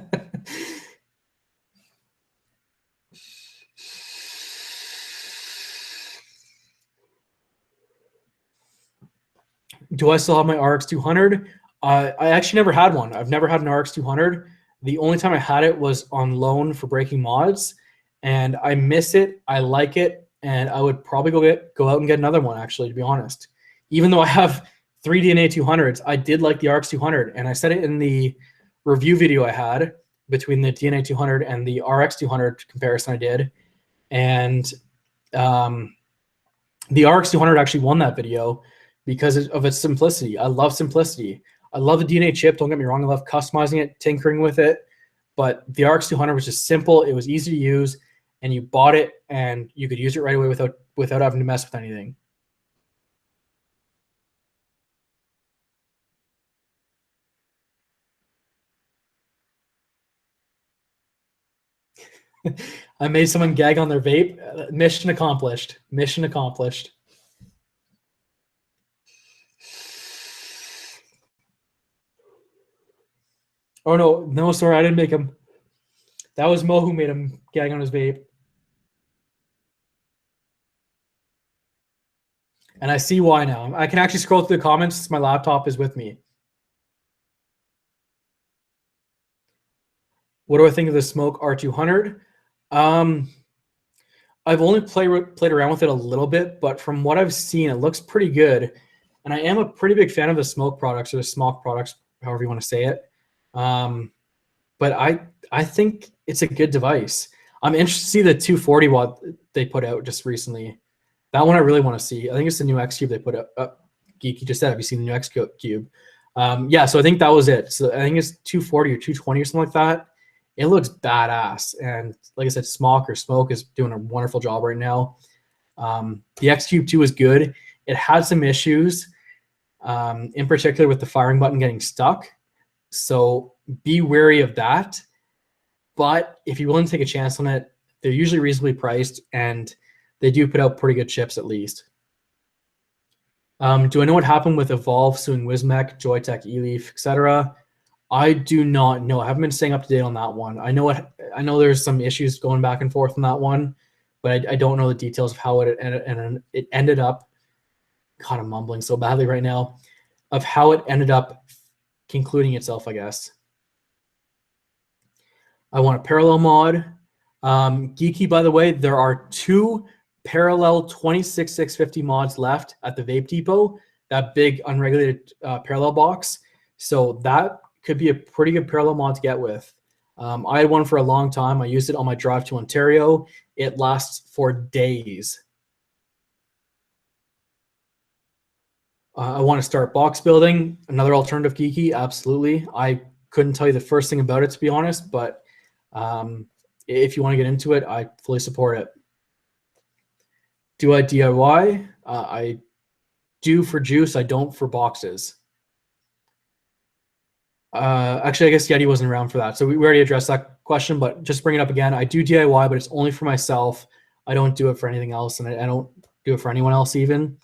Do I still have my RX200? I actually never had one. I've never had an RX200. The only time I had it was on loan for breaking mods, and I miss it. I like it, and I would probably go out and get another one, actually, to be honest. Even though I have 3 DNA 200s, I did like the RX200, and I said it in the review video I had between the DNA 200 and the RX200 comparison I did, and the RX200 actually won that video because of its simplicity. I love simplicity. I love the DNA chip. Don't get me wrong. I love customizing it, tinkering with it. But the RX200 was just simple. It was easy to use, and you bought it, and you could use it right away without having to mess with anything. I made someone gag on their vape. Mission accomplished. Mission accomplished. Oh no, sorry, I didn't make him. That was Mo who made him gag on his vape. And I see why now. I can actually scroll through the comments. My laptop is with me. What do I think of the Smoke R200? I've only played around with it a little bit, but from what I've seen, it looks pretty good. And I am a pretty big fan of the Smoke products, or the Smoke products, however you want to say it. But I think it's a good device. I'm interested to see the 240 watt they put out just recently. That one I really want to see. I think it's the new X Cube they put out. Geeky just said, have you seen the new X Cube? Yeah, so I think that was it. So I think it's 240 or 220 or something like that. It looks badass. And like I said, Smoke is doing a wonderful job right now. The X Cube 2 is good. It had some issues, in particular with the firing button getting stuck. So be wary of that. But if you're willing to take a chance on it, they're usually reasonably priced, and they do put out pretty good chips at least. Do I know what happened with Evolve suing Wismec, Joytech, eLeaf, etc.? I do not know. I haven't been staying up to date on that one. I know there's some issues going back and forth on that one, but I don't know the details of how it ended up. God, I'm mumbling so badly right now. Of how it ended up concluding itself, I guess. I want a parallel mod. Geeky, by the way, there are 2 parallel 26650 mods left at the Vape Depot, that big unregulated parallel box. So that could be a pretty good parallel mod to get with. I had one for a long time. I used it on my drive to Ontario. It lasts for days. I want to start box building. Another alternative, Geeky, absolutely. I couldn't tell you the first thing about it, to be honest, but if you want to get into it, I fully support it. Do I DIY? I do for juice. I don't for boxes. Actually, I guess Yeti wasn't around for that. So we already addressed that question, but just bring it up again. I do DIY, but it's only for myself. I don't do it for anything else, and I don't do it for anyone else even.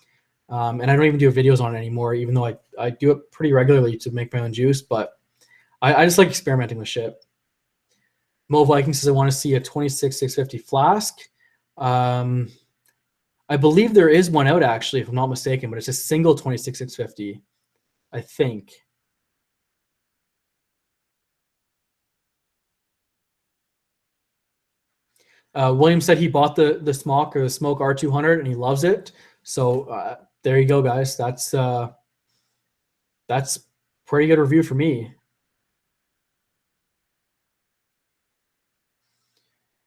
And I don't even do videos on it anymore, even though I do it pretty regularly to make my own juice, but I just like experimenting with shit. Mo Viking says, I want to see a 26650 flask. I believe there is one out, actually, if I'm not mistaken, but it's a single 26650, I think. William said he bought the Smoke R200 and he loves it. So there you go, guys. That's pretty good review for me.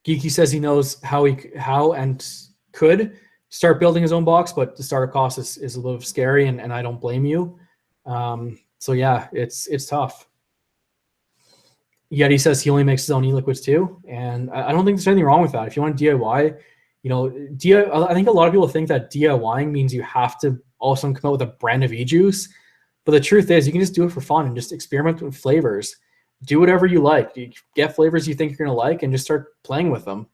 Geeky says he knows how and could start building his own box, but the startup cost is a little scary, and I don't blame you. So yeah, it's tough. Yeti says he only makes his own e-liquids too, and I don't think there's anything wrong with that. If you want to DIY, I think a lot of people think that DIYing means you have to all of a sudden come out with a brand of e-juice, but the truth is you can just do it for fun and just experiment with flavors. Do whatever you like. You get flavors you think you're going to like and just start playing with them.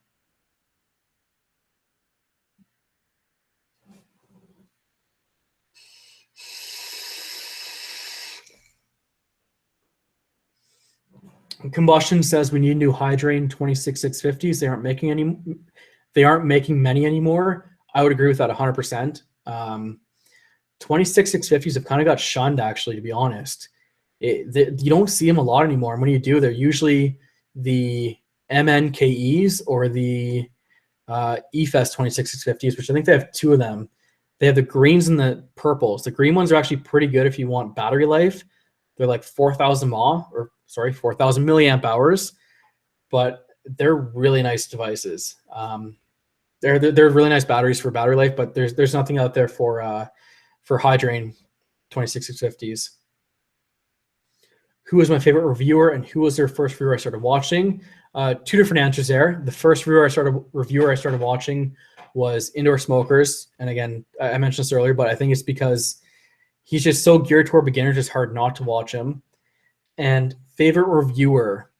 Combustion says we need new Hydrain 26650s. They aren't making many anymore. I would agree with that 100%. 26650s have kind of got shunned, actually, to be honest. You don't see them a lot anymore. And when you do, they're usually the MNKEs or the EFES 26650s, which I think they have 2 of them. They have the greens and the purples. The green ones are actually pretty good if you want battery life. They're like 4,000 milliamp hours, but they're really nice devices. They're really nice batteries for battery life, but there's nothing out there for Hydrain 26650s. Who was my favorite reviewer and who was their first reviewer I started watching? 2 different answers there. The first reviewer I started watching was Indoor Smokers, and again, I mentioned this earlier, but I think it's because he's just so geared toward beginners, it's hard not to watch him. And favorite reviewer,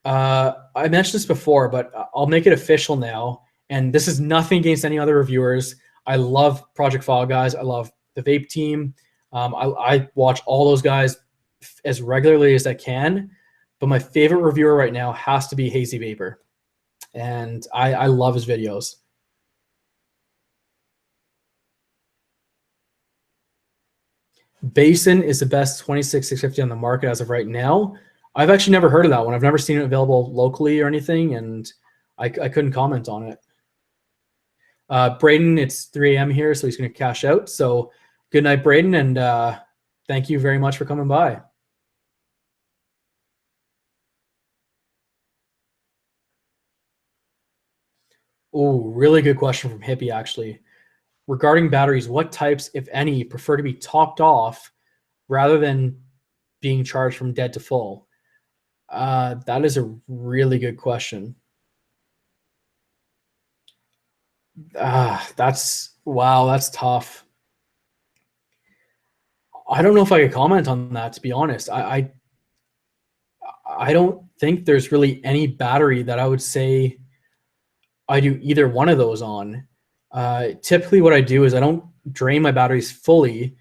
I mentioned this before, but I'll make it official now. And this is nothing against any other reviewers. I love Project F.O.G guys. I love the Vape team. I watch all those guys as regularly as I can. But my favorite reviewer right now has to be Hazy Vapor. And I love his videos. Basin is the best 26-650 on the market as of right now. I've actually never heard of that one. I've never seen it available locally or anything, and I couldn't comment on it. Braden, it's 3 a.m. here, so he's going to cash out. So good night, Braden, and thank you very much for coming by. Oh, really good question from Hippie, actually. Regarding batteries, what types, if any, prefer to be topped off rather than being charged from dead to full? That is a really good question. That's tough. I don't know if I could comment on that, to be honest. I don't think there's really any battery that I would say I do either one of those on. Typically what I do is I don't drain my batteries fully,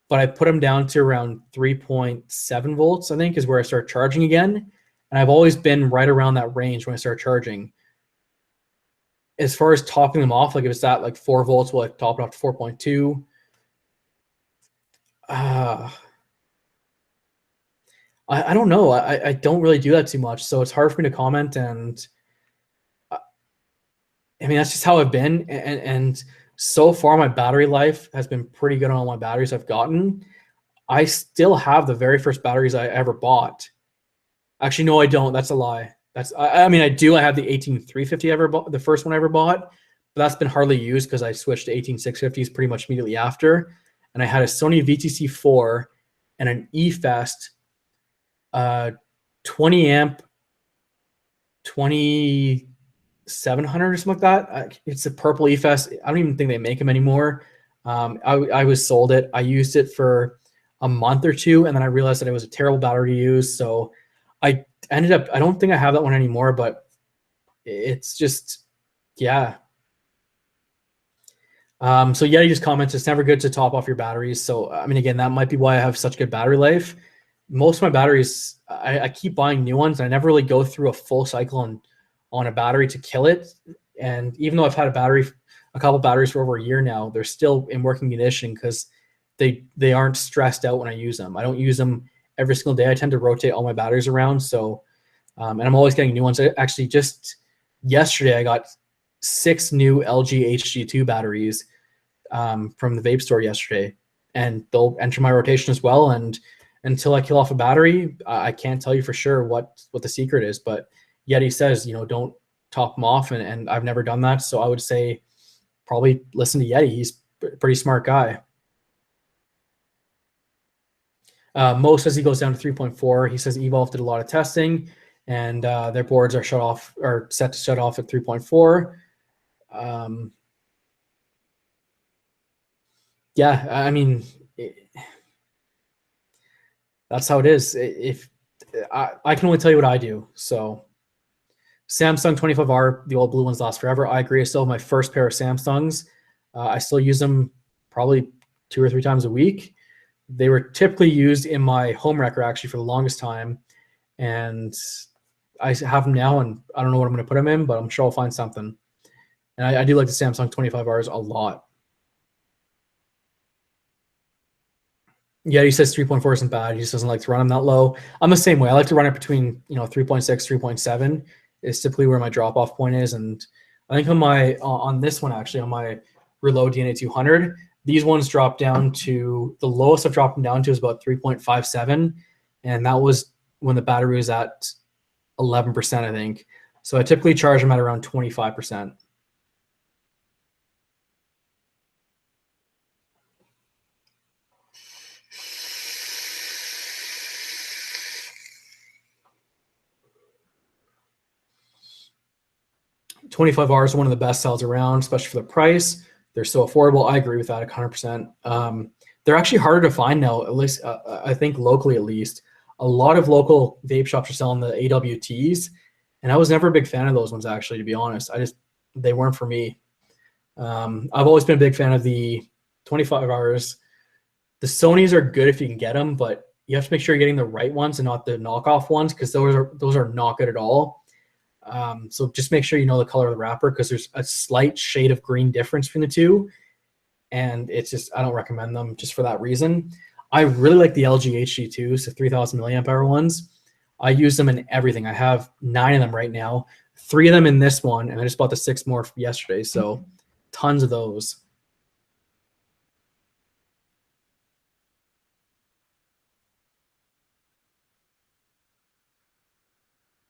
but I put them down to around 3.7 volts, I think, is where I start charging again. And I've always been right around that range when I start charging. As far as topping them off, like if it's at like 4 volts, we'll like top it off to 4.2. I don't know. I don't really do that too much, so it's hard for me to comment. And I mean, that's just how I've been. And so far, my battery life has been pretty good on all my batteries I've gotten. I still have the very first batteries I ever bought. Actually, no, I don't. That's a lie. I mean, I do. I have the 18350 I ever bought, the first one I ever bought, but that's been hardly used because I switched to 18650s pretty much immediately after. And I had a Sony VTC4 and an eFest 20 amp 2700 or something like that. It's a purple eFest. I don't even think they make them anymore. I was sold it. I used it for a month or two, and then I realized that it was a terrible battery to use. So I ended up, I don't think I have that one anymore, but it's just, yeah. So Yeti just comments, it's never good to top off your batteries. So, I mean, again, that might be why I have such good battery life. Most of my batteries, I keep buying new ones. I never really go through a full cycle on a battery to kill it. And even though I've had a couple batteries for over a year now, they're still in working condition because they aren't stressed out when I use them. I don't use them every single day. I tend to rotate all my batteries around. So, and I'm always getting new ones. Actually, just yesterday, I got 6 new LG HG2 batteries from the vape store yesterday, and they'll enter my rotation as well. And until I kill off a battery, I can't tell you for sure what the secret is. But Yeti says, don't top them off, and I've never done that. So I would say probably listen to Yeti. He's a pretty smart guy. Mo says he goes down to 3.4. He says Evolve did a lot of testing, and their boards are set to shut off at 3.4. Yeah, I mean, that's how it is. If I can only tell you what I do. So Samsung 25R, the old blue ones last forever. I agree. I still have my first pair of Samsungs. I still use them probably 2 or 3 times a week. They were typically used in my home wrecker actually for the longest time. And I have them now, and I don't know what I'm going to put them in, but I'm sure I'll find something. And I do like the Samsung 25Rs a lot. Yeah, he says 3.4 isn't bad. He just doesn't like to run them that low. I'm the same way. I like to run it between 3.6, 3.7 is typically where my drop off point is. And I think on this one actually, on my Reload DNA 200, these ones drop down to, the lowest I've dropped them down to is about 3.57, and that was when the battery was at 11%, I think. So I typically charge them at around 25%. $25 are one of the best sells around, especially for the price. They're so affordable. I agree with that 100%. They're actually harder to find now, at least I think locally at least. A lot of local vape shops are selling the AWTs, and I was never a big fan of those ones, actually, to be honest. They weren't for me. I've always been a big fan of the 25 hours. The Sonys are good if you can get them, but you have to make sure you're getting the right ones and not the knockoff ones, because those are not good at all. So just make sure you know the color of the wrapper, because there's a slight shade of green difference between the two. And it's just, I don't recommend them just for that reason. I really like the LG HG2s, the 3000 milliamp hour ones. I use them in everything. I have 9 of them right now, 3 of them in this one, and I just bought the 6 more yesterday. So tons of those.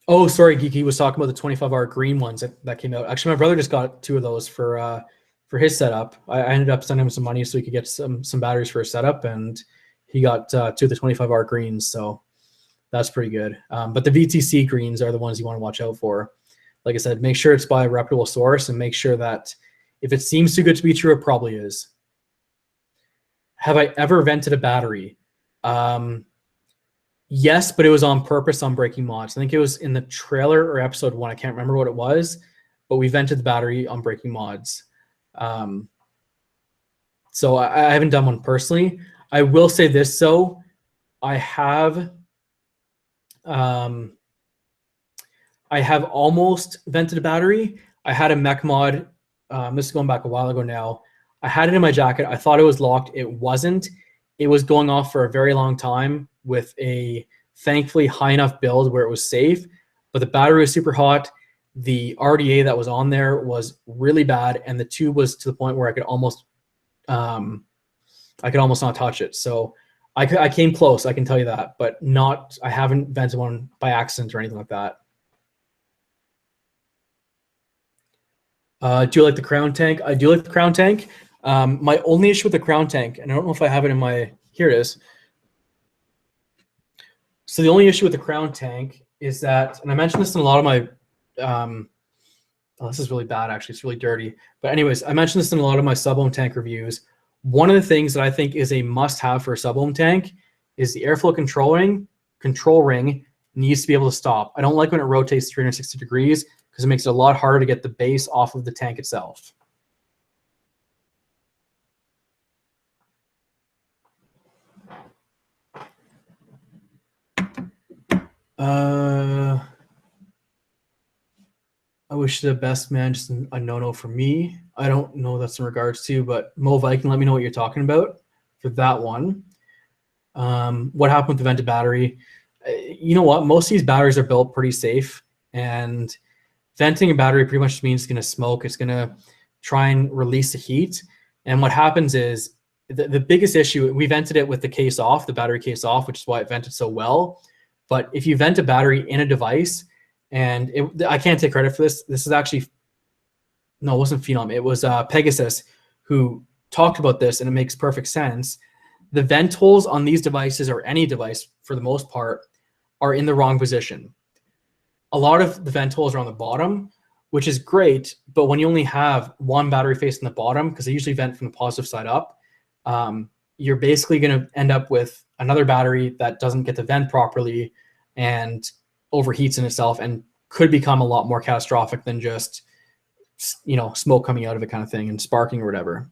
Oh, sorry, Geeky was talking about the 25-hour green ones that came out. Actually, my brother just got 2 of those for his setup. I ended up sending him some money so he could get some batteries for his setup, and he got 2 of the 25-hour greens. So that's pretty good. But the VTC greens are the ones you want to watch out for. Like I said, make sure it's by a reputable source, and make sure that if it seems too good to be true, it probably is. Have I ever vented a battery? Yes, but it was on purpose on Breaking Mods. I think it was in the trailer or episode 1. I can't remember what it was, but we vented the battery on Breaking Mods. So I haven't done one personally. I will say this, though. I have almost vented a battery. I had a mech mod. This is going back a while ago now. I had it in my jacket. I thought it was locked. It wasn't. It was going off for a very long time with a thankfully high enough build where it was safe, but the battery was super hot. The RDA that was on there was really bad, and the tube was to the point where I could almost not touch it. So I came close, I can tell you that, but not. I haven't vented one by accident or anything like that. Do you like the Crown tank? I do like the Crown tank. My only issue with the Crown tank, and I don't know if I have it in my, here it is. So the only issue with the Crown tank is that, and I mentioned this in a lot of my, oh, this is really bad actually, it's really dirty. But anyways, I mentioned this in a lot of my sub-ohm tank reviews. One of the things that I think is a must-have for a sub-ohm tank is the airflow control ring needs to be able to stop. I don't like when it rotates 360 degrees because it makes it a lot harder to get the base off of the tank itself. I wish you the best, man. Just a no-no for me. I don't know what that's in regards to, but Mo Viking, let me know what you're talking about for that one. What happened with the vented battery? You know what? Most of these batteries are built pretty safe, and venting a battery pretty much means it's going to smoke. It's going to try and release the heat. And what happens is the biggest issue, we vented it with the case off, the battery case off, which is why it vented so well. But if you vent a battery in a device, and I can't take credit for this. This is actually, no, it wasn't Phenom. It was Pegasus who talked about this, and it makes perfect sense. The vent holes on these devices, or any device for the most part, are in the wrong position. A lot of the vent holes are on the bottom, which is great, but when you only have one battery facing the bottom, because they usually vent from the positive side up, you're basically going to end up with another battery that doesn't get to vent properly and overheats in itself, and could become a lot more catastrophic than just, you know, smoke coming out of it kind of thing and sparking or whatever.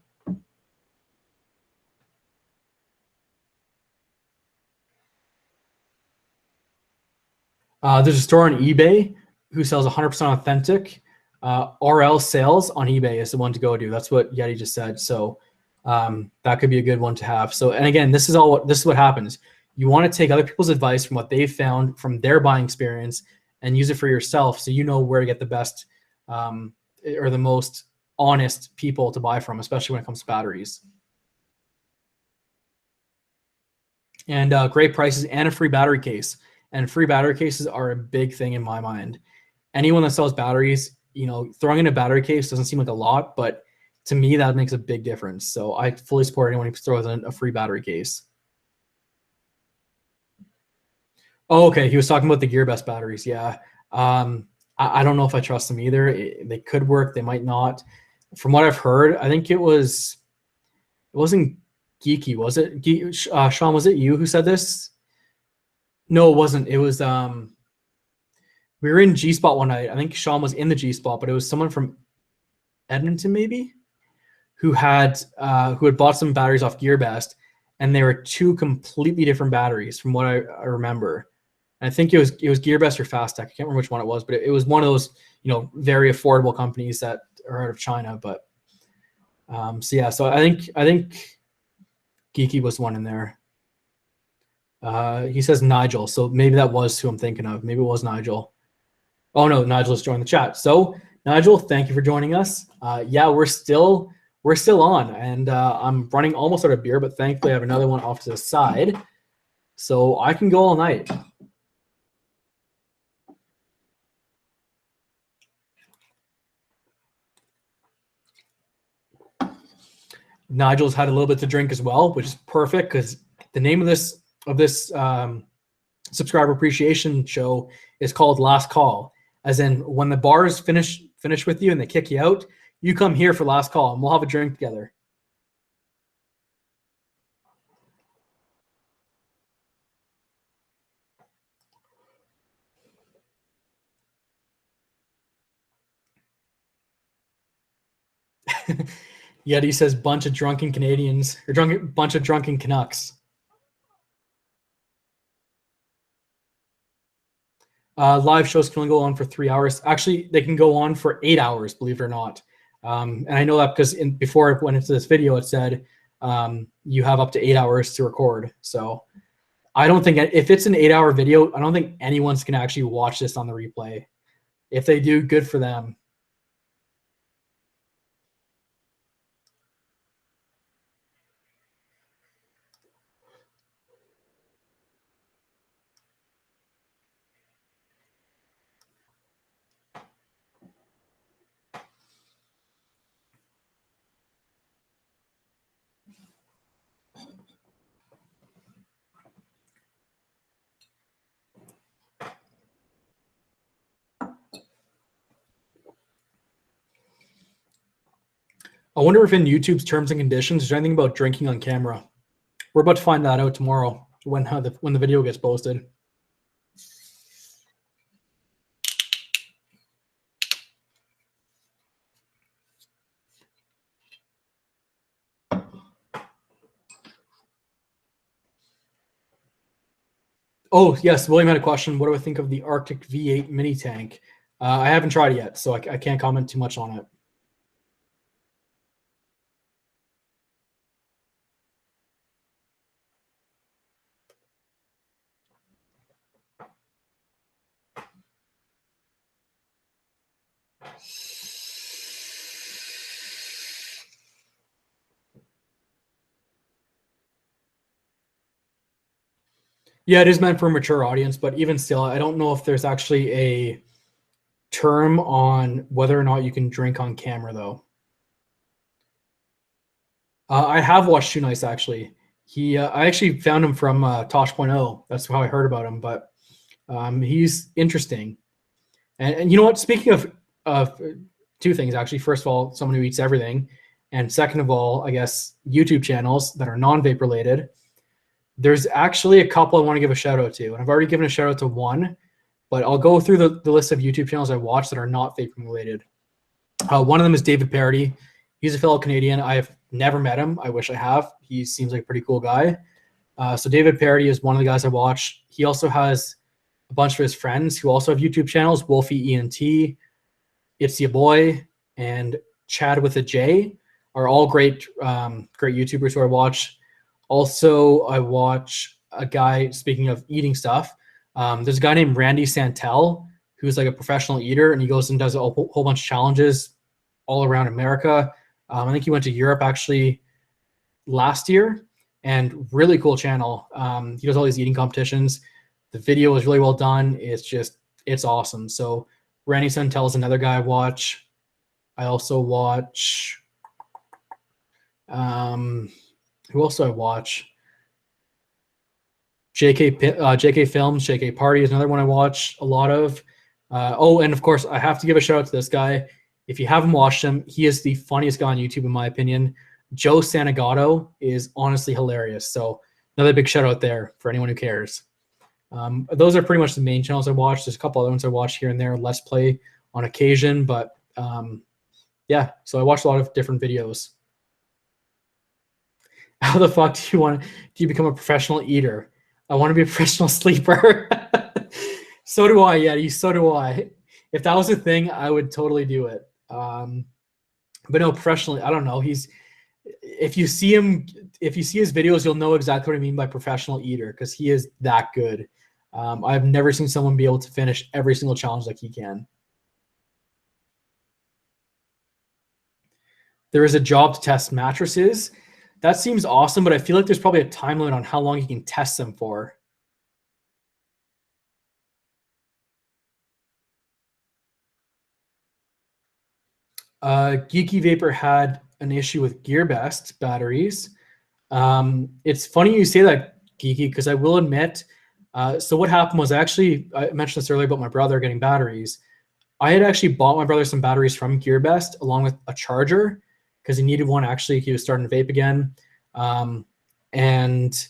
There's a store on eBay who sells 100% authentic. RL Sales on eBay is the one to go to. That's what Yeti just said. So that could be a good one to have. So, and again, this is what happens. You want to take other people's advice from what they've found from their buying experience and use it for yourself, so you know where to get the best or the most honest people to buy from, especially when it comes to batteries. And great prices and a free battery case. And free battery cases are a big thing in my mind. Anyone that sells batteries, you know, throwing in a battery case doesn't seem like a lot, but to me, that makes a big difference. So I fully support anyone who throws in a free battery case. Oh, okay. He was talking about the GearBest batteries. Yeah. I don't know if I trust them either. They could work. They might not. From what I've heard, I think it wasn't Geeky, was it? Sean, was it you who said this? No, it wasn't. It was, we were in G-Spot one night. I think Sean was in the G-Spot, but it was someone from Edmonton maybe who had bought some batteries off GearBest, and they were two completely different batteries from what I remember. And I think it was GearBest or Fastech. I can't remember which one it was, but it was one of those, you know, very affordable companies that are out of China. But so yeah, so I think Geeky was one in there. He says Nigel, so maybe that was who I'm thinking of. Maybe it was Nigel. Oh no, Nigel has joined the chat. So Nigel, thank you for joining us. Yeah, we're still on, and I'm running almost out of beer, but thankfully I have another one off to the side, so I can go all night. Nigel's had a little bit to drink as well, which is perfect because the name of this subscriber appreciation show is called Last Call, as in when the bars finish with you and they kick you out, you come here for last call and we'll have a drink together. Yeti says bunch of drunken Canadians or bunch of drunken Canucks. Live shows can only go on for 3 hours. Actually, they can go on for 8 hours, believe it or not. And I know that because before I went into this video, it said you have up to 8 hours to record. So I don't think if it's an 8-hour video, I don't think anyone's going to actually watch this on the replay. If they do, good for them. I wonder if in YouTube's terms and conditions, there's anything about drinking on camera. We're about to find that out tomorrow when the video gets posted. Oh, yes. William had a question. What do I think of the Arctic V8 mini tank? I haven't tried it yet, so I can't comment too much on it. Yeah, it is meant for a mature audience, but even still, I don't know if there's actually a term on whether or not you can drink on camera, though. I have watched Too Nice, actually. I actually found him from Tosh.0. That's how I heard about him, but he's interesting. And you know what? Speaking of two things, actually. First of all, someone who eats everything. And second of all, I guess, YouTube channels that are non-vape related. There's actually a couple I want to give a shout out to, and I've already given a shout out to one, but I'll go through the list of YouTube channels I watch that are not vaping related. One of them is David Parody. He's a fellow Canadian. I have never met him. I wish I have. He seems like a pretty cool guy. So David Parody is one of the guys I watch. He also has a bunch of his friends who also have YouTube channels. Wolfie ENT, It's Your Boy, and Chad with a J are all great YouTubers who I watch. Also, I watch a guy, speaking of eating stuff, there's a guy named Randy Santel who's like a professional eater, and he goes and does a whole bunch of challenges all around America. I think he went to Europe actually last year, and really cool channel. He does all these eating competitions. The video is really well done. It's awesome. So Randy Santel is another guy I watch. I also watch, who else do I watch? JK Films, JK Party is another one I watch a lot of. And of course, I have to give a shout out to this guy. If you haven't watched him, he is the funniest guy on YouTube, in my opinion. Joe Santagato is honestly hilarious. So another big shout out there for anyone who cares. Those are pretty much the main channels I watch. There's a couple other ones I watch here and there, Let's Play on occasion, but yeah, so I watch a lot of different videos. How the fuck do you become a professional eater? I want to be a professional sleeper. So do I, yeah, so do I. If that was a thing, I would totally do it. But no, professionally, I don't know. If you see his videos, you'll know exactly what I mean by professional eater, because he is that good. I've never seen someone be able to finish every single challenge like he can. There is a job to test mattresses. That seems awesome, but I feel like there's probably a time limit on how long you can test them for. Geeky Vapor had an issue with GearBest batteries. It's funny you say that, Geeky, because I will admit, so what happened was I mentioned this earlier about my brother getting batteries. I had actually bought my brother some batteries from GearBest along with a charger because he needed one. Actually, he was starting to vape again. And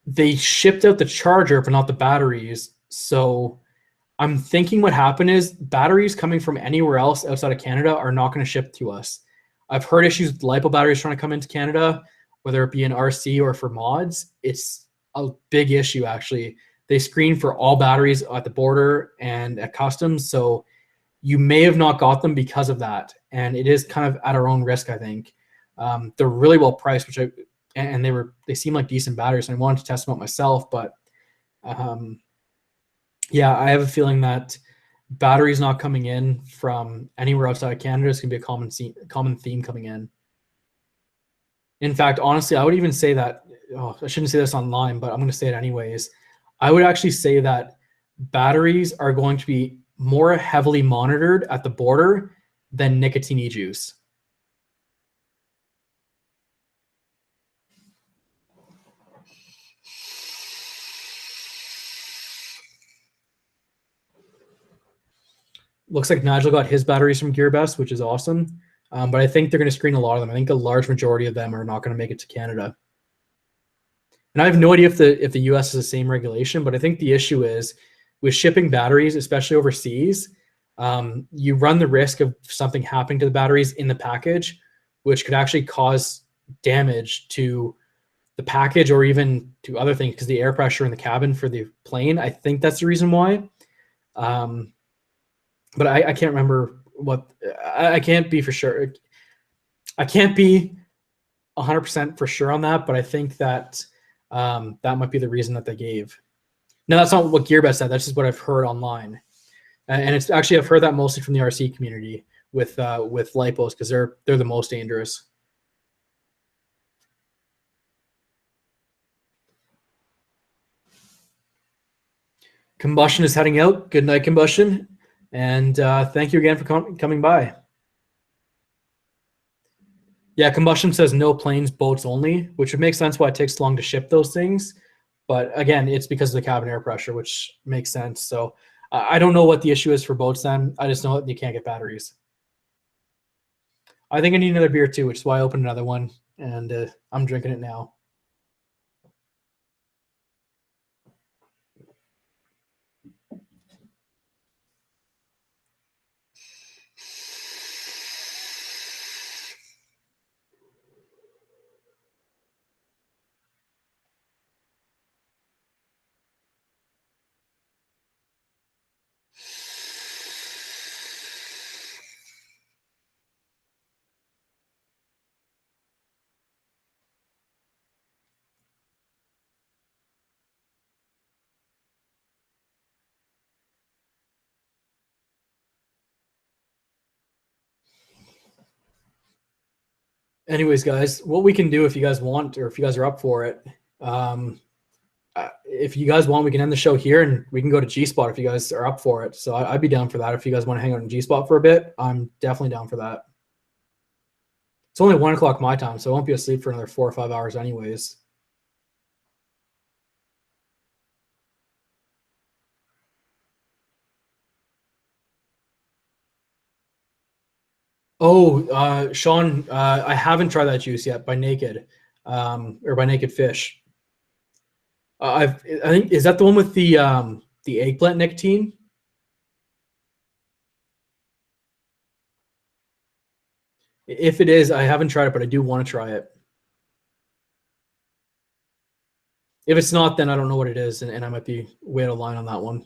they shipped out the charger, but not the batteries. So I'm thinking what happened is batteries coming from anywhere else outside of Canada are not going to ship to us. I've heard issues with LiPo batteries trying to come into Canada, whether it be in RC or for mods. It's a big issue, actually. They screen for all batteries at the border and at customs, so you may have not got them because of that. And it is kind of at our own risk, I think. They're really well priced, and they seem like decent batteries, and I wanted to test them out myself, but yeah, I have a feeling that batteries not coming in from anywhere outside of Canada is going to be a common theme coming in. In fact, honestly, I would even say that, I shouldn't say this online, but I'm going to say it anyways. I would actually say that batteries are going to be more heavily monitored at the border than nicotine e-juice. Looks like Nigel got his batteries from GearBest, which is awesome. But I think they're going to screen a lot of them. I think a large majority of them are not going to make it to Canada. And I have no idea if the US is the same regulation, but I think the issue is with shipping batteries, especially overseas, you run the risk of something happening to the batteries in the package, which could actually cause damage to the package or even to other things because the air pressure in the cabin for the plane. I think that's the reason why. But I can't remember I can't be for sure. I can't be 100% for sure on that, but I think that that might be the reason that they gave. Now, that's not what GearBest said. That's just what I've heard online. And it's actually, I've heard that mostly from the RC community with lipos, because they're the most dangerous. Combustion is heading out. Good night, Combustion. And thank you again for coming by. Yeah, Combustion says no planes, boats only, which would make sense why it takes long to ship those things. But again, it's because of the cabin air pressure, which makes sense. So I don't know what the issue is for boats then. I just know that you can't get batteries. I think I need another beer too, which is why I opened another one, and I'm drinking it now. Anyways, guys, what we can do if you guys want, or if you guys are up for it, if you guys want, we can end the show here and we can go to G Spot if you guys are up for it. So I'd be down for that. If you guys want to hang out in G Spot for a bit, I'm definitely down for that. It's only 1 o'clock my time, so I won't be asleep for another 4 or 5 hours anyways. Oh, Sean, I haven't tried that juice yet by Naked, or by Naked Fish. I think, is that the one with the eggplant nicotine? If it is, I haven't tried it, but I do want to try it. If it's not, then I don't know what it is, and I might be way out of line on that one.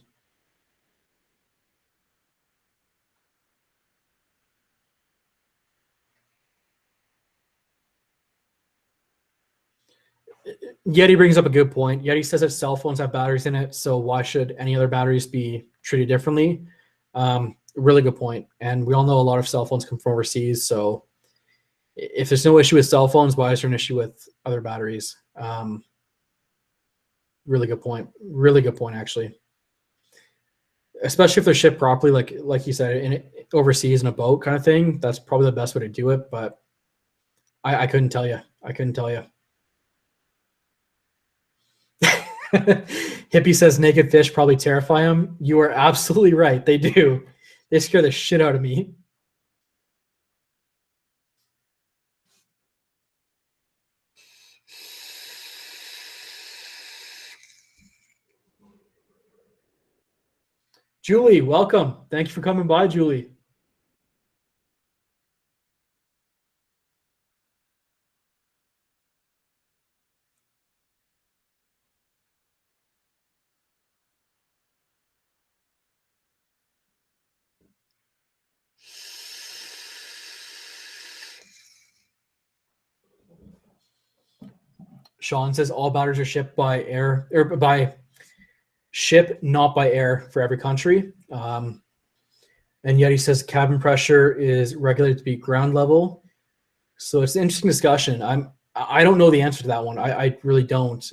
Yeti brings up a good point. Yeti says that cell phones have batteries in it, so why should any other batteries be treated differently? Really good point. And we all know a lot of cell phones come from overseas, so if there's no issue with cell phones, why is there an issue with other batteries? Really good point. Really good point, actually. Especially if they're shipped properly, like you said, overseas in a boat kind of thing. That's probably the best way to do it. But I couldn't tell you. I couldn't tell you. Hippie says naked fish probably terrify him. You are absolutely right. They do. They scare the shit out of me. Julie, welcome. Thank you for coming by, Julie. Sean says all batteries are shipped by air, or by ship, not by air, for every country. And Yeti says cabin pressure is regulated to be ground level. So it's an interesting discussion. I don't know the answer to that one. I really don't.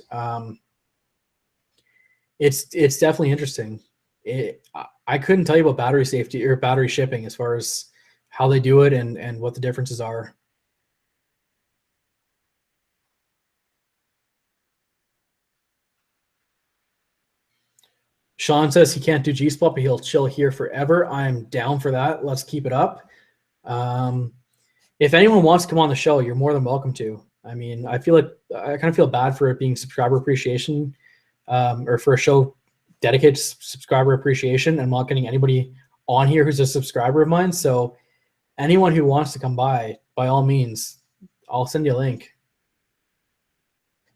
It's definitely interesting. I couldn't tell you about battery safety or battery shipping as far as how they do it and what the differences are. Sean says he can't do G-Spot, but he'll chill here forever. I'm down for that. Let's keep it up. If anyone wants to come on the show, you're more than welcome to. I mean, I kind of feel bad for it being subscriber appreciation, or for a show dedicated to subscriber appreciation. I'm not getting anybody on here who's a subscriber of mine. So anyone who wants to come by all means, I'll send you a link.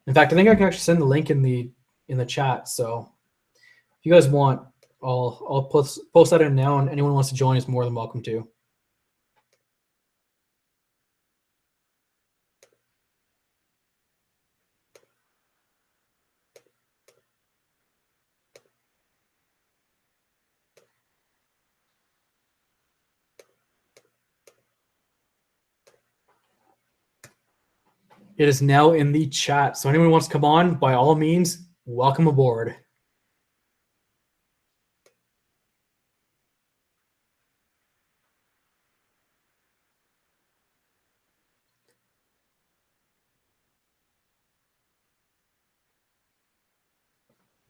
In fact, I think I can actually send the link in the chat. So if you guys want, I'll post that in now, and anyone who wants to join is more than welcome to. It is now in the chat. So anyone who wants to come on, by all means, welcome aboard.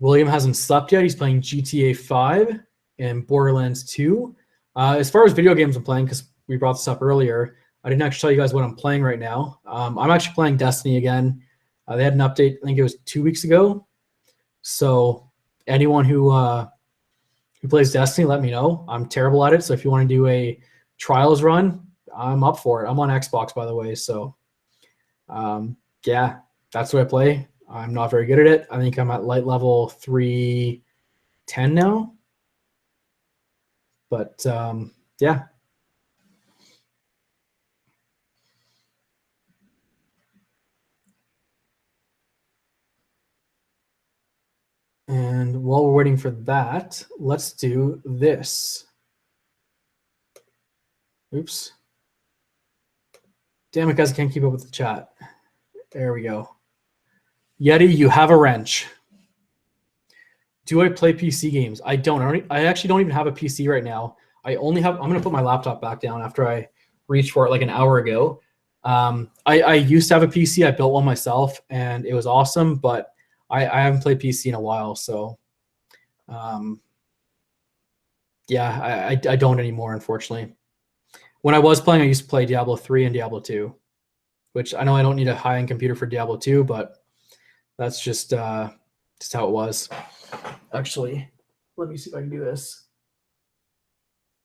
William hasn't slept yet. He's playing GTA 5 and Borderlands 2. As far as video games I'm playing, because we brought this up earlier, I didn't actually tell you guys what I'm playing right now. I'm actually playing Destiny again. They had an update, I think it was 2 weeks ago. So anyone who plays Destiny, let me know. I'm terrible at it, so if you want to do a trials run, I'm up for it. I'm on Xbox, by the way, so yeah, that's what I play. I'm not very good at it. I think I'm at light level 310 now. But yeah. And while we're waiting for that, let's do this. Oops. Damn it, guys, I can't keep up with the chat. There we go. Yeti, you have a wrench. Do I play PC games? I don't. I actually don't even have a PC right now. I'm going to put my laptop back down after I reached for it like an hour ago. I used to have a PC. I built one myself, and it was awesome, but I haven't played PC in a while, so yeah, I don't anymore, unfortunately. When I was playing, I used to play Diablo 3 and Diablo 2, which I know I don't need a high-end computer for Diablo 2, but that's just how it was. Actually, let me see if I can do this.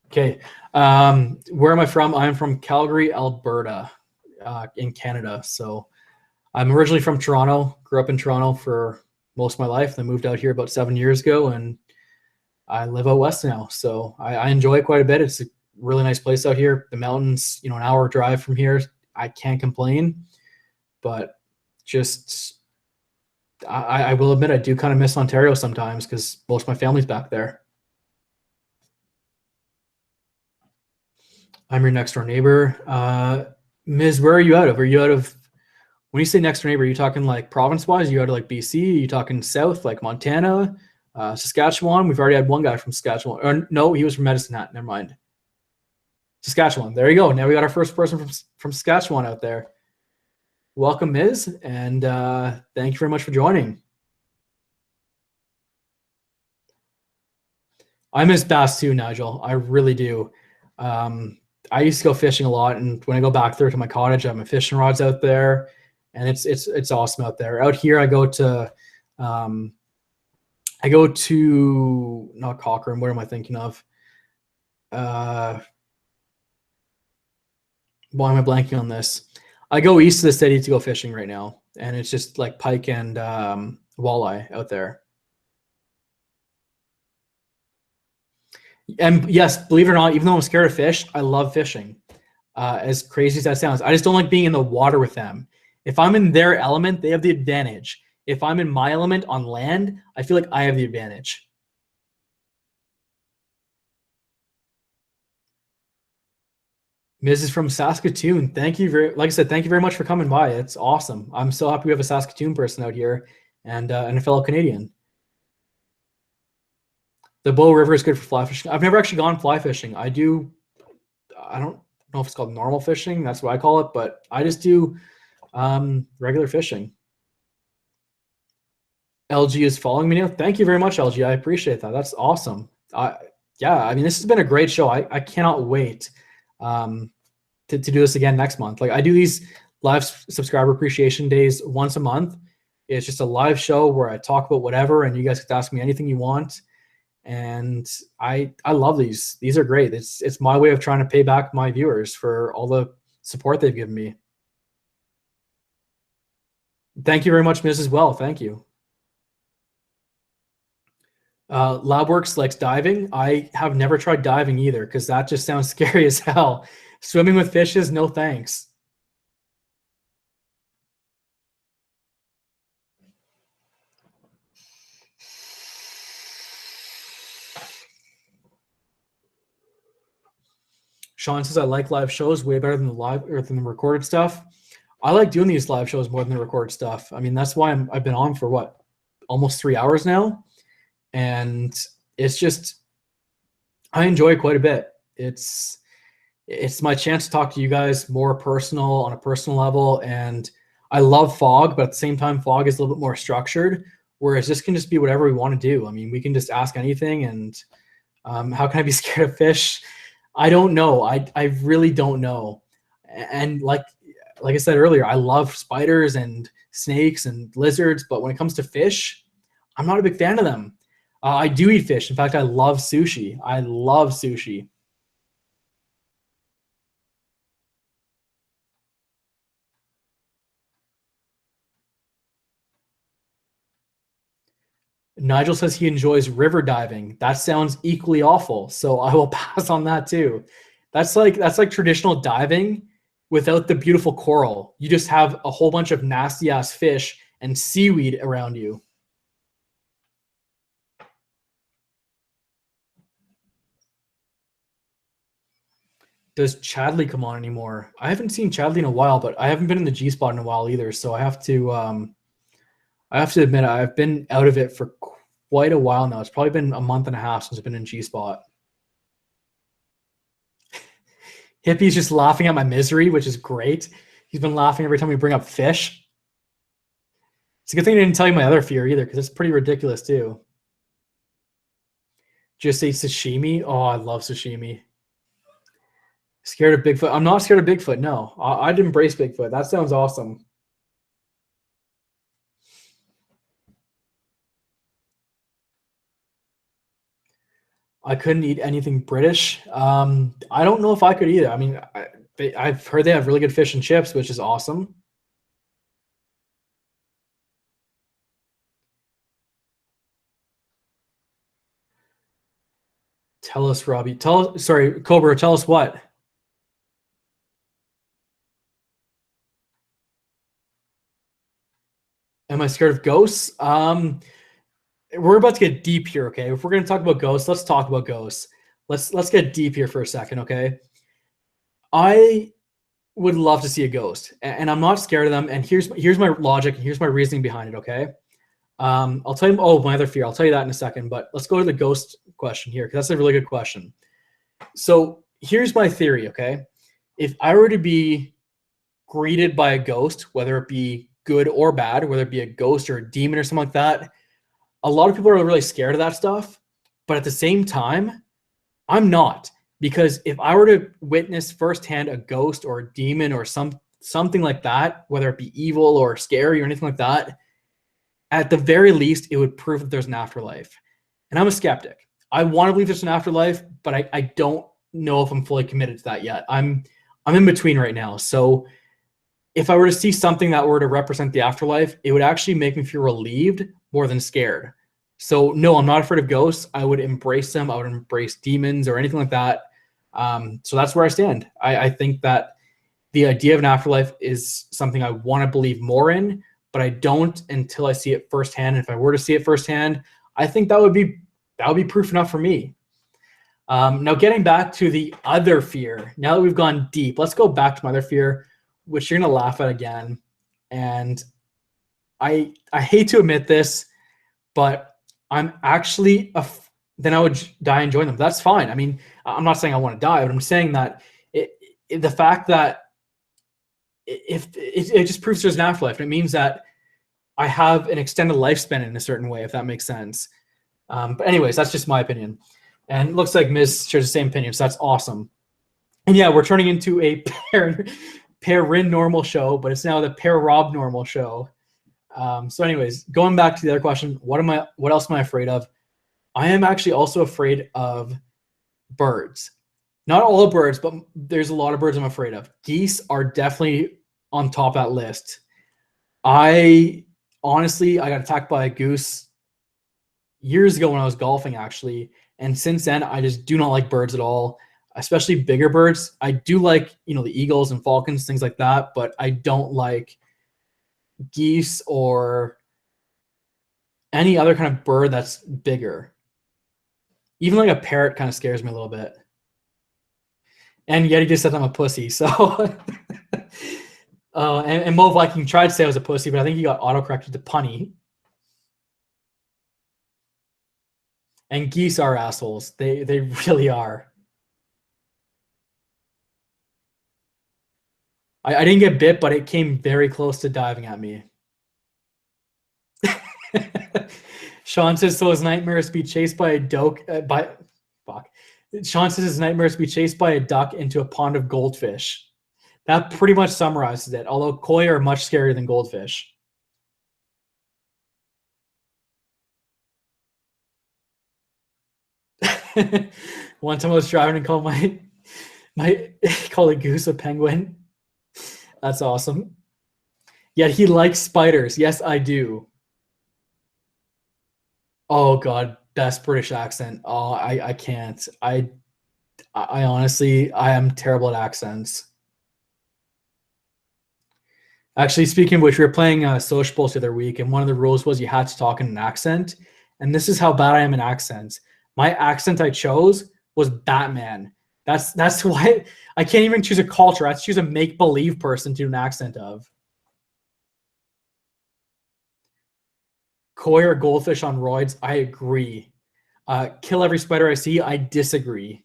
Okay, where am I from? I'm from Calgary, Alberta, in Canada. So I'm originally from Toronto, grew up in Toronto for most of my life. I moved out here about 7 years ago, and I live out west now. So I enjoy it quite a bit. It's a really nice place out here. The mountains, an hour drive from here. I can't complain, but just I will admit I do kind of miss Ontario sometimes because most of my family's back there. I'm your next door neighbor. Ms., where are you out of? Are you out of, when you say next door neighbor, are you talking like province wise? Are you out of like BC? Are you talking south, like Montana, Saskatchewan? We've already had one guy from Saskatchewan. Or no, he was from Medicine Hat. Never mind. Saskatchewan. There you go. Now we got our first person from Saskatchewan out there. Welcome, Ms., and thank you very much for joining. I miss bass too, Nigel. I really do. I used to go fishing a lot, and when I go back there to my cottage, I have my fishing rods out there, and it's awesome out there. Out here, I go to not Cochrane. What am I thinking of? Why am I blanking on this? I go east of the city to go fishing right now, and it's just like pike and walleye out there. And yes, believe it or not, even though I'm scared of fish, I love fishing. As crazy as that sounds, I just don't like being in the water with them. If I'm in their element, they have the advantage. If I'm in my element on land, I feel like I have the advantage. Mrs. from Saskatoon, thank you like I said, thank you very much for coming by. It's awesome. I'm so happy we have a Saskatoon person out here and a fellow Canadian. The Bow River is good for fly fishing. I've never actually gone fly fishing. I don't know if it's called normal fishing. That's what I call it, but I just do regular fishing. LG is following me now. Thank you very much, LG. I appreciate that. That's awesome. Yeah, I mean, this has been a great show. I cannot wait to do this again next month. Like, I do these live subscriber appreciation days once a month. It's just a live show where I talk about whatever, and you guys can ask me anything you want. And I love these. These are great. It's my way of trying to pay back my viewers for all the support they've given me. Thank you very much, Ms. as well. Thank you. Labworks likes diving. I have never tried diving either because that just sounds scary as hell. Swimming with fishes, no thanks. Sean says I like live shows way better than the recorded stuff. I like doing these live shows more than the recorded stuff. I mean, that's why I've been on for what, almost 3 hours now, and it's just I enjoy it quite a bit. It's my chance to talk to you guys more personal on a personal level, and I love F.O.G, but at the same time, F.O.G is a little bit more structured, whereas this can just be whatever we want to do. I mean, we can just ask anything, and how can I be scared of fish? I don't know. I really don't know. And like I said earlier, I love spiders and snakes and lizards, but when it comes to fish, I'm not a big fan of them. I do eat fish. In fact, I love sushi. I love sushi. Nigel says he enjoys river diving. That sounds equally awful. So I will pass on that too. That's like traditional diving without the beautiful coral. You just have a whole bunch of nasty ass fish and seaweed around you. Does Chadley come on anymore? I haven't seen Chadley in a while, but I haven't been in the G spot in a while either. So I have to admit I've been out of it for quite a while now. It's probably been a month and a half since I've been in G spot. Hippie's just laughing at my misery, which is great. He's been laughing every time we bring up fish. It's a good thing I didn't tell you my other fear either, because it's pretty ridiculous too. Just say sashimi. Oh, I love sashimi. Scared of Bigfoot? I'm not scared of Bigfoot. No, I'd embrace Bigfoot. That sounds awesome. I couldn't eat anything British. I don't know if I could either. I mean, I've heard they have really good fish and chips, which is awesome. Tell us, Robbie. Sorry, Cobra, tell us what? Am I scared of ghosts? We're about to get deep here, okay? If we're gonna talk about ghosts, let's talk about ghosts. Let's get deep here for a second, okay? I would love to see a ghost, and I'm not scared of them. And here's my logic, and here's my reasoning behind it, okay? I'll tell you. Oh, my other fear. I'll tell you that in a second. But let's go to the ghost question here, because that's a really good question. So here's my theory, okay? If I were to be greeted by a ghost, whether it be good or bad, whether it be a ghost or a demon or something like that, a lot of people are really scared of that stuff. But at the same time, I'm not. Because if I were to witness firsthand a ghost or a demon or something like that, whether it be evil or scary or anything like that, at the very least, it would prove that there's an afterlife. And I'm a skeptic. I want to believe there's an afterlife, but I don't know if I'm fully committed to that yet. I'm in between right now. So if I were to see something that were to represent the afterlife, it would actually make me feel relieved more than scared. So no, I'm not afraid of ghosts. I would embrace them. I would embrace demons or anything like that. So that's where I stand. I think that the idea of an afterlife is something I want to believe more in, but I don't until I see it firsthand. And if I were to see it firsthand, I think that would be proof enough for me. Now, getting back to the other fear, now that we've gone deep, let's go back to my other fear, which you're going to laugh at again. And I hate to admit this, but I'm actually then I would die and join them. That's fine. I mean, I'm not saying I want to die, but I'm saying that the fact that if it just proves there's an afterlife, it means that I have an extended lifespan in a certain way, if that makes sense. But anyways, that's just my opinion. And it looks like Ms. shares the same opinion, so that's awesome. And yeah, we're turning into a paranormal show, but it's now the paranormal show. So anyways, going back to the other question, what else am I afraid of? I am actually also afraid of birds. Not all birds, but there's a lot of birds I'm afraid of. Geese are definitely on top of that list. I got attacked by a goose years ago when I was golfing, actually. And since then, I just do not like birds at all, especially bigger birds. I do like, the eagles and falcons, things like that, but I don't like geese or any other kind of bird that's bigger. Even like a parrot kind of scares me a little bit. And Yeti just said I'm a pussy. So, and Mo Viking tried to say I was a pussy, but I think he got autocorrected to punny. And geese are assholes. They really are. I didn't get bit, but it came very close to diving at me. Sean says, so his nightmares be chased by a duck Sean says his nightmares be chased by a duck into a pond of goldfish. That pretty much summarizes it, although koi are much scarier than goldfish. One time I was driving and called called a goose a penguin. That's awesome. Yet he likes spiders. Yes, I do. Oh God, best British accent. Oh, I can't. I honestly, I am terrible at accents. Actually, speaking of which, we were playing Sociables the other week, and one of the rules was you had to talk in an accent. And this is how bad I am in accents. My accent I chose was Batman. That's why I can't even choose a culture. I have to choose a make-believe person to do an accent of. Koi or goldfish on roids, I agree. Kill every spider I see, I disagree.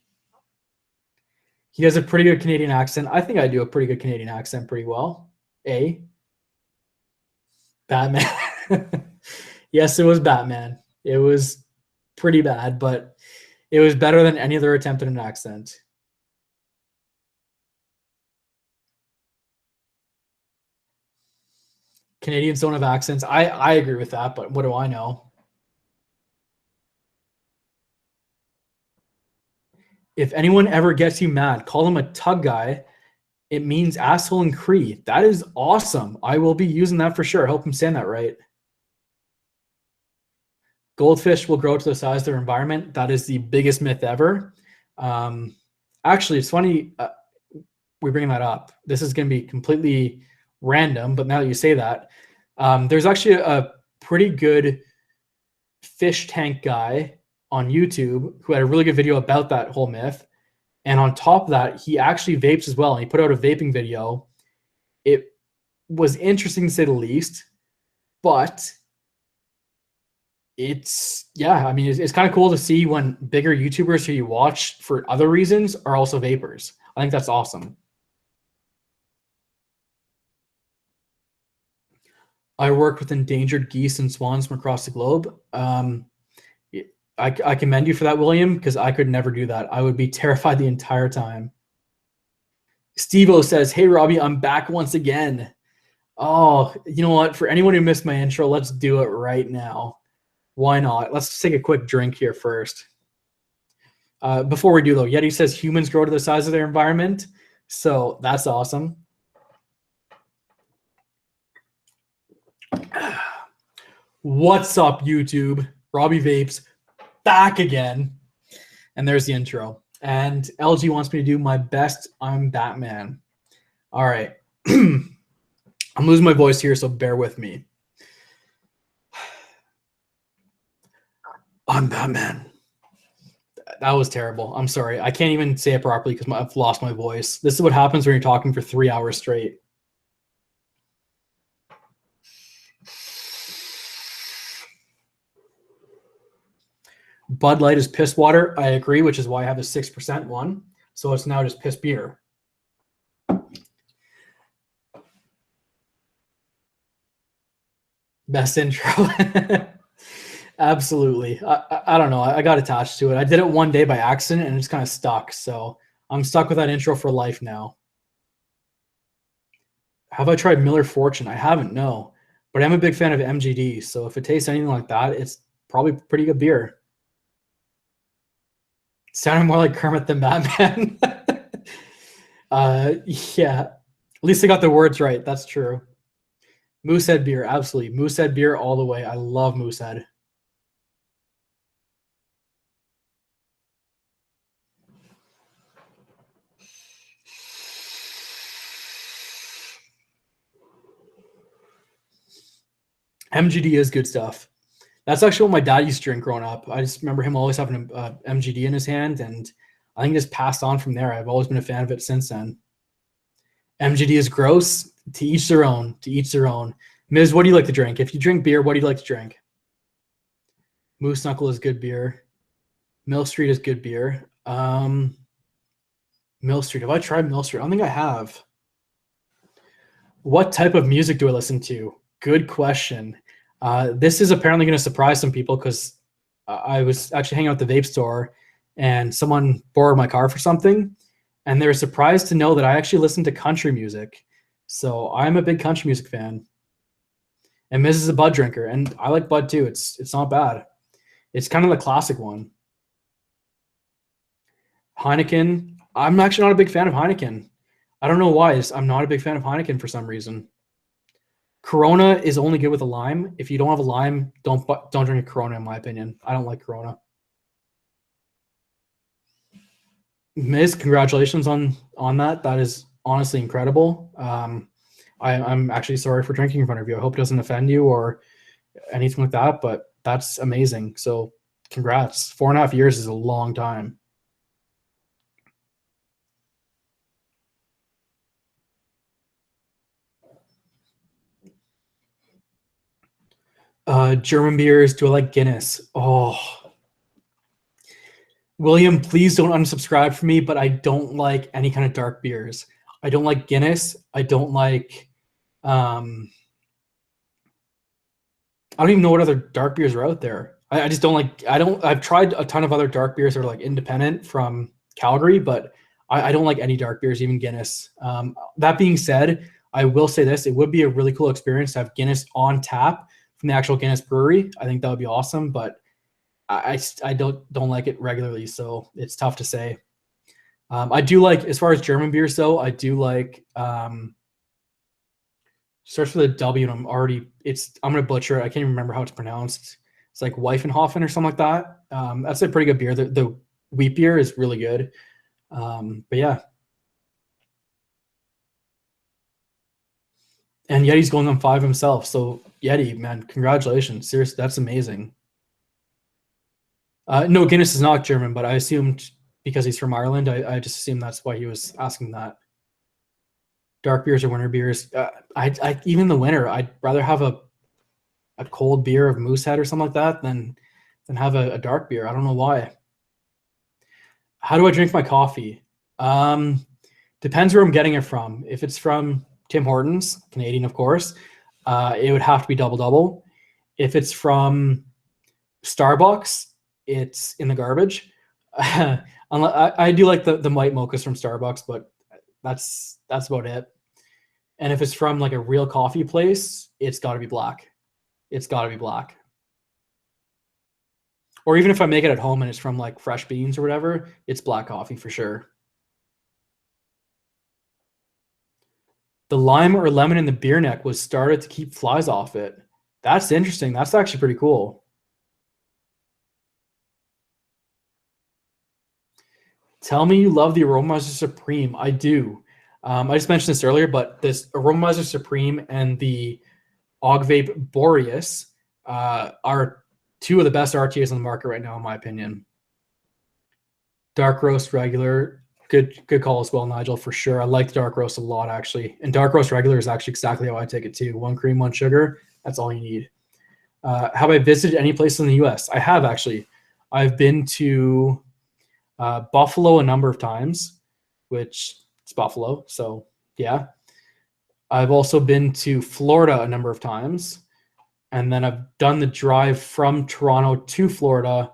He does a pretty good Canadian accent. I think I do a pretty good Canadian accent pretty well. Batman. Yes, it was Batman. It was pretty bad, but it was better than any other attempt at an accent. Canadians don't have accents. I agree with that, but what do I know? If anyone ever gets you mad, call them a tug guy. It means asshole in Cree. That is awesome. I will be using that for sure. I hope I'm saying that right. Goldfish will grow to the size of their environment. That is the biggest myth ever. Actually, it's funny we bring that up. This is going to be completely random, but now that you say that, there's actually a pretty good fish tank guy on YouTube who had a really good video about that whole myth. And on top of that, he actually vapes as well. And he put out a vaping video. It was interesting to say the least, but it's kind of cool to see when bigger YouTubers who you watch for other reasons are also vapors. I think that's awesome. I worked with endangered geese and swans from across the globe. I commend you for that, William, because I could never do that. I would be terrified the entire time. Steve-O says, hey, Robbie, I'm back once again. Oh, you know what? For anyone who missed my intro, let's do it right now. Why not? Let's take a quick drink here first. Before we do, though, Yeti says humans grow to the size of their environment. So that's awesome. What's up, YouTube? Robbie Vapes back again. And there's the intro. And LG wants me to do my best I'm Batman. All right. I'm losing my voice here, so bear with me. I'm Batman. That was terrible. I'm sorry. I can't even say it properly because I've lost my voice. This is what happens when you're talking for 3 hours straight. Bud Light is piss water. I agree, which is why I have the 6% one. So it's now just piss beer. Best intro. Absolutely. I don't know. I got attached to it. I did it one day by accident and it's kind of stuck. So I'm stuck with that intro for life now. Have I tried Miller Fortune? I haven't, no. But I'm a big fan of MGD. So if it tastes anything like that, it's probably pretty good beer. Sounded more like Kermit than Batman. Yeah. At least I got the words right. That's true. Moosehead beer, absolutely. Moosehead beer all the way. I love Moosehead. MGD is good stuff. That's actually what my dad used to drink growing up. I just remember him always having an MGD in his hand, and I think it just passed on from there. I've always been a fan of it since then. MGD is gross. To each their own. To each their own. Miz, what do you like to drink? If you drink beer, what do you like to drink? Moose Knuckle is good beer. Mill Street is good beer. Mill Street. Have I tried Mill Street? I don't think I have. What type of music do I listen to? Good question. This is apparently going to surprise some people because I was actually hanging out at the vape store and someone borrowed my car for something. And they were surprised to know that I actually listen to country music. So I'm a big country music fan. And Miz is a Bud drinker. And I like Bud too. It's not bad. It's kind of the classic one. Heineken. I'm actually not a big fan of Heineken. I don't know why. I'm not a big fan of Heineken for some reason. Corona is only good with a lime. If you don't have a lime, don't drink a Corona, in my opinion. I don't like Corona. Miz, congratulations on that. That is honestly incredible. I'm actually sorry for drinking in front of you. I hope it doesn't offend you or anything like that, but that's amazing. So congrats. 4.5 years is a long time. German beers. Do I like Guinness? Oh, William, please don't unsubscribe for me, but I don't like any kind of dark beers. I don't like Guinness. I don't like, I don't even know what other dark beers are out there. I just don't like, I've tried a ton of other dark beers that are like independent from Calgary, but I don't like any dark beers, even Guinness. That being said, I will say this, it would be a really cool experience to have Guinness on tap from the actual Guinness brewery. I think that would be awesome, but I don't like it regularly, so it's tough to say. I do like, as far as German beers though, I do like, starts with a W and I'm going to butcher it. I can't even remember how it's pronounced. It's like Weifenhofen or something like that. That's a pretty good beer. The wheat beer is really good. But yeah. And Yeti's going on 5 himself. So Yeti, man, congratulations. Seriously, that's amazing. No, Guinness is not German, but I assumed because he's from Ireland, I just assumed that's why he was asking that. Dark beers or winter beers. I even the winter, I'd rather have a cold beer of Moosehead or something like that than have a dark beer. I don't know why. How do I drink my coffee? Depends where I'm getting it from. If it's from Tim Hortons, Canadian, of course, it would have to be double. If it's from Starbucks, it's in the garbage. I do like the white mochas from Starbucks, but that's about it. And if it's from like a real coffee place, it's got to be black. It's got to be black. Or even if I make it at home and it's from like fresh beans or whatever, it's black coffee for sure. The lime or lemon in the beer neck was started to keep flies off it. That's interesting. That's actually pretty cool. Tell me you love the Aromizer Supreme. I do. I just mentioned this earlier, but this Aromizer Supreme and the Og Vape Boreas are two of the best RTAs on the market right now, in my opinion. Dark roast regular, good call as well, Nigel, for sure. I like the dark roast a lot, actually. And dark roast regular is actually exactly how I take it too. 1 cream, 1 sugar. That's all you need. Have I visited any place in the U.S.? I have, actually. I've been to Buffalo a number of times, which it's Buffalo, so yeah. I've also been to Florida a number of times, and then I've done the drive from Toronto to Florida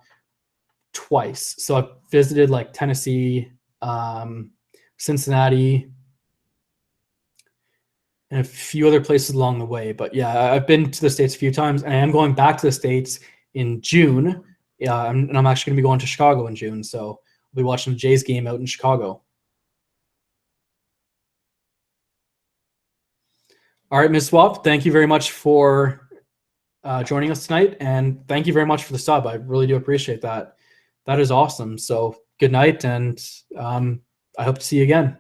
twice. So I've visited like Tennessee, Cincinnati, and a few other places along the way. But yeah, I've been to the States a few times, and I am going back to the States in June. Yeah, and I'm actually going to be going to Chicago in June, so I'll be watching the Jays game out in Chicago. All right, Ms. Swap, thank you very much for joining us tonight, and thank you very much for the sub. I really do appreciate that. That is awesome. So good night, and I hope to see you again.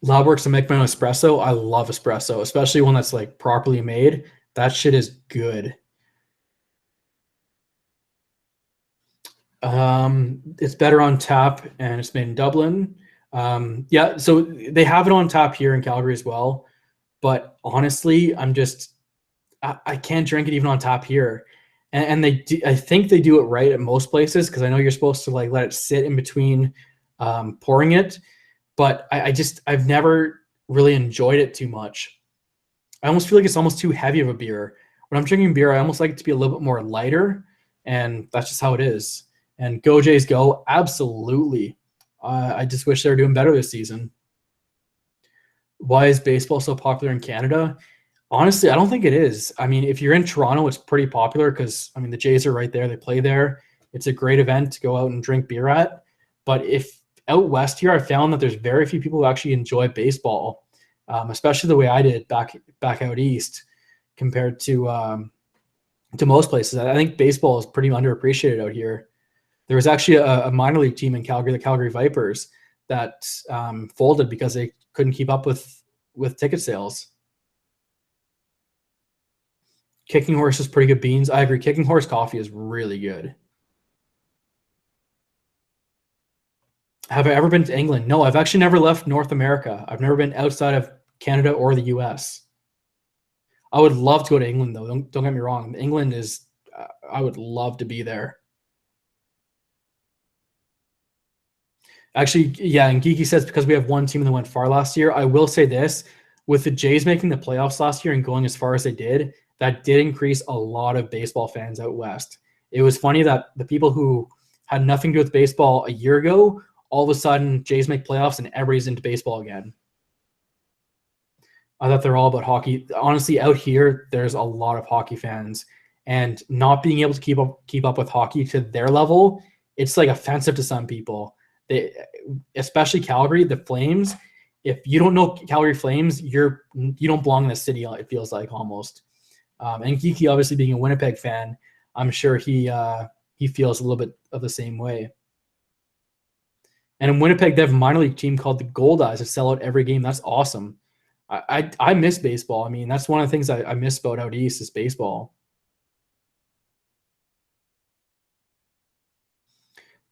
Labworks to make my own espresso. I love espresso, especially one that's like properly made. That shit is good. It's better on tap, and it's made in Dublin. Yeah, so they have it on tap here in Calgary as well. But honestly, I can't drink it even on tap here. And they do, I think they do it right at most places, because I know you're supposed to like let it sit in between pouring it. But I've never really enjoyed it too much. I almost feel like it's almost too heavy of a beer. When I'm drinking beer, I almost like it to be a little bit more lighter, and that's just how it is. And go Jays go, absolutely. I just wish they were doing better this season. Why is baseball so popular in Canada? Honestly, I don't think it is. I mean, if you're in Toronto, it's pretty popular because, I mean, the Jays are right there. They play there. It's a great event to go out and drink beer at. But if out west here, I found that there's very few people who actually enjoy baseball, especially the way I did back out east compared to most places. I think baseball is pretty underappreciated out here. There was actually a minor league team in Calgary, the Calgary Vipers, that folded because they couldn't keep up with ticket sales. Kicking Horse is pretty good beans. I agree. Kicking Horse coffee is really good. Have I ever been to England? No, I've actually never left North America. I've never been outside of Canada or the US. I would love to go to England, though. Don't get me wrong. England is, I would love to be there. Actually, yeah, and Geeky says because we have one team that went far last year. I will say this, with the Jays making the playoffs last year and going as far as they did, that did increase a lot of baseball fans out west. It was funny that the people who had nothing to do with baseball a year ago, all of a sudden Jays make playoffs and everybody's into baseball again. I thought they're all about hockey. Honestly, out here, there's a lot of hockey fans, and not being able to keep up with hockey to their level, it's like offensive to some people. They, especially Calgary, the Flames, if you don't know Calgary Flames, you don't belong in the city. It feels like almost. And Geeky, obviously being a Winnipeg fan, I'm sure he feels a little bit of the same way. And in Winnipeg, they have a minor league team called the Gold Eyes that sell out every game. That's awesome. I miss baseball. I mean, that's one of the things I miss about out east is baseball.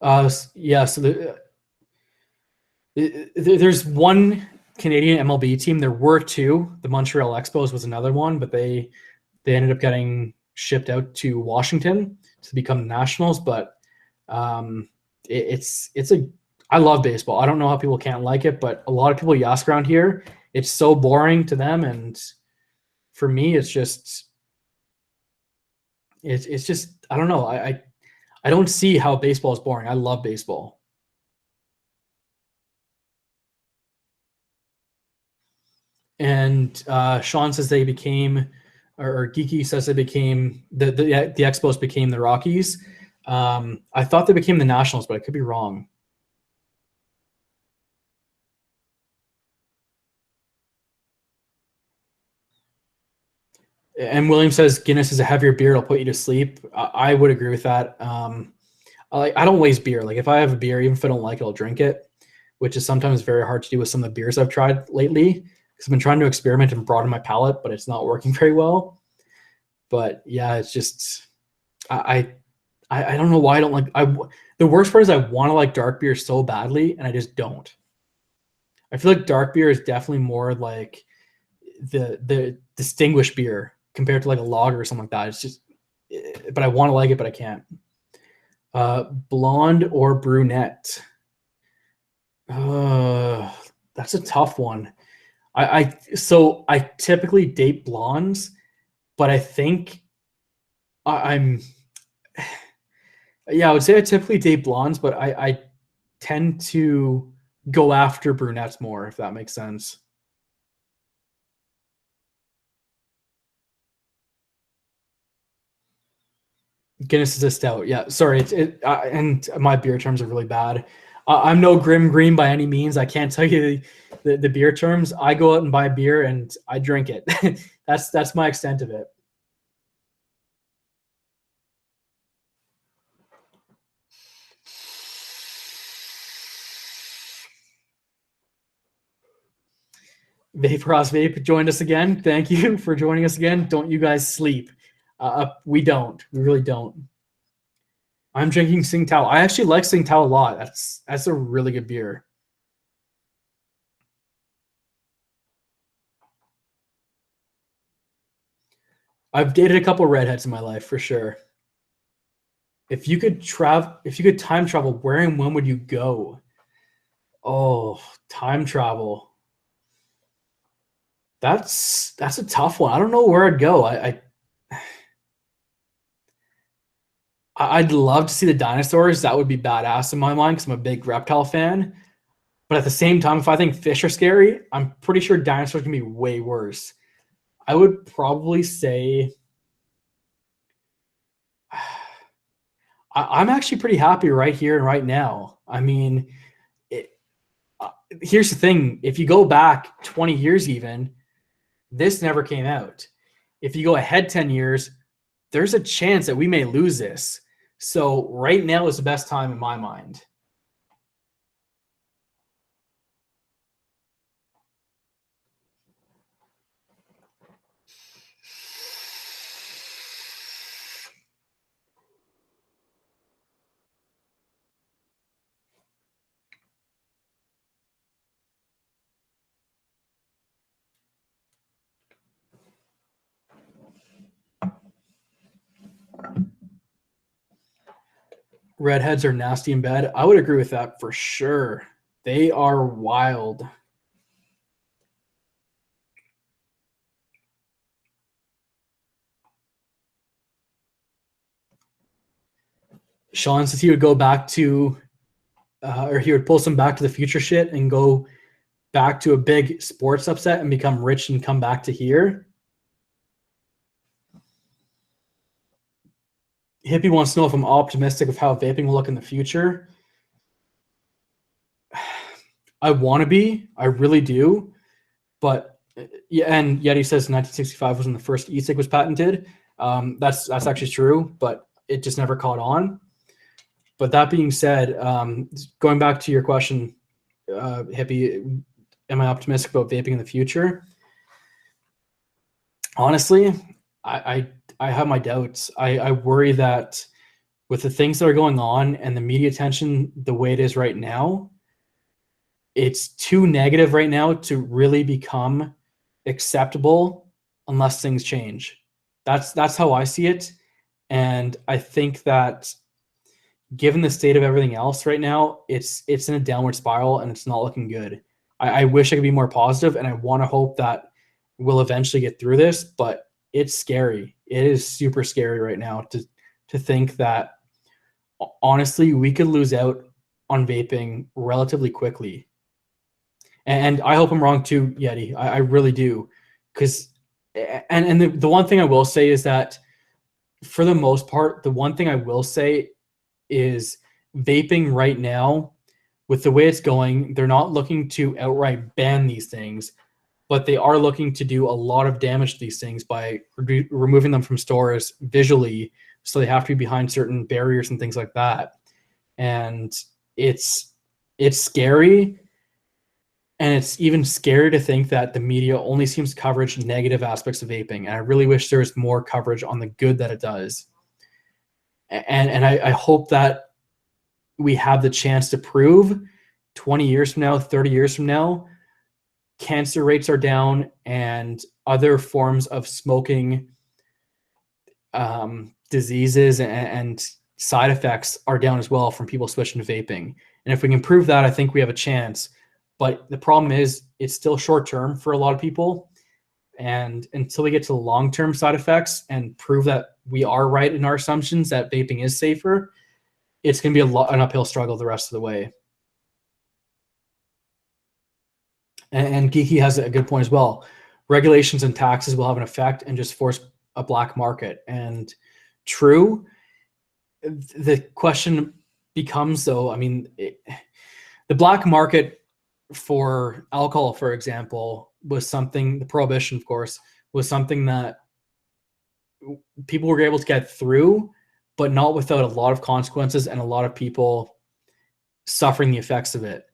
Yeah, so there's one Canadian MLB team. There were two. The Montreal Expos was another one, but they ended up getting shipped out to Washington to become the Nationals. But I love baseball. I don't know how people can't like it, but a lot of people you ask around here, it's so boring to them, and for me, it's just I don't know. I don't see how baseball is boring. I love baseball. And Sean says they became, or Geeky says they became the Expos became the Rockies. I thought they became the Nationals, but I could be wrong. And William says Guinness is a heavier beer. It'll put you to sleep. I would agree with that. I don't waste beer. Like if I have a beer, even if I don't like it, I'll drink it, which is sometimes very hard to do with some of the beers I've tried lately because I've been trying to experiment and broaden my palate, but it's not working very well. But yeah, it's just I don't know why I don't like. The worst part is I want to like dark beer so badly, and I just don't. I feel like dark beer is definitely more like the distinguished beer compared to like a lager or something like that. It's just, but I want to like it, but I can't. Blonde or brunette? That's a tough one. So I typically date blondes, but I think I would say I typically date blondes, but I tend to go after brunettes more, if that makes sense. Guinness is a stout. Yeah, sorry. And my beer terms are really bad. I'm no Grim Green by any means. I can't tell you the beer terms. I go out and buy beer and I drink it. That's my extent of it. Vape Ross Vape joined us again. Thank you for joining us again. Don't you guys sleep? We don't. We really don't. I'm drinking Tsingtao. I actually like Tsingtao a lot. That's a really good beer. I've dated a couple redheads in my life for sure. If you could time travel, where and when would you go? Oh, time travel. That's a tough one. I don't know where I'd go. I'd love to see the dinosaurs. That would be badass in my mind because I'm a big reptile fan. But at the same time, if I think fish are scary, I'm pretty sure dinosaurs can be way worse. I would probably say I'm actually pretty happy right here and right now. I mean, here's the thing. If you go back 20 years even, this never came out. If you go ahead 10 years, there's a chance that we may lose this. So right now is the best time in my mind. Redheads are nasty in bed. I would agree with that for sure. They are wild. Sean says he would go back to, or he would pull some Back to the Future shit and go back to a big sports upset and become rich and come back to here. Hippie wants to know if I'm optimistic of how vaping will look in the future. I want to be, I really do, but yeah, and Yeti says 1965 was when the first e-cig was patented. That's actually true, but it just never caught on. But that being said, going back to your question, Hippie, am I optimistic about vaping in the future? Honestly, I have my doubts. I worry that with the things that are going on and the media attention the way it is right now, it's too negative right now to really become acceptable unless things change. That's how I see it. And I think that given the state of everything else right now, it's in a downward spiral and it's not looking good. I wish I could be more positive, and I want to hope that we'll eventually get through this, but it's scary. It is super scary right now to think that honestly we could lose out on vaping relatively quickly. And I hope I'm wrong too, Yeti. I really do. Because and the one thing I will say is that for the most part, the one thing I will say is vaping right now, with the way it's going, they're not looking to outright ban these things, but they are looking to do a lot of damage to these things by removing them from stores visually. So they have to be behind certain barriers and things like that. And it's scary. And it's even scary to think that the media only seems to coverage negative aspects of vaping. And I really wish there was more coverage on the good that it does. And I hope that we have the chance to prove 20 years from now, 30 years from now, cancer rates are down and other forms of smoking diseases and side effects are down as well from people switching to vaping. And if we can prove that, I think we have a chance. But the problem is it's still short term for a lot of people. And until we get to the long-term side effects and prove that we are right in our assumptions that vaping is safer, it's going to be an uphill struggle the rest of the way. And Geeky has a good point as well. Regulations and taxes will have an effect and just force a black market. And true, the question becomes though, I mean, the black market for alcohol, for example, was something, the prohibition, of course, was something that people were able to get through, but not without a lot of consequences and a lot of people suffering the effects of it.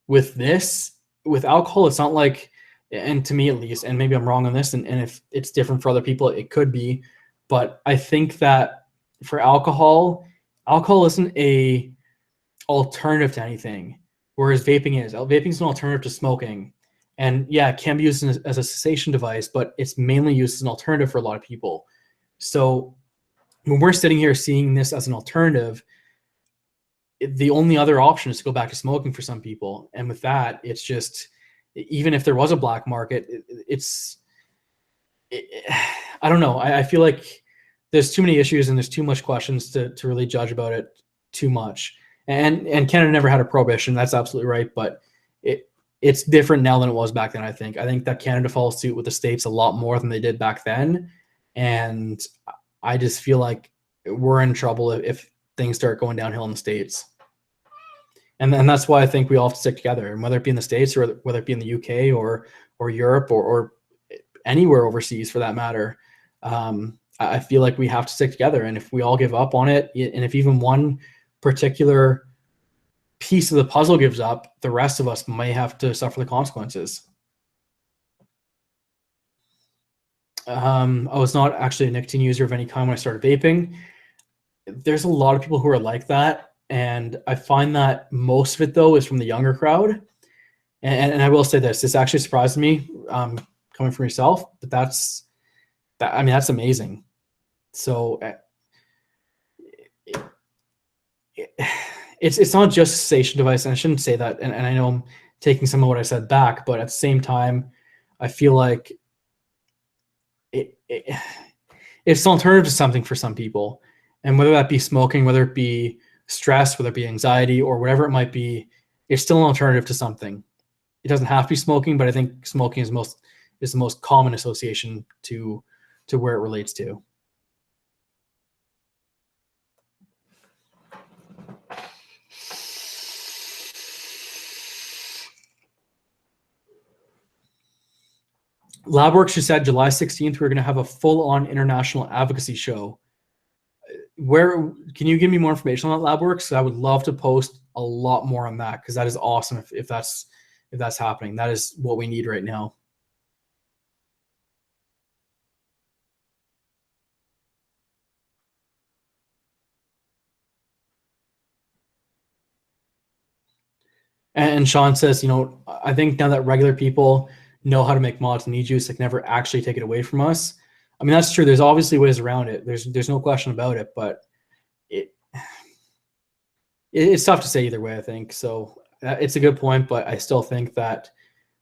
With this, with alcohol, it's not like, and to me at least, and maybe I'm wrong on this, and if it's different for other people, it could be, but I think that for alcohol isn't a alternative to anything, whereas vaping is. Vaping is an alternative to smoking. And yeah, it can be used as a cessation device, but it's mainly used as an alternative for a lot of people. So when we're sitting here seeing this as an alternative, the only other option is to go back to smoking for some people. And with that, it's just, even if there was a black market, I don't know. I feel like there's too many issues and there's too much questions to really judge about it too much. And Canada never had a prohibition. That's absolutely right. But it's different now than it was back then, I think. I think that Canada follows suit with the States a lot more than they did back then. And I just feel like we're in trouble if things start going downhill in the States. And that's why I think we all have to stick together. And whether it be in the States or whether it be in the UK or Europe or anywhere overseas for that matter, I feel like we have to stick together. And if we all give up on it, and if even one particular piece of the puzzle gives up, the rest of us may have to suffer the consequences. I was not actually a nicotine user of any kind when I started vaping. There's a lot of people who are like that. And I find that most of it, though, is from the younger crowd. And I will say this actually surprised me coming from yourself, but that's amazing. So it's not just a cessation device, and I shouldn't say that. And I know I'm taking some of what I said back, but at the same time, I feel like it's an alternative to something for some people. And whether that be smoking, whether it be stress, whether it be anxiety, or whatever it might be, it's still an alternative to something. It doesn't have to be smoking, but I think smoking is the most common association to where it relates to. LabWorks just said July 16th, we're going to have a full-on international advocacy show. Where can you give me more information on that, LabWorks? I would love to post a lot more on that, because that is awesome if that's happening. That is what we need right now. And Sean says, you know, I think now that regular people know how to make mods and e-juice, like never actually take it away from us. I mean, that's true. There's obviously ways around it. There's no question about it, but it's tough to say either way, I think. So it's a good point, but I still think that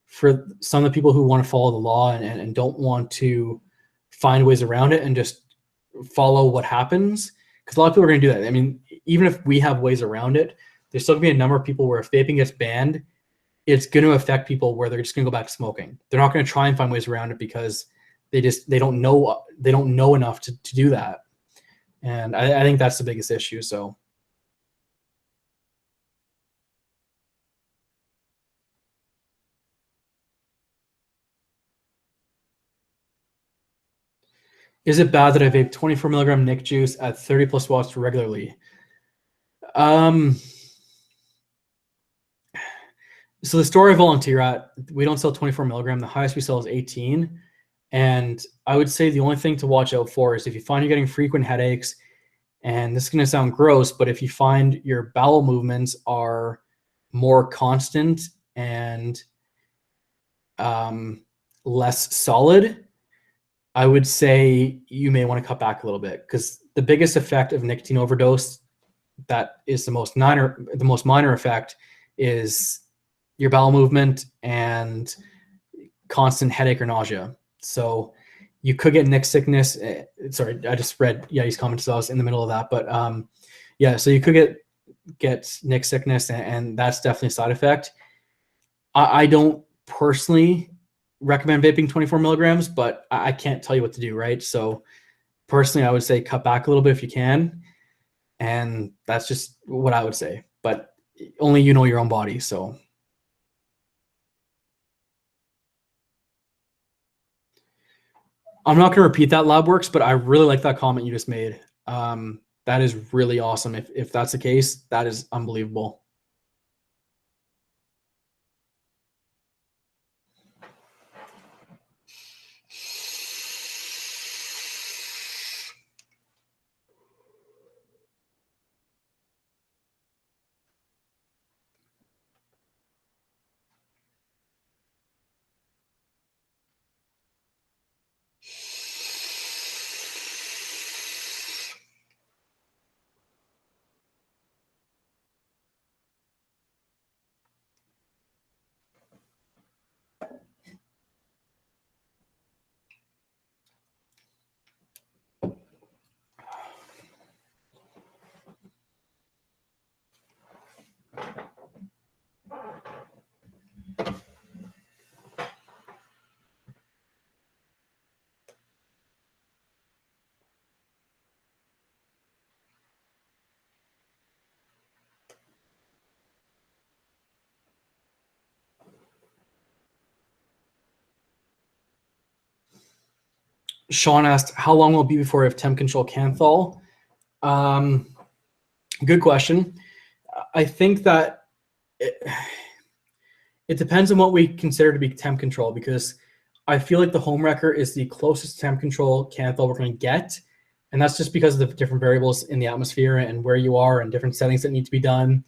for some of the people who want to follow the law and don't want to find ways around it and just follow what happens, because a lot of people are going to do that. I mean, even if we have ways around it, there's still going to be a number of people where if vaping gets banned, it's going to affect people where they're just going to go back to smoking. They're not going to try and find ways around it because they don't know enough to do that. And I think that's the biggest issue. So is it bad that I vape 24 milligram Nick juice at 30 plus watts regularly? So the store I volunteer at, we don't sell 24 milligram. The highest we sell is 18. And I would say the only thing to watch out for is if you find you're getting frequent headaches, and this is going to sound gross, but if you find your bowel movements are more constant and less solid, I would say you may want to cut back a little bit, because the biggest effect of nicotine overdose, that is the most minor effect, is your bowel movement and constant headache or nausea. So you could get Nick sickness. Sorry, I just read Yeti's comments, so I was in the middle of that. But yeah, so you could get Nick sickness, and that's definitely a side effect. I don't personally recommend vaping 24 milligrams, but I can't tell you what to do, right? So personally, I would say cut back a little bit if you can. And that's just what I would say. But only you know your own body, so. I'm not going to repeat that, LabWorks, but I really like that comment you just made. That is really awesome. If that's the case, that is unbelievable. Sean asked, how long will it be before I have temp control can thaw? Good question. I think that it depends on what we consider to be temp control, because I feel like the home wrecker is the closest temp control can thaw we're going to get. And that's just because of the different variables in the atmosphere and where you are and different settings that need to be done.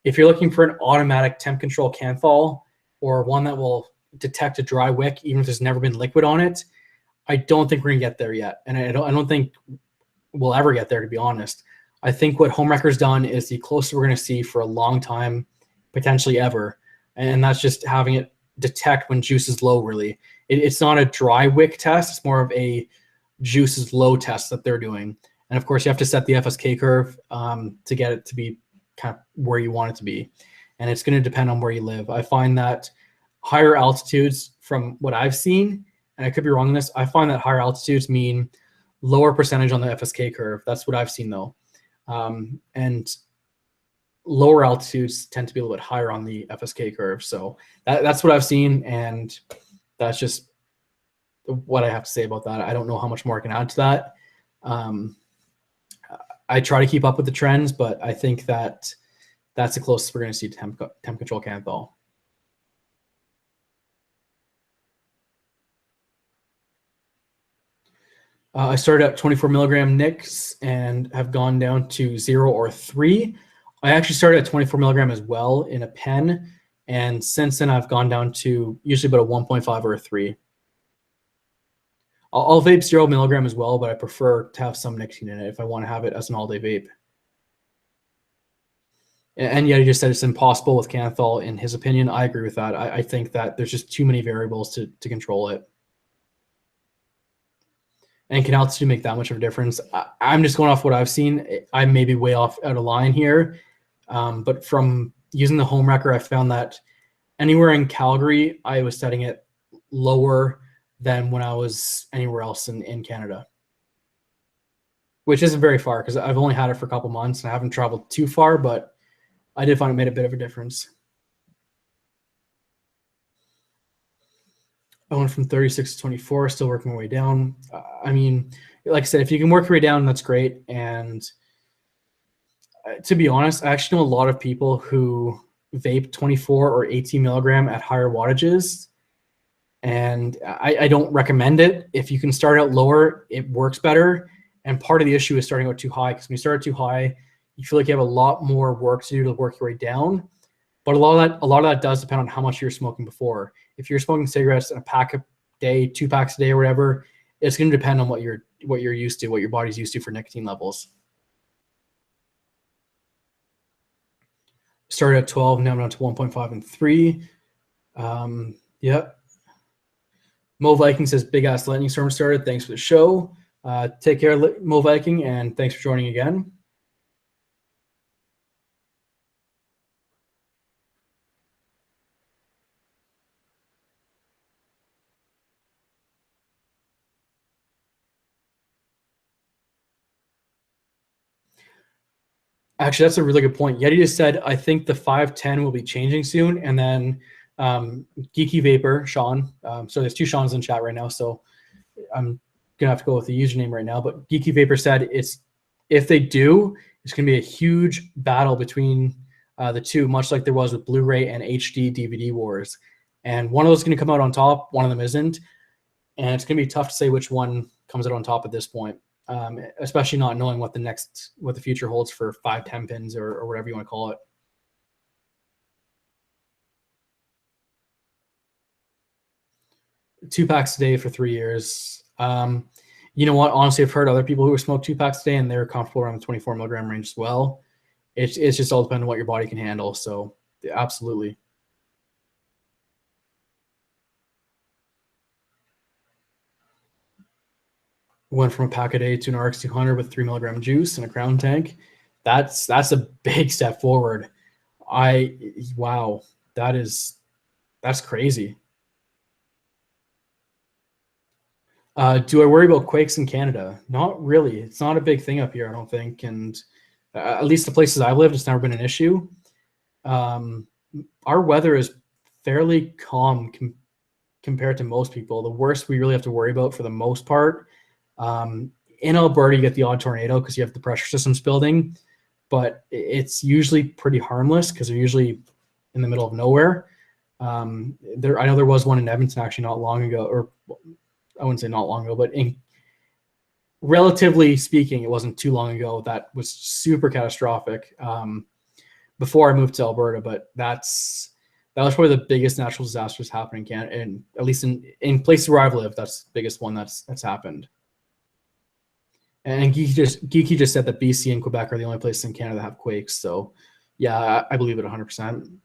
If you're looking for an automatic temp control can thaw, or one that will detect a dry wick even if there's never been liquid on it, I don't think we're gonna get there yet. And I don't think we'll ever get there, to be honest. I think what home wrecker's done is the closest we're gonna see for a long time, potentially ever. And that's just having it detect when juice is low, really. It's not a dry wick test, it's more of a juice is low test that they're doing. And of course you have to set the FSK curve to get it to be kind of where you want it to be. And it's going to depend on where you live. I find that higher altitudes, from what I've seen, and I could be wrong on this, I find that higher altitudes mean lower percentage on the FSK curve. That's what I've seen though. And lower altitudes tend to be a little bit higher on the FSK curve. So that's what I've seen. And that's just what I have to say about that. I don't know how much more I can add to that. I try to keep up with the trends, but I think that that's the closest we're going to see temp control Canthol. I started at 24 milligram nicks and have gone down to 0 or 3. I actually started at 24 milligram as well in a pen, and since then I've gone down to usually about a 1.5 or a 3. I'll vape 0 milligram as well, but I prefer to have some nicotine in it if I want to have it as an all-day vape. And yet he just said it's impossible with Canthol in his opinion. I agree with that. I think that there's just too many variables to control it. And can altitude make that much of a difference? I'm just going off what I've seen. I may be way off out of line here. But from using the home wrecker, I found that anywhere in Calgary, I was setting it lower than when I was anywhere else in Canada, which isn't very far because I've only had it for a couple months and I haven't traveled too far, but I did find it made a bit of a difference. I went from 36 to 24, still working my way down. I mean, like I said, if you can work your way down, that's great. And to be honest, I actually know a lot of people who vape 24 or 18 milligram at higher wattages. And I don't recommend it. If you can start out lower, it works better. And part of the issue is starting out too high, because when you start out too high, you feel like you have a lot more work to do to work your way down. But a lot of that does depend on how much you're smoking before. If you're smoking cigarettes in a pack a day, 2 packs a day or whatever, it's going to depend on what you're used to, what your body's used to for nicotine levels. Started at 12, now I'm down to 1.5 and 3. Yeah. Mo Viking says, big ass lightning storm started. Thanks for the show. Take care, Mo Viking, and thanks for joining again. Actually, that's a really good point. Yeti just said, I think the 510 will be changing soon. And then Geeky Vapor, Sean. So there's 2 Seans in chat right now. So I'm going to have to go with the username right now. But Geeky Vapor said, if they do, it's going to be a huge battle between the two, much like there was with Blu-ray and HD DVD wars. And one of those is going to come out on top. One of them isn't. And it's going to be tough to say which one comes out on top at this point. Especially not knowing what the future holds for 510 pins or whatever you want to call it. Two packs a day for 3 years. You know what? Honestly, I've heard other people who smoke 2 packs a day and they're comfortable around the 24 milligram range as well. It's just all depending on what your body can handle. So absolutely. Went from a pack a day to an RX 200 with 3 milligram juice and a crown tank. That's a big step forward. Wow, that's crazy. Do I worry about quakes in Canada? Not really. It's not a big thing up here, I don't think. And at least the places I've lived, it's never been an issue. Our weather is fairly calm compared to most people. The worst we really have to worry about for the most part. In Alberta, you get the odd tornado because you have the pressure systems building, but it's usually pretty harmless because they're usually in the middle of nowhere. I know there was one in Edmonton actually not long ago, or I wouldn't say not long ago, but relatively speaking, it wasn't too long ago that was super catastrophic before I moved to Alberta. But that was probably the biggest natural disasters happening in Canada, and at least in places where I've lived, that's the biggest one that's happened. And Geeky just said that BC and Quebec are the only places in Canada that have quakes. So, yeah, I believe it 100%.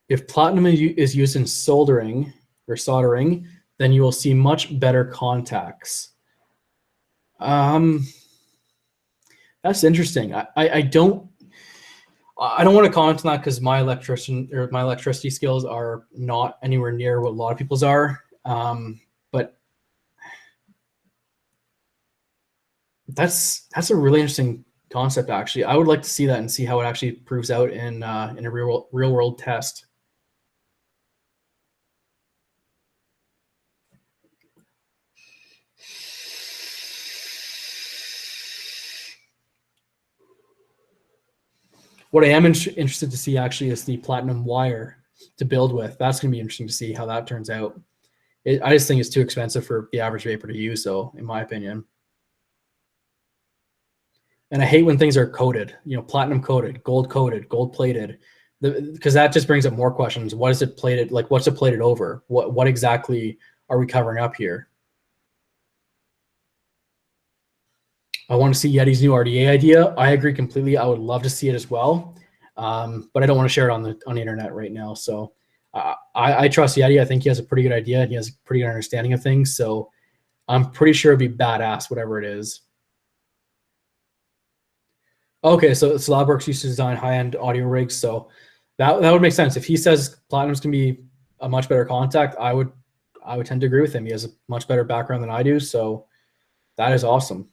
If platinum is used in soldering, then you will see much better contacts. That's interesting. I don't want to comment on that because my electricity skills are not anywhere near what a lot of people's are. But that's a really interesting concept. Actually, I would like to see that and see how it actually proves out in a real world test. What I am interested to see actually is the platinum wire to build with. That's going to be interesting to see how that turns out. I just think it's too expensive for the average vapor to use, though, in my opinion. And I hate when things are coated, platinum coated, gold plated, because that just brings up more questions. What is it plated? Like, what's it plated over? What exactly are we covering up here? I want to see Yeti's new RDA idea. I agree completely. I would love to see it as well, but I don't want to share it on the internet right now. So I trust Yeti. I think he has a pretty good idea and he has a pretty good understanding of things. So I'm pretty sure it'd be badass, whatever it is. Okay, so Slabworks used to design high-end audio rigs, so that would make sense. If he says Platinum's can be a much better contact, I would tend to agree with him. He has a much better background than I do, so that is awesome.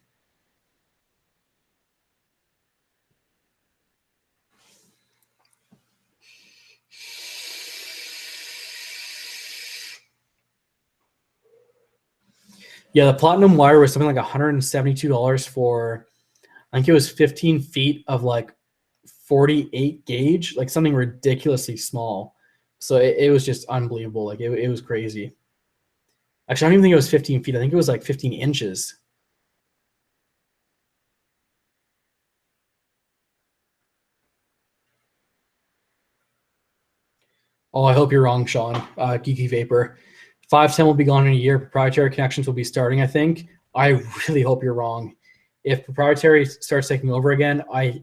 Yeah, the Platinum wire was something like $172 for, I think it was 15 feet of like 48 gauge, like something ridiculously small. So it was just unbelievable. Like it was crazy. Actually, I don't even think it was 15 feet. I think it was like 15 inches. Oh, I hope you're wrong, Sean. Geeky Vapor. 510 will be gone in a year. Proprietary connections will be starting, I think. I really hope you're wrong. If proprietary starts taking over again, I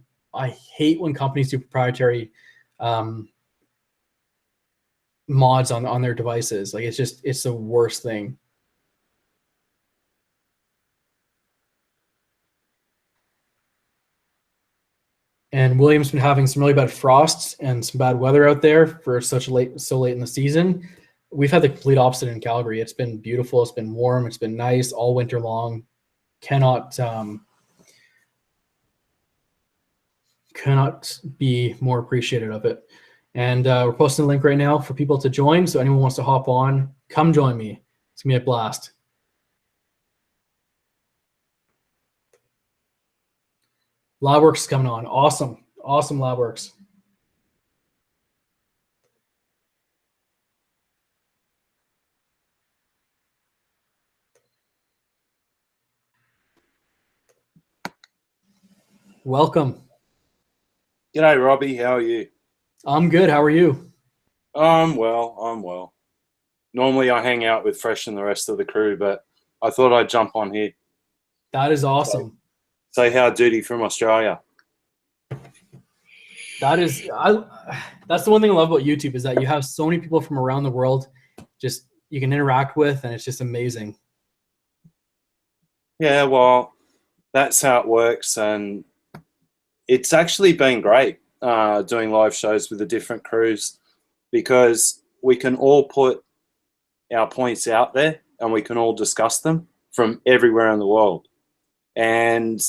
hate when companies do proprietary mods on their devices. Like it's the worst thing. And William's been having some really bad frosts and some bad weather out there for so late in the season. We've had the complete opposite in Calgary. It's been beautiful. It's been warm. It's been nice all winter long. Cannot be more appreciative of it. And we're posting a link right now for people to join. So anyone wants to hop on, come join me. It's gonna be a blast. LabWorks is coming on. Awesome. Awesome LabWorks. Welcome. G'day, Robbie. How are you? I'm good. How are you? I'm well. Normally I hang out with Fresh and the rest of the crew, but I thought I'd jump on here. That is awesome. Say how duty from Australia. That's the one thing I love about YouTube is that you have so many people from around the world just you can interact with, and it's just amazing. Yeah, well, that's how it works, and it's actually been great doing live shows with the different crews because we can all put our points out there and we can all discuss them from everywhere in the world. And,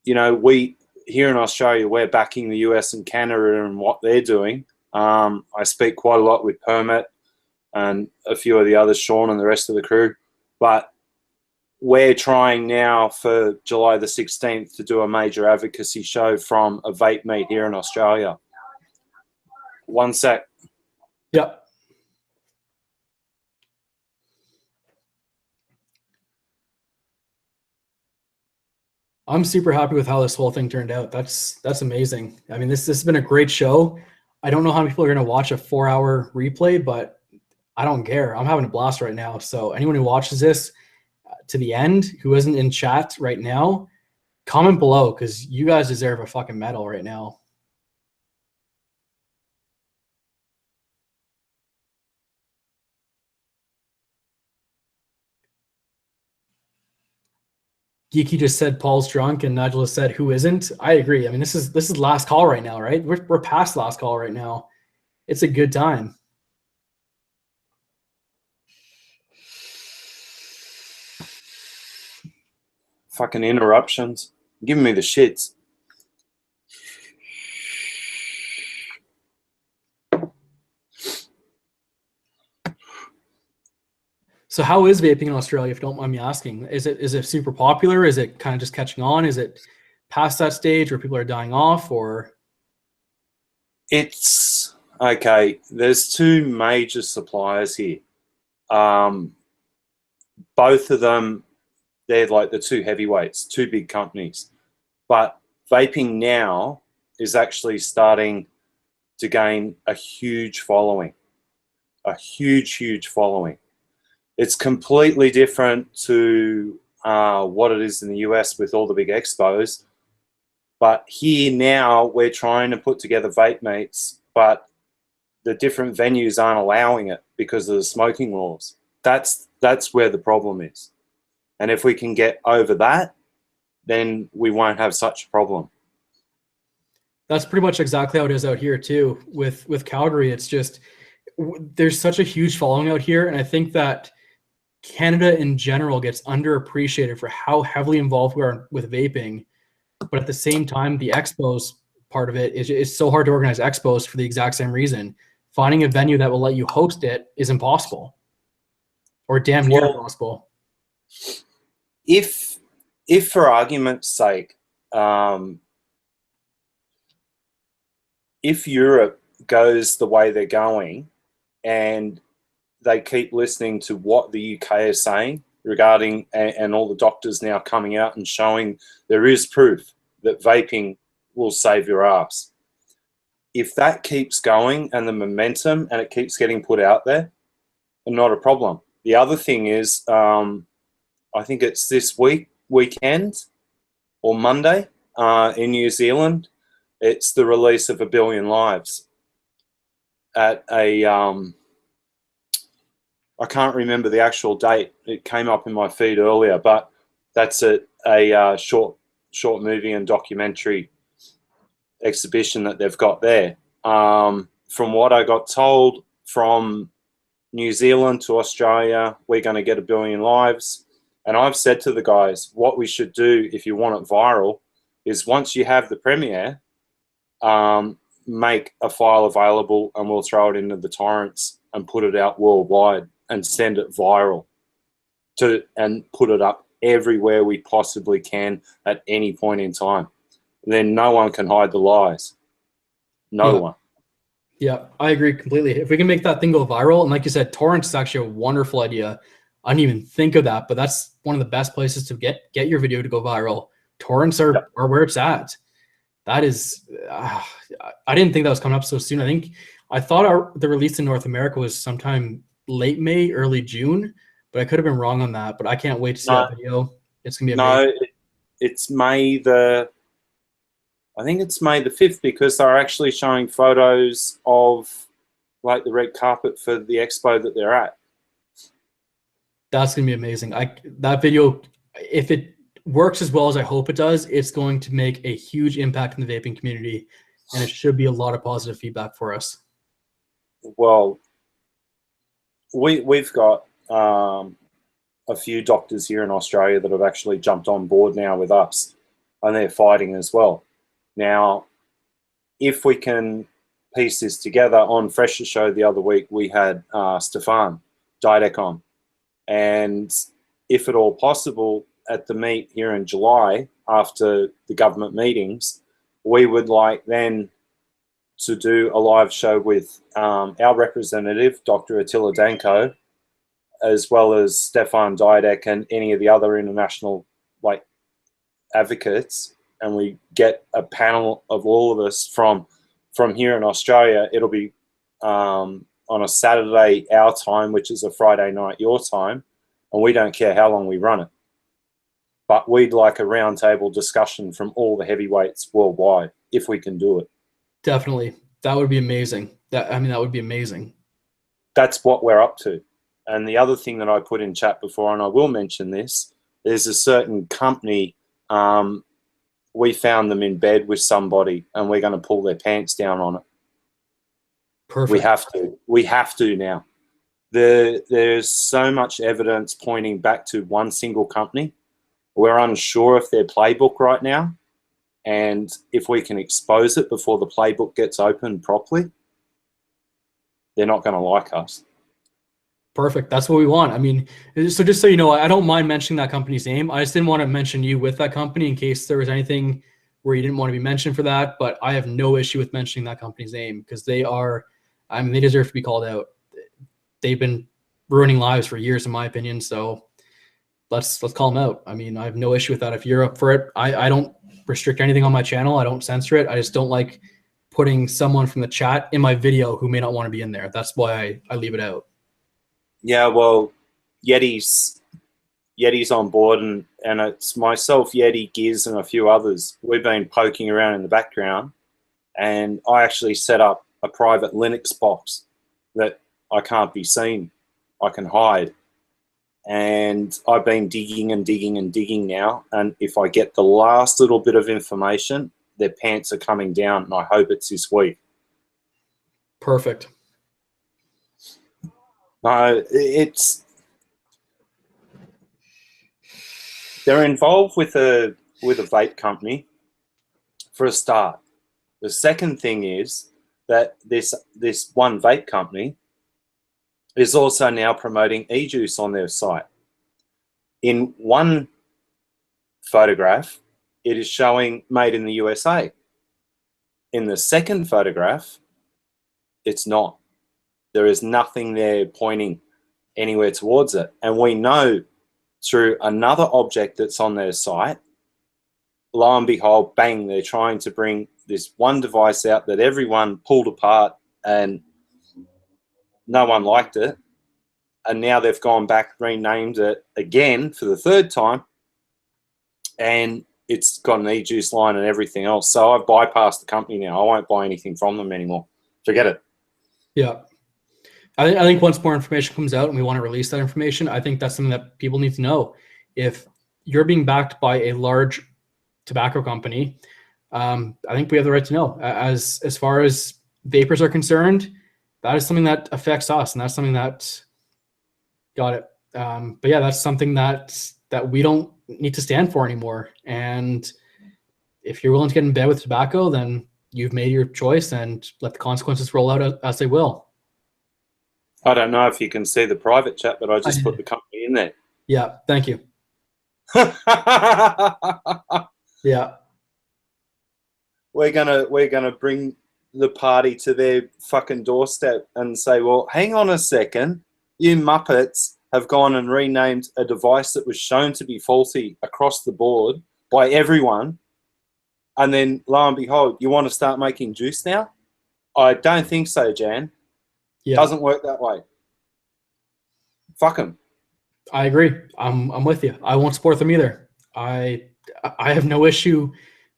we here in Australia, we're backing the US and Canada and what they're doing. I speak quite a lot with Permit and a few of the others, Sean and the rest of the crew. But we're trying now for July the 16th to do a major advocacy show from a vape meet here in Australia. One sec. Yep. I'm super happy with how this whole thing turned out. That's amazing. I mean, this has been a great show. I don't know how many people are going to watch a 4-hour replay, but I don't care. I'm having a blast right now. So anyone who watches this to the end, who isn't in chat right now, comment below because you guys deserve a fucking medal right now. Geeky just said Paul's drunk, and Nigel has said who isn't. I agree. I mean, this is last call right now, right? We're past last call right now. It's a good time. Fucking interruptions. giving me the shits. So how is vaping in Australia, if you don't mind me asking? Is it super popular? Is it kind of just catching on? Is it past that stage where people are dying off, or? It's okay. There's two major suppliers here. Both of them, they're like the two heavyweights, two big companies. But vaping now is actually starting to gain a huge following, a huge following. It's completely different to what it is in the US with all the big expos. But here now we're trying to put together vape meets, but the different venues aren't allowing it because of the smoking laws. That's where the problem is. And if we can get over that, then we won't have such a problem. That's pretty much exactly how it is out here too. With Calgary, it's just there's such a huge following out here, and I think that Canada in general gets underappreciated for how heavily involved we are with vaping. But at the same time, the expos part of it is so hard to organize expos for the exact same reason. Finding a venue that will let you host it is impossible, or damn near impossible. If for argument's sake, if Europe goes the way they're going and they keep listening to what the UK is saying regarding, and all the doctors now coming out and showing there is proof that vaping will save your ass. If that keeps going and the momentum and it keeps getting put out there, not a problem. The other thing is, I think it's this weekend or Monday in New Zealand, it's the release of 1 Billion Lives at a, I can't remember the actual date. It came up in my feed earlier, but that's a short movie and documentary exhibition that they've got there. From what I got told, from New Zealand to Australia, we're going to get 1 billion lives. And I've said to the guys, what we should do if you want it viral is once you have the premiere, make a file available and we'll throw it into the torrents and put it out worldwide and send it viral and put it up everywhere we possibly can at any point in time. Then no one can hide the lies. No one. Yeah, I agree completely. If we can make that thing go viral, and like you said, torrents is actually a wonderful idea. I didn't even think of that, but that's one of the best places to get your video to go viral. Torrents are where it's at. That is, I didn't think that was coming up so soon. I thought the release in North America was sometime late May, early June, but I could have been wrong on that. But I can't wait to see that video. It's gonna be amazing. No, it's May I think it's May the 5th, because they're actually showing photos of like the red carpet for the expo that they're at. That's gonna be amazing. That video, if it works as well as I hope it does, it's going to make a huge impact in the vaping community, and it should be a lot of positive feedback for us. Well, we've got a few doctors here in Australia that have actually jumped on board now with us, and they're fighting as well. Now, if we can piece this together, on Fresh's show the other week, we had Stefan Didek on. And if at all possible, at the meet here in July, after the government meetings, we would like then to do a live show with our representative, Dr. Attila Danko, as well as Stefan Didek and any of the other international advocates, and we get a panel of all of us from here in Australia. It'll be on a Saturday our time, which is a Friday night your time, and we don't care how long we run it. But we'd like a roundtable discussion from all the heavyweights worldwide, if we can do it. Definitely. That would be amazing. That would be amazing. That's what we're up to. And the other thing that I put in chat before, and I will mention this, there's a certain company, we found them in bed with somebody, and we're going to pull their pants down on it. Perfect. We have to now. There's so much evidence pointing back to one single company We're unsure of their playbook right now, and if we can expose it before the playbook gets opened properly, they're not going to like us. Perfect. That's what we want. I mean, so just so you know, I don't mind mentioning that company's name. I just didn't want to mention you with that company in case there was anything where you didn't want to be mentioned for that. But I have no issue with mentioning that company's name because they are, I mean, they deserve to be called out. They've been ruining lives for years, in my opinion. So let's call them out. I mean, I have no issue with that. If you're up for it, I don't restrict anything on my channel. I don't censor it. I just don't like putting someone from the chat in my video who may not want to be in there. That's why I leave it out. Yeah, well, Yeti's on board, and it's myself, Yeti, Giz, and a few others. We've been poking around in the background, and I actually set up a private Linux box that I can't be seen. I can hide. And I've been digging and digging and digging now, and if I get the last little bit of information, their pants are coming down, and I hope it's this week. Perfect. No, they're involved with a vape company for a start. The second thing is that this one vape company is also now promoting e-juice on their site. In one photograph, it is showing made in the USA. In the second photograph, it's not. There is nothing there pointing anywhere towards it. And we know through another object that's on their site, lo and behold, bang, they're trying to bring this one device out that everyone pulled apart and no one liked it. And now they've gone back, renamed it again for the third time, and it's got an e-juice line and everything else. So I've bypassed the company now. I won't buy anything from them anymore. Forget it. Yeah. I think once more information comes out and we want to release that information, I think that's something that people need to know. If you're being backed by a large tobacco company, I think we have the right to know. As far as vapors are concerned, that is something that affects us, and that's something that got it. But yeah, that's something that we don't need to stand for anymore. And if you're willing to get in bed with tobacco, then you've made your choice, and let the consequences roll out as they will. I don't know if you can see the private chat, but I just put the company in there. Yeah, thank you. Yeah. We're gonna bring the party to their fucking doorstep and say, well, hang on a second, you Muppets have gone and renamed a device that was shown to be faulty across the board by everyone, and then lo and behold, you want to start making juice now? I don't think so, Jan. Yeah. Doesn't work that way. Fuck them. I agree. I'm with you. I won't support them either. I have no issue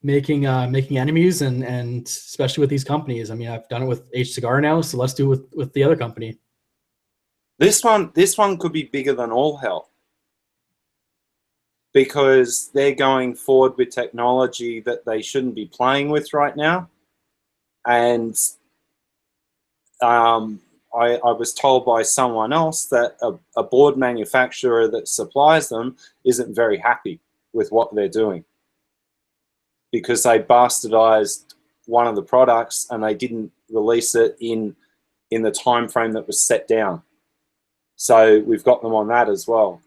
making enemies, and especially with these companies. I mean, I've done it with H Cigar now, so let's do it with the other company. This one could be bigger than all hell, because they're going forward with technology that they shouldn't be playing with right now. And I was told by someone else that a board manufacturer that supplies them isn't very happy with what they're doing, because they bastardized one of the products and they didn't release it in the time frame that was set down. So we've got them on that as well.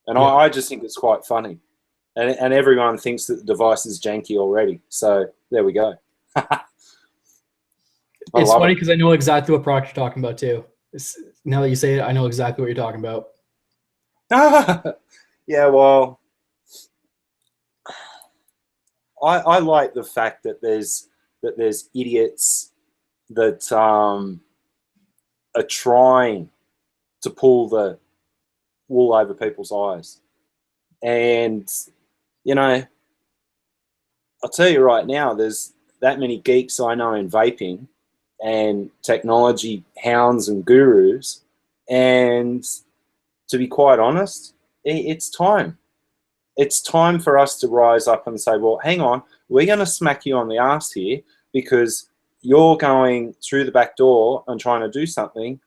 And yeah. I just think it's quite funny. And everyone thinks that the device is janky already. So there we go. It's funny because I know exactly what product you're talking about too. Now that you say it, I know exactly what you're talking about. Yeah, well, I like the fact that there's idiots that are trying to pull the wool over people's eyes. And, you know, I'll tell you right now, there's that many geeks I know in vaping and technology hounds and gurus. And to be quite honest, it's time. It's time for us to rise up and say, well, hang on, we're going to smack you on the ass here because you're going through the back door and trying to do something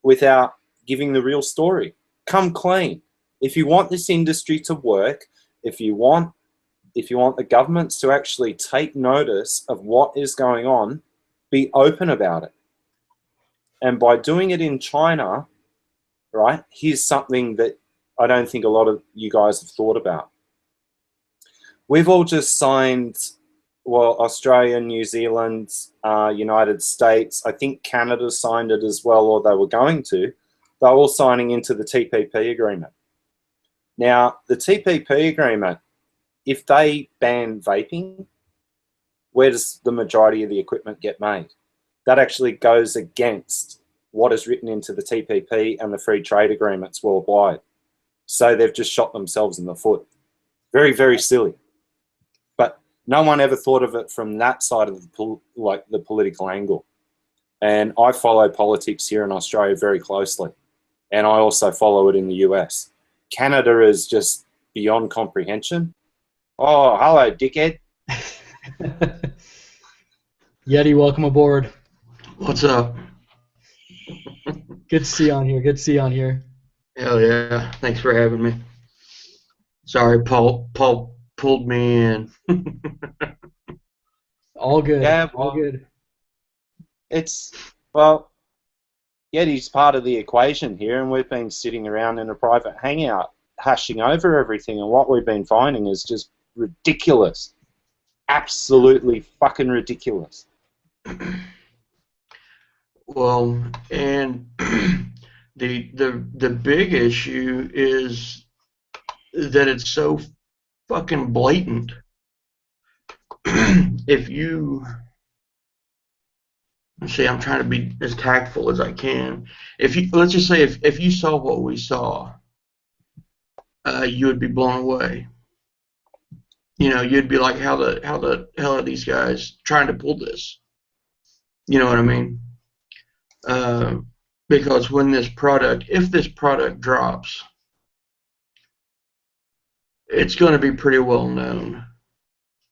without giving the real story. Come clean. If you want this industry to work, if you want the governments to actually take notice of what is going on, be open about it. And by doing it in China, right, here's something that I don't think a lot of you guys have thought about. We've all just signed, well, Australia, New Zealand, United States, I think Canada signed it as well, or they were going to. They're all signing into the TPP agreement. Now, the TPP agreement, if they ban vaping, where does the majority of the equipment get made? That actually goes against what is written into the TPP and the free trade agreements worldwide. So they've just shot themselves in the foot. Very, very silly. But no one ever thought of it from that side of the political angle. And I follow politics here in Australia very closely. And I also follow it in the US. Canada is just beyond comprehension. Oh, hello, dickhead. Yeti, welcome aboard. What's up? Good to see you on here. Good to see you on here. Hell yeah. Thanks for having me. Sorry, Paul pulled me in. All good. Yeah, all good. It's, well, Yeti's part of the equation here, and we've been sitting around in a private hangout hashing over everything, and what we've been finding is just ridiculous. Absolutely fucking ridiculous. Well, and the big issue is that it's so fucking blatant. If you see, I'm trying to be as tactful as I can. If you, let's just say, if you saw what we saw, you would be blown away. You know, you'd be like, how the hell are these guys trying to pull this? You know what I mean? Because when this product, if this product drops, it's going to be pretty well known.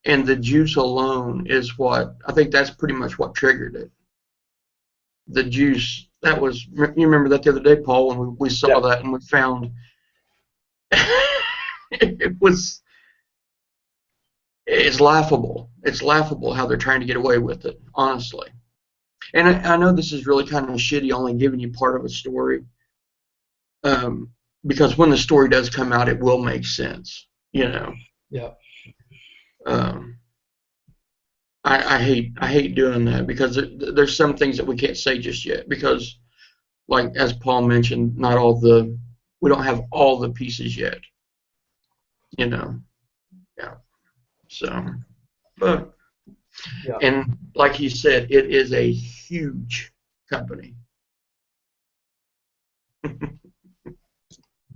And the juice alone is what, I think that's pretty much what triggered it. The juice, that was, you remember that the other day, Paul, when we saw that and we found it's laughable. It's laughable how they're trying to get away with it, honestly. And I know this is really kind of shitty, only giving you part of a story, because when the story does come out, it will make sense, you know. Yeah. I hate doing that, because there's some things that we can't say just yet, because, like as Paul mentioned, we don't have all the pieces yet, you know. Yeah. So, but. Yeah. And like he said, it is a huge company.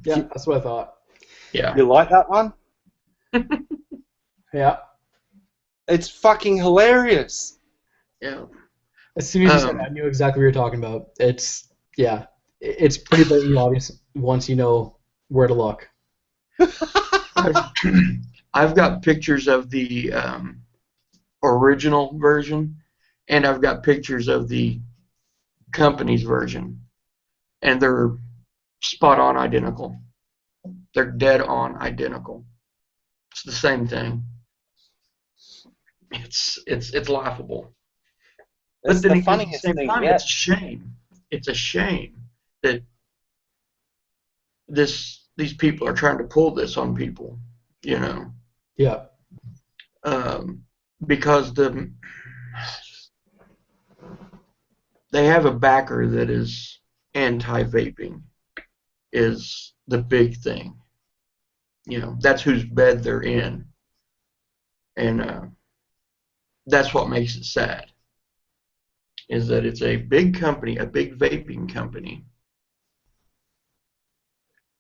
Yeah, that's what I thought. Yeah. You like that one? Yeah. It's fucking hilarious. Yeah. As soon as you said it, I knew exactly what you were talking about. It's, yeah, it's pretty blatantly obvious once you know where to look. I've got pictures of the original version, and I've got pictures of the company's version, and they're spot on identical. They're dead on identical. It's the same thing. It's laughable. It's the funniest thing yet. It's a shame. It's a shame that these people are trying to pull this on people, you know. Yeah. Because they have a backer that is anti-vaping, is the big thing. You know, that's whose bed they're in. And that's what makes it sad, is that it's a big company, a big vaping company,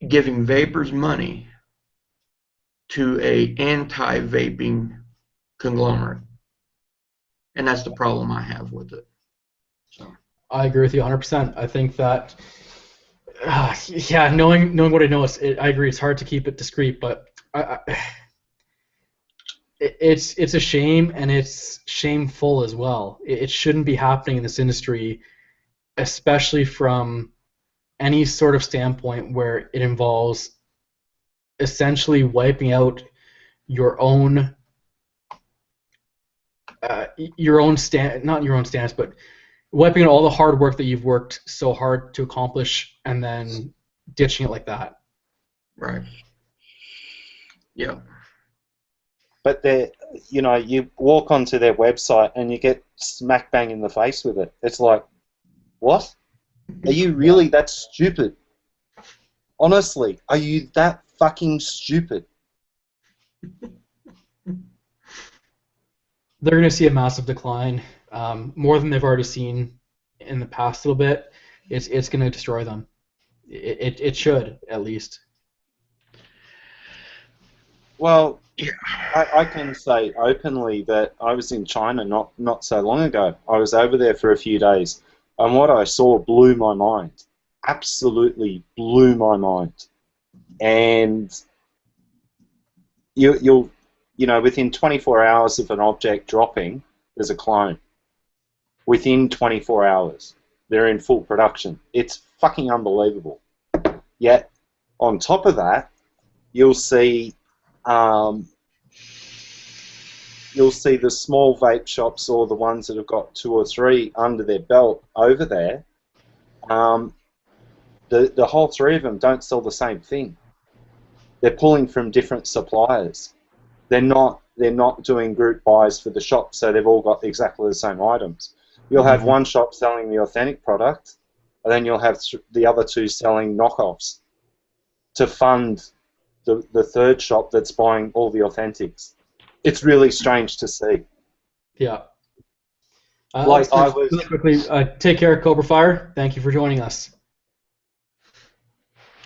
giving vapors money to a anti-vaping conglomerate. And that's the problem I have with it. So I agree with you 100%. I think that, yeah, knowing what I know, I agree. It's hard to keep it discreet, but it's a shame, and it's shameful as well. It shouldn't be happening in this industry, especially from any sort of standpoint where it involves essentially wiping out your own not your own stance, but wiping out all the hard work that you've worked so hard to accomplish and then ditching it like that. Right. Yeah. But you walk onto their website and you get smack bang in the face with it. It's like, what? Are you really that stupid? Honestly, are you that fucking stupid? They're going to see a massive decline, more than they've already seen in the past little bit. It's going to destroy them. It should, at least. Well, I can say openly that I was in China not so long ago. I was over there for a few days, and what I saw blew my mind. Absolutely blew my mind. And you'll within 24 hours of an object dropping, there's a clone. Within 24 hours, they're in full production. It's fucking unbelievable. Yet, on top of that, you'll see the small vape shops, or the ones that have got 2 or 3 under their belt over there. The whole 3 of them don't sell the same thing. They're pulling from different suppliers. They're not doing group buys for the shop, so they've all got exactly the same items. You'll have one shop selling the authentic product, and then you'll have the other 2 selling knockoffs to fund the third shop that's buying all the authentics. It's really strange to see. Yeah. Like I was really quickly, take care, Cobra Fire. Thank you for joining us.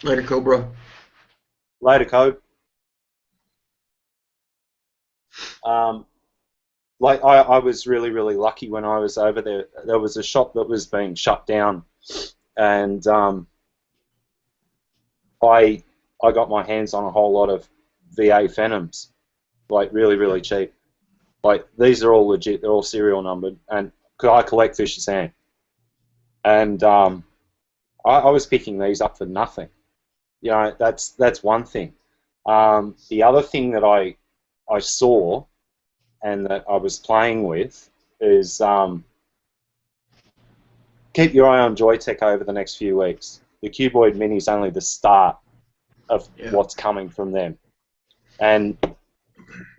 Later, Cobra. Later, Cobe. Like I was really, really lucky when I was over there. There was a shop that was being shut down, and I got my hands on a whole lot of VA Phenoms, like really, really cheap. Like these are all legit. They're all serial numbered, and I collect Fisher Sand. And I was picking these up for nothing. You know, that's one thing. The other thing that I saw and that I was playing with is keep your eye on Joytech over the next few weeks. The Cuboid Mini is only the start of what's coming from them. And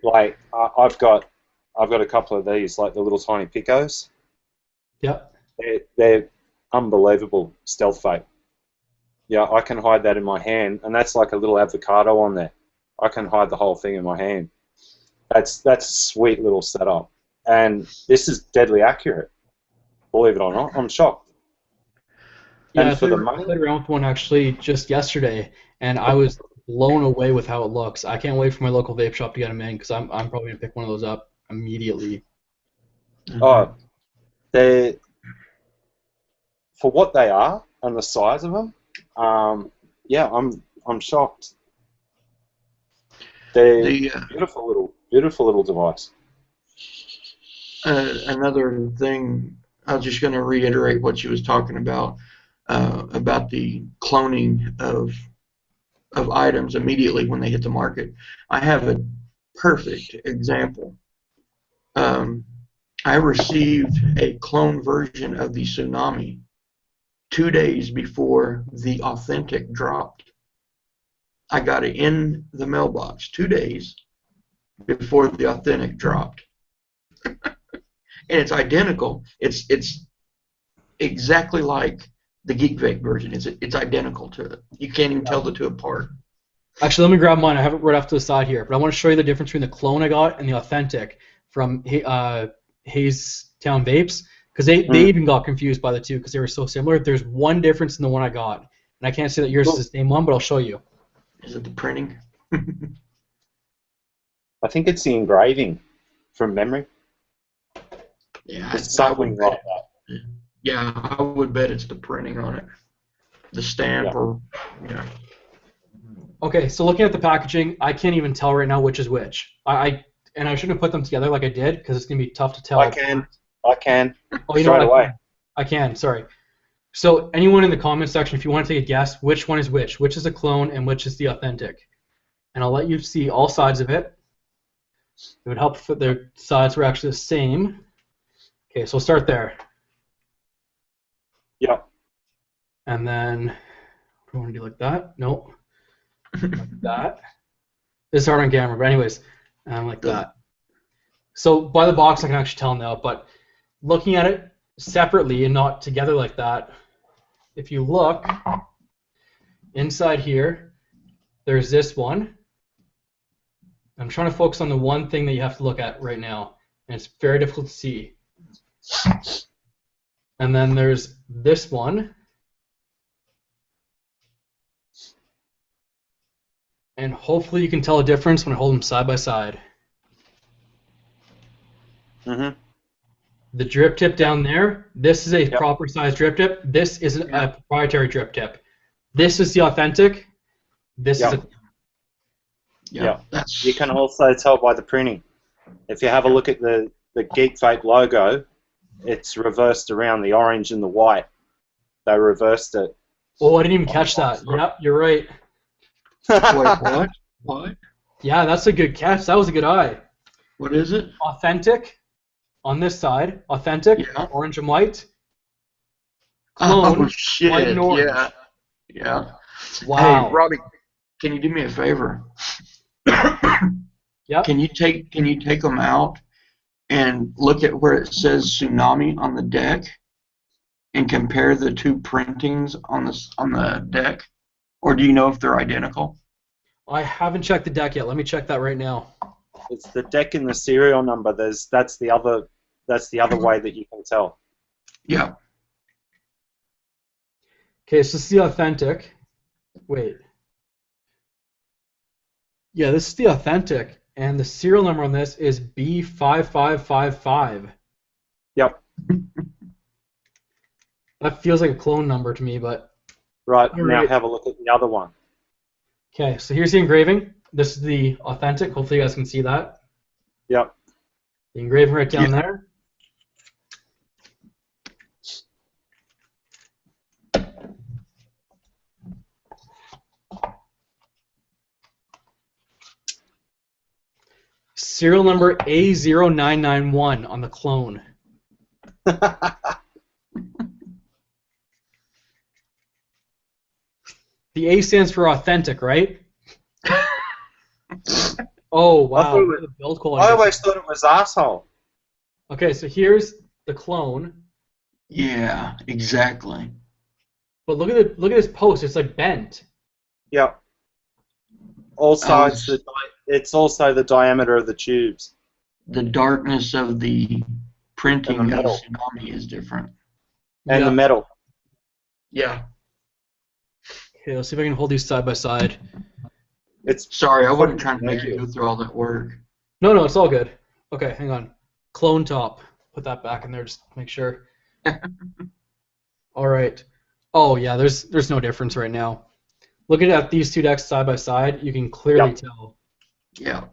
like I've got a couple of these, like the little tiny Picos. Yep. They're unbelievable stealth vape. Yeah, I can hide that in my hand, and that's like a little avocado on there. I can hide the whole thing in my hand. That's a sweet little setup, and this is deadly accurate. Believe it or not, I'm shocked. Yeah, and for the money, I played around with one actually just yesterday, and I was blown away with how it looks. I can't wait for my local vape shop to get them in, because I'm probably gonna pick one of those up immediately. Oh, they're for what they are and the size of them. Yeah, I'm shocked. They're beautiful little device. Another thing, I was just going to reiterate what she was talking about the cloning of items immediately when they hit the market. I have a perfect example. I received a clone version of the Tsunami 2 days before the authentic dropped. I got it in the mailbox 2 days before the authentic dropped. And it's identical. It's exactly like the Geek Vape version. It's identical to it. You can't even tell the two apart. Actually, let me grab mine. I have it right off to the side here, but I want to show you the difference between the clone I got and the authentic from Hayes Town Vapes, because they even got confused by the two because they were so similar. There's one difference in the one I got, and I can't say that yours is the same one, but I'll show you. Is it the printing? I think it's the engraving from memory. Yeah, it's something like that. Yeah, I would bet it's the printing on it, the stamp, or yeah. Okay, so looking at the packaging, I can't even tell right now which is which. I shouldn't have put them together like I did, because it's gonna be tough to tell. I can. Oh, you know what? I can. Sorry. So anyone in the comment section, if you want to take a guess, which one is which is the clone and which is the authentic, and I'll let you see all sides of it. It would help if their sides were actually the same. Okay, so we'll start there. Yep. And then, do I want to do like that? Nope. Like that. This is hard on camera, but anyways, like that. So by the box, I can actually tell now, but looking at it separately and not together like that, if you look inside here, there's this one. I'm trying to focus on the one thing that you have to look at right now, and it's very difficult to see. And then there's this one. And hopefully you can tell a difference when I hold them side by side. Mm-hmm. The drip tip down there, this is a proper size drip tip. This is a proprietary drip tip. This is the authentic. This is a... Yeah. You can also tell by the printing. If you have a look at the Geek Vape logo, it's reversed around the orange and the white. They reversed it. Oh, I didn't even catch that. Yep, you're right. Wait, what? Yeah, that's a good catch. That was a good eye. What is it? Authentic on this side. Authentic, orange and white. Clone, shit. White and orange. Yeah. Wow. Hey, Robbie, can you do me a favor? Yeah. Can you take them out and look at where it says Tsunami on the deck and compare the two printings on the deck? Or do you know if they're identical? I haven't checked the deck yet. Let me check that right now. It's the deck and the serial number. That's the other way that you can tell. Yeah. Okay, so this is the authentic. Wait. Yeah, this is the authentic, and the serial number on this is B5555. Yep. That feels like a clone number to me, but... Right, now have a look at the other one. Okay, so here's the engraving. This is the authentic. Hopefully you guys can see that. Yep. The engraving right down there. Serial number A0991 on the clone. The A stands for authentic, right? Oh, wow. The build quality. I always thought it was asshole. Okay, so here's the clone. Yeah, exactly. But look at this post. It's like bent. Yep. Also, it's also the diameter of the tubes. The darkness of the printing of metal. Tsunami is different. And the metal. Yeah. Okay, let's see if I can hold these side by side. Sorry, I wasn't trying to make you go through all that work. No, it's all good. Okay, hang on. Clone top. Put that back in there just to make sure. All right. Oh yeah, there's no difference right now. Looking at these two decks side by side, you can clearly tell. Yeah.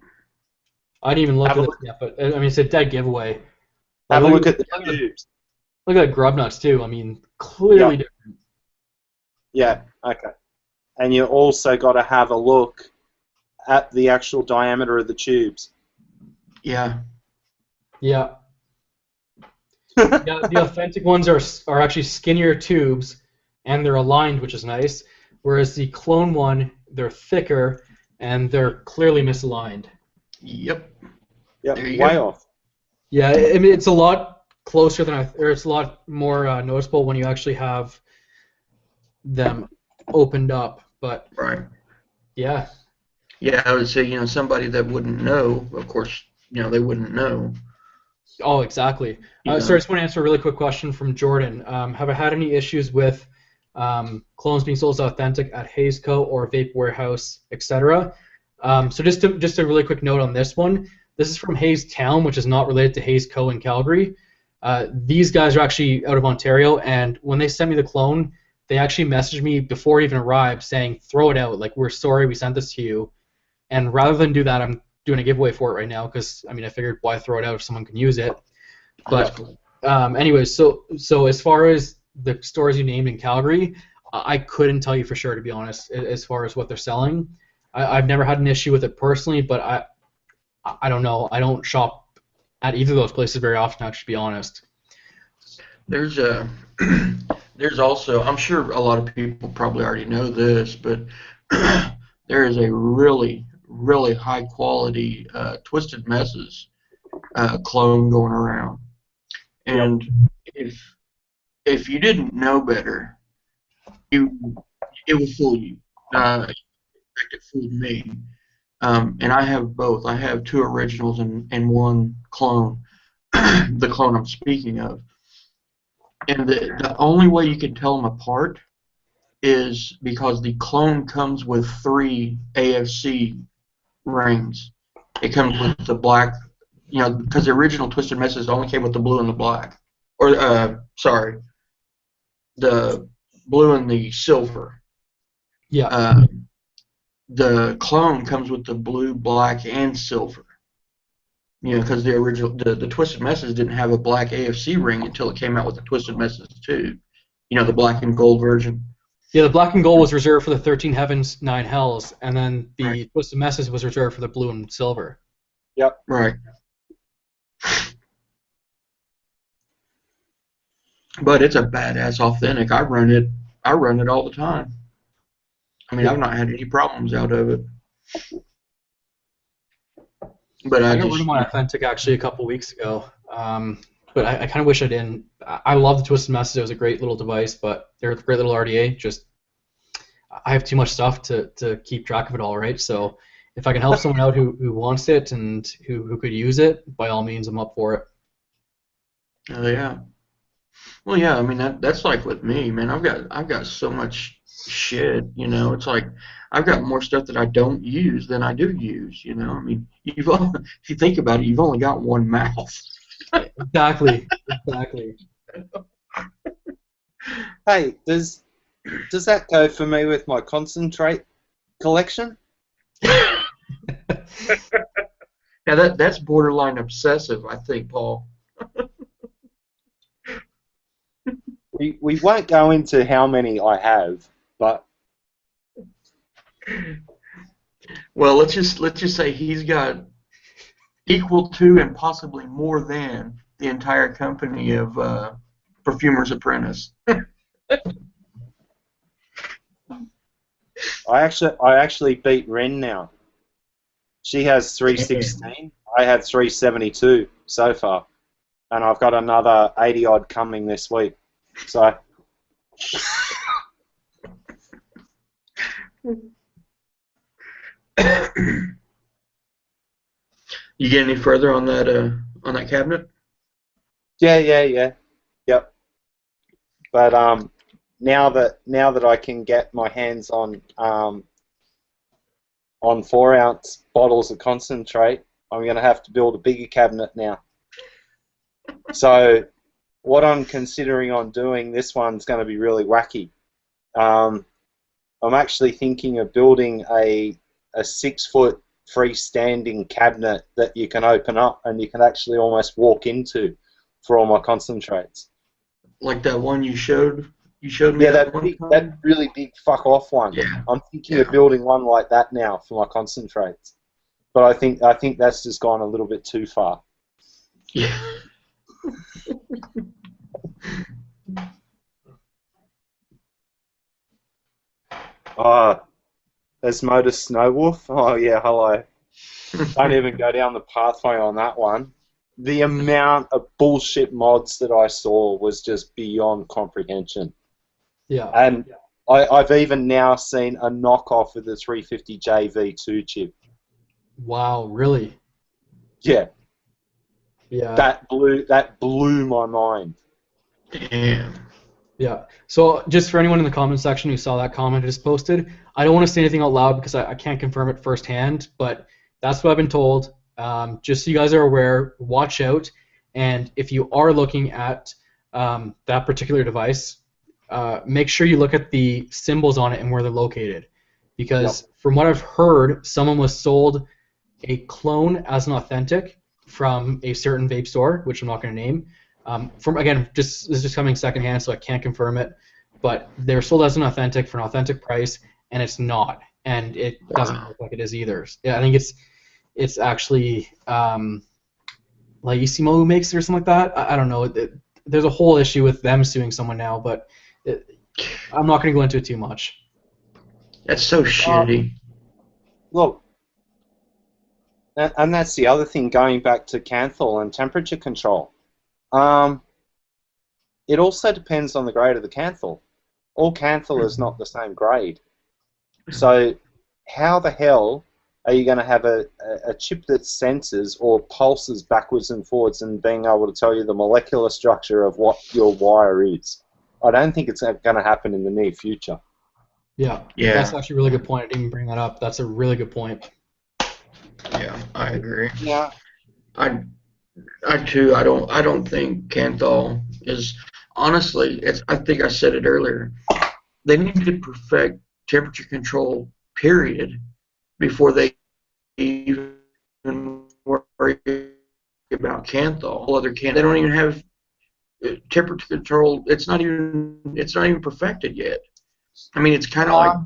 I didn't even look at this yet, but I mean it's a dead giveaway. Have a look at the tubes. Look at grub nuts too. I mean, clearly different. Yeah. Okay. And you also got to have a look at the actual diameter of the tubes. Yeah. Yeah. Yeah, the authentic ones are actually skinnier tubes, and they're aligned, which is nice. Whereas the clone one, they're thicker, and they're clearly misaligned. Yep. Yep. Way off. Yeah, I mean it's a lot closer than it's a lot more noticeable when you actually have them opened up. But right. Yeah. Yeah, I would say somebody that wouldn't know, of course, they wouldn't know. Oh, exactly. So I just want to answer a really quick question from Jordan. Have I had any issues with clones being sold as authentic at Hayes Co. or Vape Warehouse, etc.? So just a really quick note on this one. This is from Hayes Town, which is not related to Hayes Co. in Calgary. These guys are actually out of Ontario, and when they sent me the clone, they actually messaged me before it even arrived saying, throw it out, like, we're sorry we sent this to you. And rather than do that, I'm doing a giveaway for it right now because, I mean, I figured why throw it out if someone can use it. But anyways, so as far as the stores you named in Calgary, I couldn't tell you for sure, to be honest, as far as what they're selling. I've never had an issue with it personally, but I don't know. I don't shop at either of those places very often, actually, to be honest. There's a there's also, I'm sure a lot of people probably already know this, but there is a really, really high quality Twisted Messes clone going around. And if you didn't know better, it would fool you. In fact, it fooled me. And I have both. I have two originals and one clone, the clone I'm speaking of. And the only way you can tell them apart is because the clone comes with 3 AFC rings. It comes with the black, because the original Twisted Messes only came with the blue and the black. Or, sorry, the blue and the silver. Yeah. The clone comes with the blue, black, and silver. Because the original, the Twisted Messes didn't have a black AFC ring until it came out with the Twisted Messes 2. The black and gold version. Yeah, the black and gold was reserved for the 13 Heavens, 9 Hells, and then the Right. Twisted Messes was reserved for the blue and silver. Yep. Right. But it's a badass authentic. I run it all the time. I mean, I've not had any problems out of it. But I got rid of my authentic actually a couple weeks ago, but I kind of wish I didn't. I love the Twisted Messes. It was a great little device, but they're a great little RDA. Just I have too much stuff to keep track of it all, right? So if I can help someone out who wants it and who could use it, by all means, I'm up for it. Oh yeah. Well, yeah. I mean, that's like with me, man. I've got so much shit. It's like I've got more stuff that I don't use than I do use. I mean, if you think about it, you've only got one mouth. Exactly. Hey, does that go for me with my concentrate collection? Now that's borderline obsessive, I think, Paul. We won't go into how many I have, but well, let's just say he's got equal to and possibly more than the entire company of Perfumer's Apprentice. I actually beat Ren now. She has 316. I have 372 so far, and I've got another 80 odd coming this week. So. You get any further on that cabinet? Yeah. Yep. But now that I can get my hands on 4-ounce bottles of concentrate, I'm going to have to build a bigger cabinet now. So what I'm considering on doing, this one's going to be really wacky. I'm actually thinking of building a 6-foot freestanding cabinet that you can open up and you can actually almost walk into for all my concentrates. Like that one you showed me. Yeah, that really big fuck off one. Yeah. I'm thinking of building one like that now for my concentrates. But I think that's just gone a little bit too far. Yeah. There's Modus Snowwolf. Oh yeah, hello. Don't even go down the pathway on that one. The amount of bullshit mods that I saw was just beyond comprehension. Yeah. And I've even now seen a knockoff of the 350J V2 chip. Wow, really? Yeah. Yeah. That blew my mind. Damn. Yeah. So just for anyone in the comment section who saw that comment I just posted, I don't want to say anything out loud because I can't confirm it firsthand, but that's what I've been told. Just so you guys are aware, watch out. And if you are looking at that particular device, make sure you look at the symbols on it and where they're located. Because from what I've heard, someone was sold a clone as an authentic from a certain vape store, which I'm not going to name. This is just coming secondhand, so I can't confirm it. But they're sold as an authentic for an authentic price, and it's not, and it doesn't look like it is either. Yeah, I think it's actually like Usimo who makes it or something like that. I don't know. There's a whole issue with them suing someone now, but I'm not going to go into it too much. That's so shitty. Look, and that's the other thing, going back to Canthal and temperature control. It also depends on the grade of the Canthal. All Canthal is not the same grade. So how the hell are you going to have a chip that senses or pulses backwards and forwards and being able to tell you the molecular structure of what your wire is? I don't think it's going to happen in the near future. Yeah, that's actually a really good point. I didn't even bring that up. That's a really good point. Yeah, I agree. Yeah. I too. I don't think Canthal is, honestly. I think I said it earlier. They need to perfect temperature control, period, before they even worry about Canthal. They don't even have temperature control. It's not even perfected yet. I mean, it's kind of like,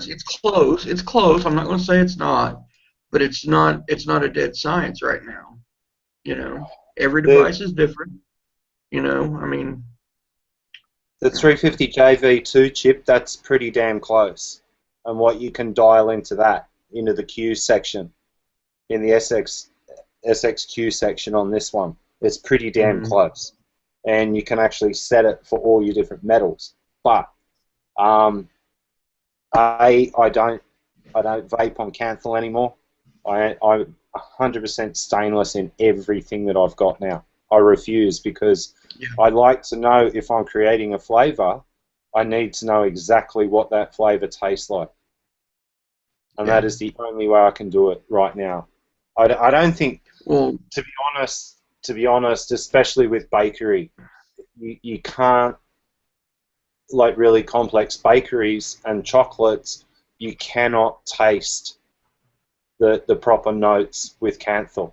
it's close. It's close. I'm not going to say it's not, but it's not a dead science right now. Every device is different. I mean, the 350 JV2 chip, that's pretty damn close. And what you can dial into that, into the Q section, in the SXQ section on this one, it's pretty damn close. And you can actually set it for all your different metals. But I don't vape on Canthal anymore. I'm 100% stainless in everything that I've got now. I refuse, because I like to know, if I'm creating a flavor, I need to know exactly what that flavor tastes like. And that is the only way I can do it right now. I don't think, to be honest, especially with bakery, you can't, like really complex bakeries and chocolates, you cannot taste the proper notes with Canthal.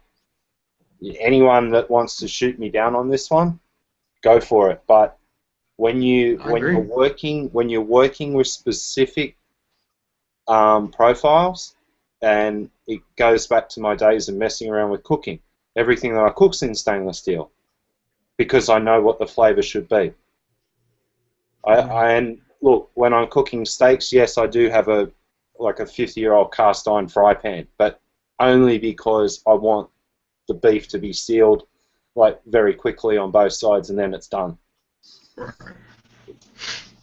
Anyone that wants to shoot me down on this one, go for it. But when you're working with specific profiles, and it goes back to my days of messing around with cooking. Everything that I cook's in stainless steel, because I know what the flavor should be. And look, when I'm cooking steaks, yes, I do have a 50-year-old cast iron fry pan, but only because I want the beef to be sealed like very quickly on both sides, and then it's done.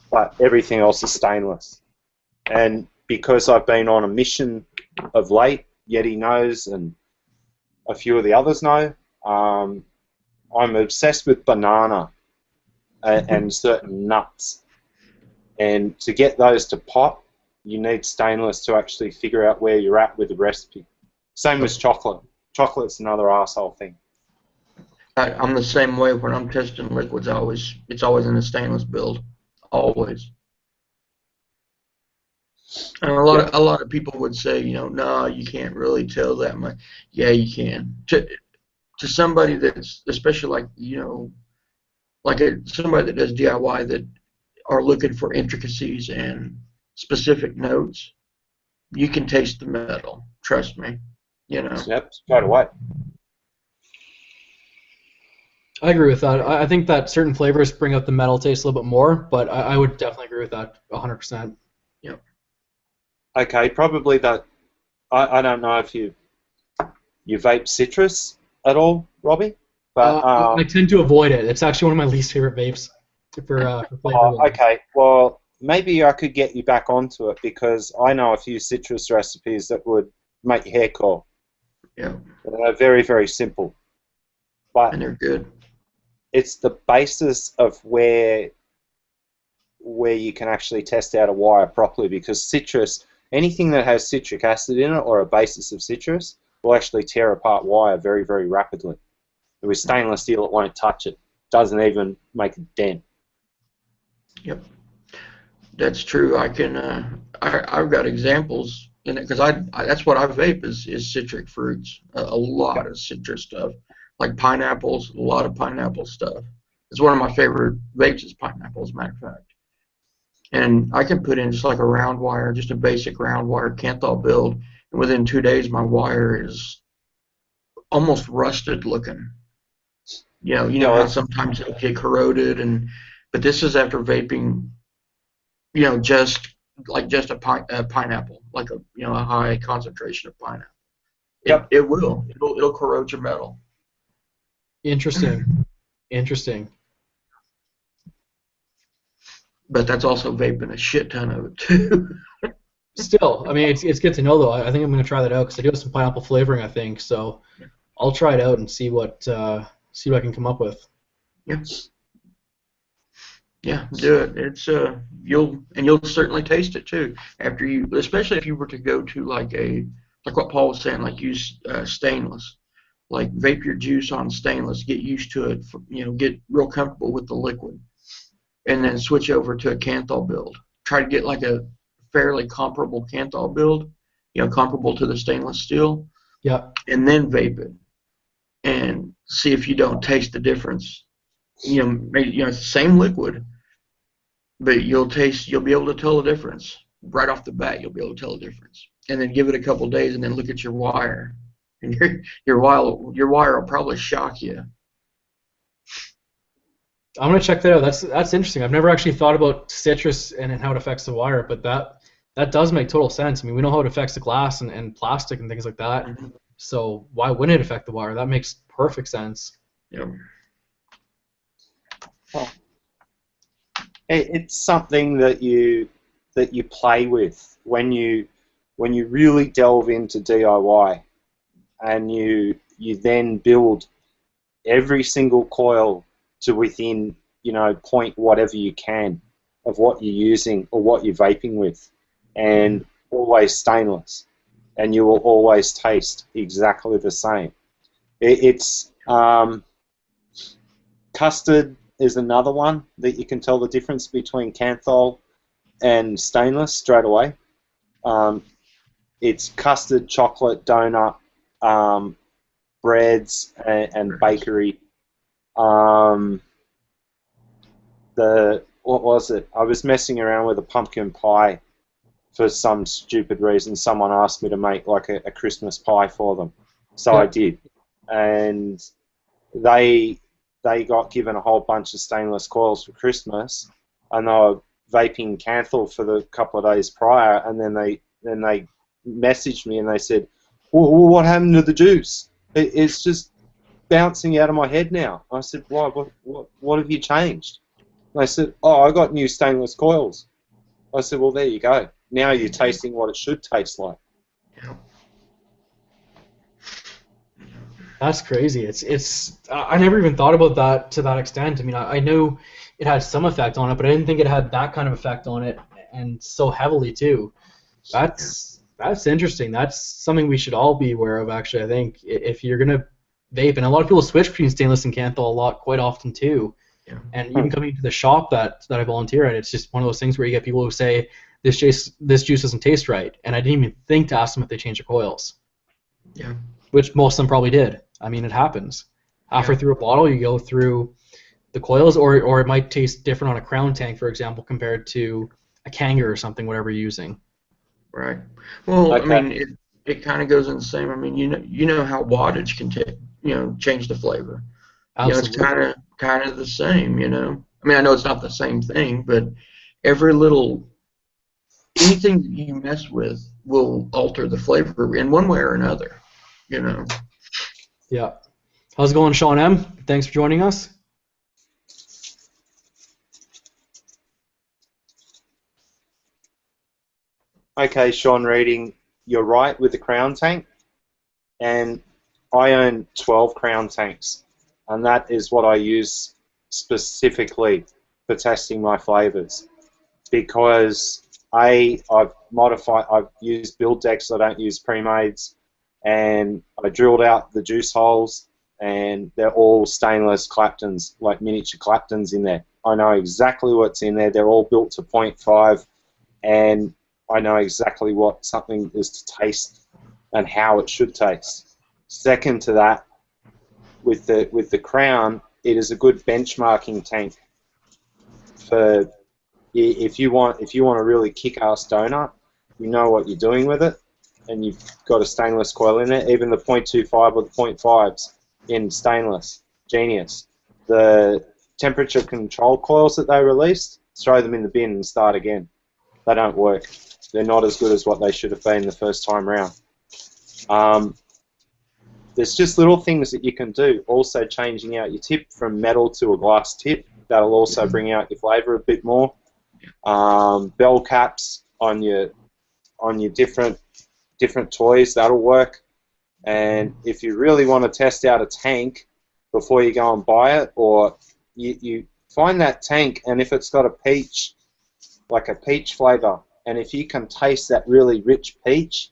But everything else is stainless. And because I've been on a mission of late, Yeti knows, and a few of the others know, I'm obsessed with banana and certain nuts. And to get those to pop, you need stainless to actually figure out where you're at with the recipe. Same with chocolate. Chocolate's another arsehole thing. I'm the same way when I'm testing liquids. It's always in a stainless build, always. And a lot of people would say, no, you can't really tell that much. Yeah, you can. To somebody that's, especially somebody that does DIY, that are looking for intricacies and specific notes, you can taste the metal. Trust me. Yep, straight away. I agree with that. I think that certain flavors bring up the metal taste a little bit more, but I would definitely agree with that 100%. Yep. Okay, probably that. I don't know if you vape citrus at all, Robbie, but I tend to avoid it. It's actually one of my least favorite vapes for flavor. Okay, well, maybe I could get you back onto it, because I know a few citrus recipes that would make your hair curl. Yeah. They're very, very simple. But and they're good. It's the basis of where you can actually test out a wire properly, because citrus, anything that has citric acid in it or a basis of citrus, will actually tear apart wire very, very rapidly. With stainless steel, it won't touch it. Doesn't even make a dent. Yep, that's true. I can. I've got examples in it, because that's what I vape is citric fruits. A lot of citrus stuff, like pineapples. A lot of pineapple stuff. It's one of my favorite vapes is pineapple, as a matter of fact. And I can put in just like a round wire, just a basic round wire Canthal build, and within 2 days my wire is almost rusted looking. You know how sometimes it'll get corroded, but this is after vaping, just a pineapple, like a high concentration of pineapple. Yep. It'll corrode your metal. Interesting. Interesting. But that's also vaping a shit ton of it too. Still, I mean, it's good to know though. I think I'm gonna try that out because I do have some pineapple flavoring, I think. So I'll try it out and see what I can come up with. Yeah. Yeah, do it. It's you'll certainly taste it too after you, especially if you were to go to like what Paul was saying, like use stainless, like vape your juice on stainless, get used to it, get real comfortable with the liquid, and then switch over to a Canthal build. Try to get like a fairly comparable Canthal build, comparable to the stainless steel. Yeah. And then vape it, and see if you don't taste the difference. Maybe it's the same liquid, but you'll be able to tell the difference right off the bat. You'll be able to tell the difference, and then give it a couple days, and then look at your wire, and your wire will probably shock you. I'm gonna check that out. That's interesting. I've never actually thought about citrus and how it affects the wire, but that does make total sense. I mean, we know how it affects the glass and plastic and things like that. Mm-hmm. So why wouldn't it affect the wire? That makes perfect sense. Yeah. Well, it's something that you play with when you really delve into DIY, and you then build every single coil to within point whatever you can of what you're using or what you're vaping with, and always stainless, and you will always taste exactly the same. It's custard is another one that you can tell the difference between Canthal and stainless straight away. It's custard, chocolate, donut, breads, and bakery. What was it? I was messing around with a pumpkin pie for some stupid reason. Someone asked me to make like a Christmas pie for them, so I did, and they got given a whole bunch of stainless coils for Christmas, and they were vaping Canthal for the couple of days prior, and then they messaged me and they said, well, what happened to the juice? It's just bouncing out of my head now. I said, why? What have you changed? And they said, oh, I got new stainless coils. I said, well, there you go. Now you're tasting what it should taste like. Yeah. That's crazy. It's I never even thought about that to that extent. I mean, I knew it had some effect on it, but I didn't think it had that kind of effect on it, and so heavily too. That's interesting. That's something we should all be aware of, actually. I think if you're gonna vape, and a lot of people switch between stainless and Canthal a lot, quite often too. Yeah. And even coming to the shop that I volunteer at, it's just one of those things where you get people who say this juice doesn't taste right, and I didn't even think to ask them if they changed their coils. Yeah. Which most of them probably did. I mean, it happens. Halfway through a bottle, you go through the coils, or it might taste different on a crown tank, for example, compared to a Kanger or something, whatever you're using. Right. Well, okay. I mean, it kind of goes in the same. I mean, you know how wattage can change the flavor. Absolutely. It's kind of the same. I mean, I know it's not the same thing, but anything that you mess with will alter the flavor in one way or another. Yeah. How's it going, Sean M? Thanks for joining us. Okay, Sean Reading, you're right with the crown tank, and I own 12 crown tanks, and that is what I use specifically for testing my flavors, because I've used build decks, I don't use pre-mades, and I drilled out the juice holes, and they're all stainless Claptons, like miniature Claptons in there. I know exactly what's in there. They're all built to 0.5, and I know exactly what something is to taste and how it should taste. Second to that, with the crown, it is a good benchmarking tank for if you want a really kick-ass donut, you know what you're doing with it. and you've got a stainless coil in it, even the 0.25 or the 0.5s in stainless, genius. The temperature control coils that they released, throw them in the bin and start again. They don't work. They're not as good as what they should have been the first time round. There's just little things that you can do. Also changing out your tip from metal to a glass tip. That'll also bring out your flavour a bit more. Bell caps on your different toys, that'll work. And if you really want to test out a tank before you go and buy it, or you find that tank, and if it's got a peach, like a peach flavour, and if you can taste that really rich peach,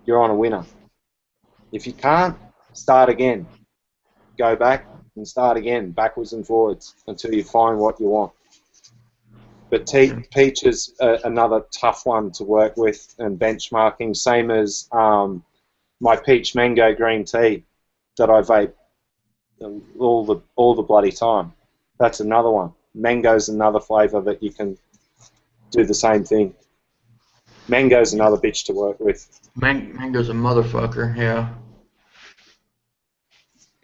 you're on a winner. If you can't, start again. Go back and start again, backwards and forwards, until you find what you want. But peach is another tough one to work with and benchmarking, same as my peach mango green tea that I vape all the bloody time. That's another one. Mango's another flavour that you can do the same thing. Mango's another bitch to work with. Mango's a motherfucker, yeah.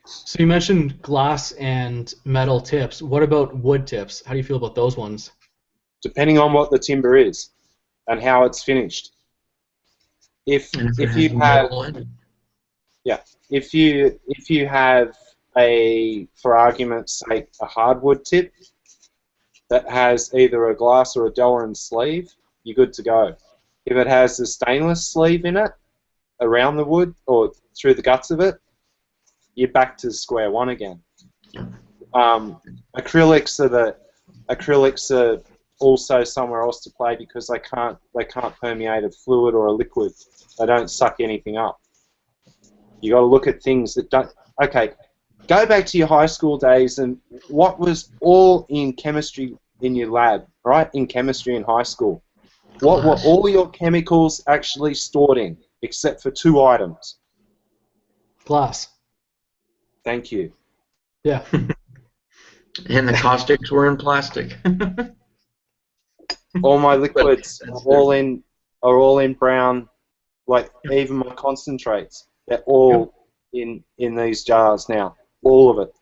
So you mentioned glass and metal tips. What about wood tips? How do you feel about those ones? Depending on what the timber is and how it's finished. If you have a, for argument's sake, a hardwood tip that has either a glass or a Delrin sleeve, you're good to go. If it has a stainless sleeve in it around the wood or through the guts of it, you're back to square one again. Acrylics are also somewhere else to play because they can't permeate a fluid or a liquid. They don't suck anything up. You got to look at things that don't. Okay, go back to your high school days and what was all in chemistry in your lab, right? In chemistry in high school, what were all your chemicals actually stored in, except for 2 items? Glass. Thank you. Yeah. And the caustics were in plastic. All my liquids are all in brown, like even my concentrates. They're all in these jars now. All of it.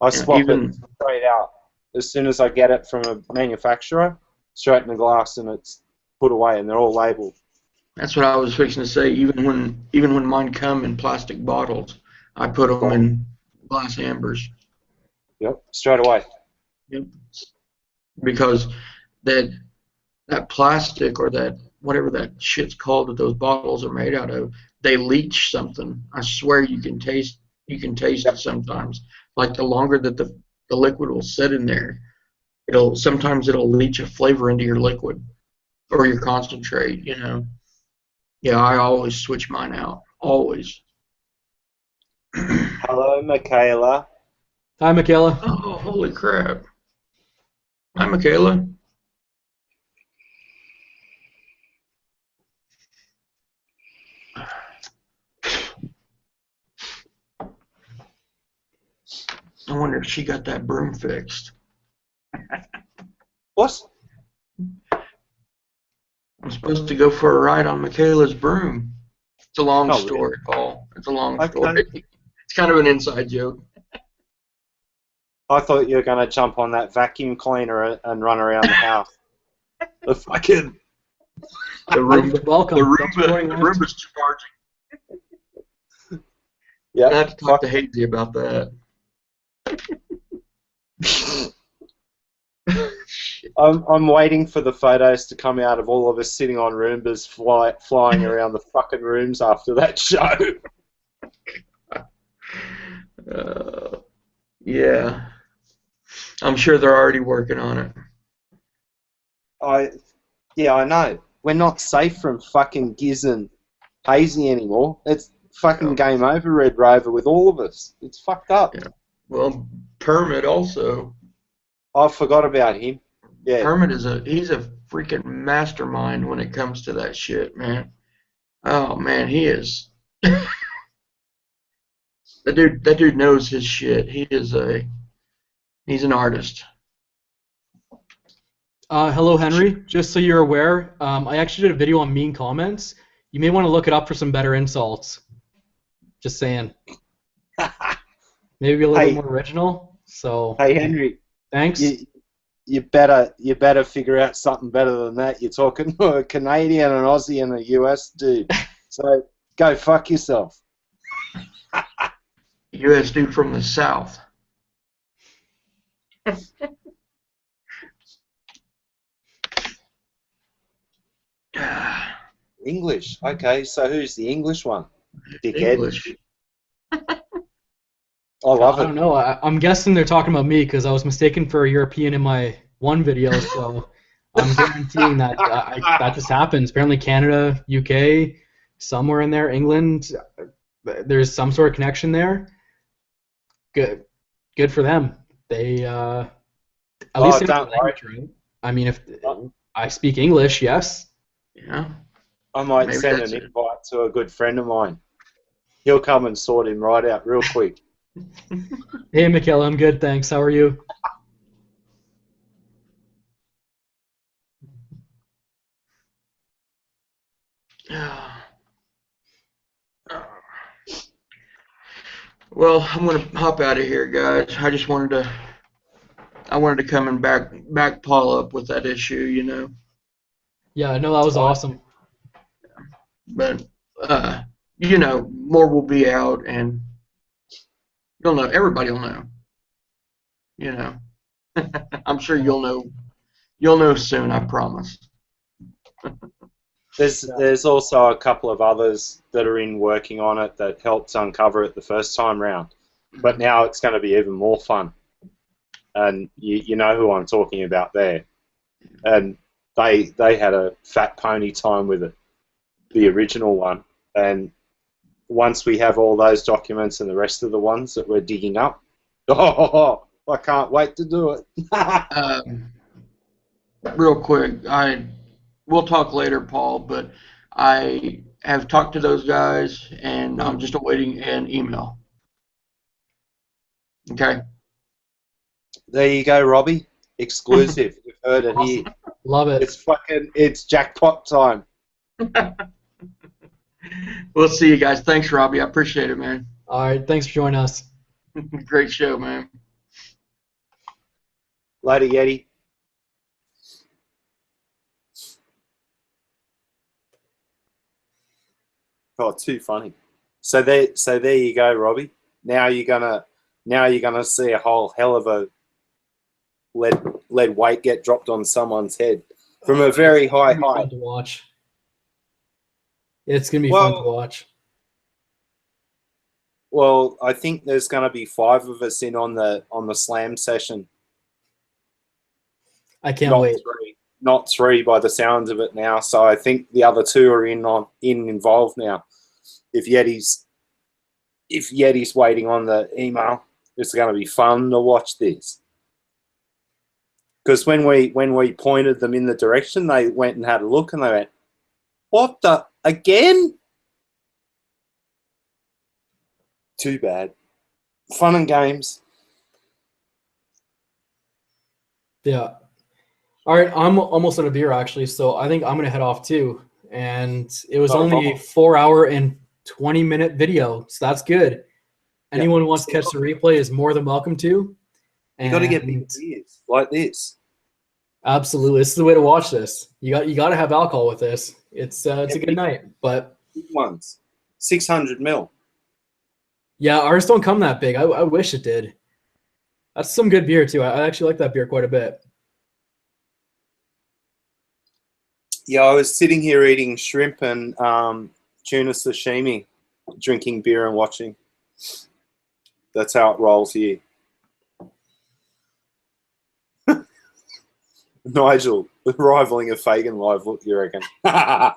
I swap it straight out. As soon as I get it from a manufacturer, straight in the glass and it's put away and they're all labeled. That's what I was fixing to say. Even when mine come in plastic bottles, I put them in glass ambers. Yep, straight away. Yep. Because that plastic or that whatever that shit's called that those bottles are made out of, they leach something. I swear you can taste it sometimes. Like the longer that the liquid will sit in there, sometimes it'll leach a flavor into your liquid or your concentrate, you know. Yeah, I always switch mine out. Always. Hello, Michaela. Hi, Michaela. Oh, holy crap. Hi, Michaela. I wonder if she got that broom fixed. What? I'm supposed to go for a ride on Michaela's broom. It's a long story, Paul. It's a long story. It's kind of an inside joke. I thought you were going to jump on that vacuum cleaner and run around the house. The fucking... The Welcome. Roomba's charging. Yeah. I have to talk to Hazy about that. I'm waiting for the photos to come out of all of us sitting on Roombas flying around the fucking rooms after that show. Yeah. I'm sure they're already working on it. Yeah, I know. We're not safe from fucking Giz and Hazy anymore. It's fucking game over, Red Rover, with all of us. It's fucked up. Yeah. Well, Permit also. I forgot about him. Yeah. Permit he's a freaking mastermind when it comes to that shit, man. Oh man, he is. That dude knows his shit. He's an artist. Hello, Henry. Just so you're aware, I actually did a video on mean comments. You may want to look it up for some better insults. Just saying. Maybe a little bit more original. So. Hey Henry, Thanks. you better figure out something better than that. You're talking to a Canadian, an Aussie, and a US dude. So go fuck yourself. U.S. dude from the South. English. Okay, so who's the English one? Dickhead. English. I love I it. don't know. I'm guessing they're talking about me because I was mistaken for a European in my one video. So I'm guaranteeing that that just happens. Apparently, Canada, UK, somewhere in there, England. There's some sort of connection there. Good for them. They at least they have the language, right? I mean, if I speak English, yes. Yeah. I might Maybe send that's an it. invite to a good friend of mine. He'll come and sort him right out real quick. Hey, Michaela, I'm good, thanks. How are you? Well, I'm gonna hop out of here, guys. I wanted to come and back Paul up with that issue, you know. Yeah, I know that was awesome. But you know, more will be out, and you'll know. Everybody will know. You know, I'm sure you'll know. You'll know soon. I promise. There's also a couple of others that are in working on it that helped uncover it the first time round, but now it's going to be even more fun. And you know who I'm talking about there. And they had a fat pony time with it, the original one. And once we have all those documents and the rest of the ones that we're digging up, I can't wait to do it. Real quick, we'll talk later, Paul, but I have talked to those guys, and I'm just awaiting an email. Okay. There you go, Robbie. Exclusive. You've heard it here. Love it. It's jackpot time. We'll see you guys. Thanks, Robbie. I appreciate it, man. All right, thanks for joining us. Great show, man. Later, Yeti. Oh, too funny. So there you go, Robbie. Now you're gonna see a whole hell of a lead weight get dropped on someone's head from a very high height. Fun to watch. It's gonna be fun to watch. Well, I think there's gonna be 5 of us in on the slam session. I can't wait. Not 3 by the sounds of it now. So I think the other 2 are involved now. If Yeti's waiting on the email, it's going to be fun to watch this. Because when we pointed them in the direction, they went and had a look, and they went, "What the again?" Too bad. Fun and games. Yeah. All right, I'm almost out of beer actually, so I think I'm gonna head off too. And it was only a 4-hour and 20-minute video, so that's good. Anyone who wants to catch the replay is more than welcome to. You got to get big beers like this. Absolutely, this is the way to watch this. You got to have alcohol with this. It's a good night, but big ones, 600 ml. Yeah, ours don't come that big. I wish it did. That's some good beer too. I actually like that beer quite a bit. Yeah, I was sitting here eating shrimp and tuna sashimi, drinking beer and watching. That's how it rolls here. Nigel, rivaling a Fagan live look, you reckon? That's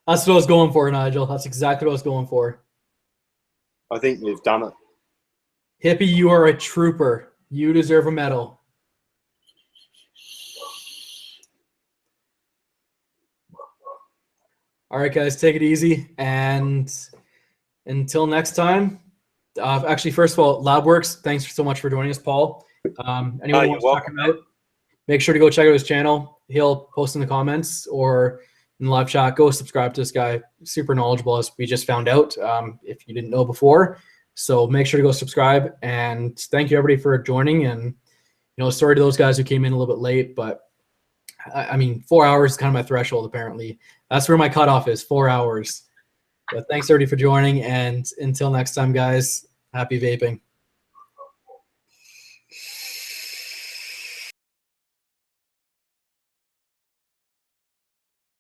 what I was going for, Nigel. That's exactly what I was going for. I think we've done it. Hippie, you are a trooper. You deserve a medal. All right, guys, take it easy. And until next time, actually, first of all, LabWorks, thanks so much for joining us, Paul. Anyone who wants to check him out, make sure to go check out his channel. He'll post in the comments or in in the live chat, go subscribe to this guy. Super knowledgeable, as we just found out, if you didn't know before. So make sure to go subscribe. And thank you, everybody, for joining. And, sorry to those guys who came in a little bit late, but I mean, 4 hours is kind of my threshold, apparently. That's where my cutoff is, 4 hours. But thanks, everybody, for joining. And until next time, guys, happy vaping.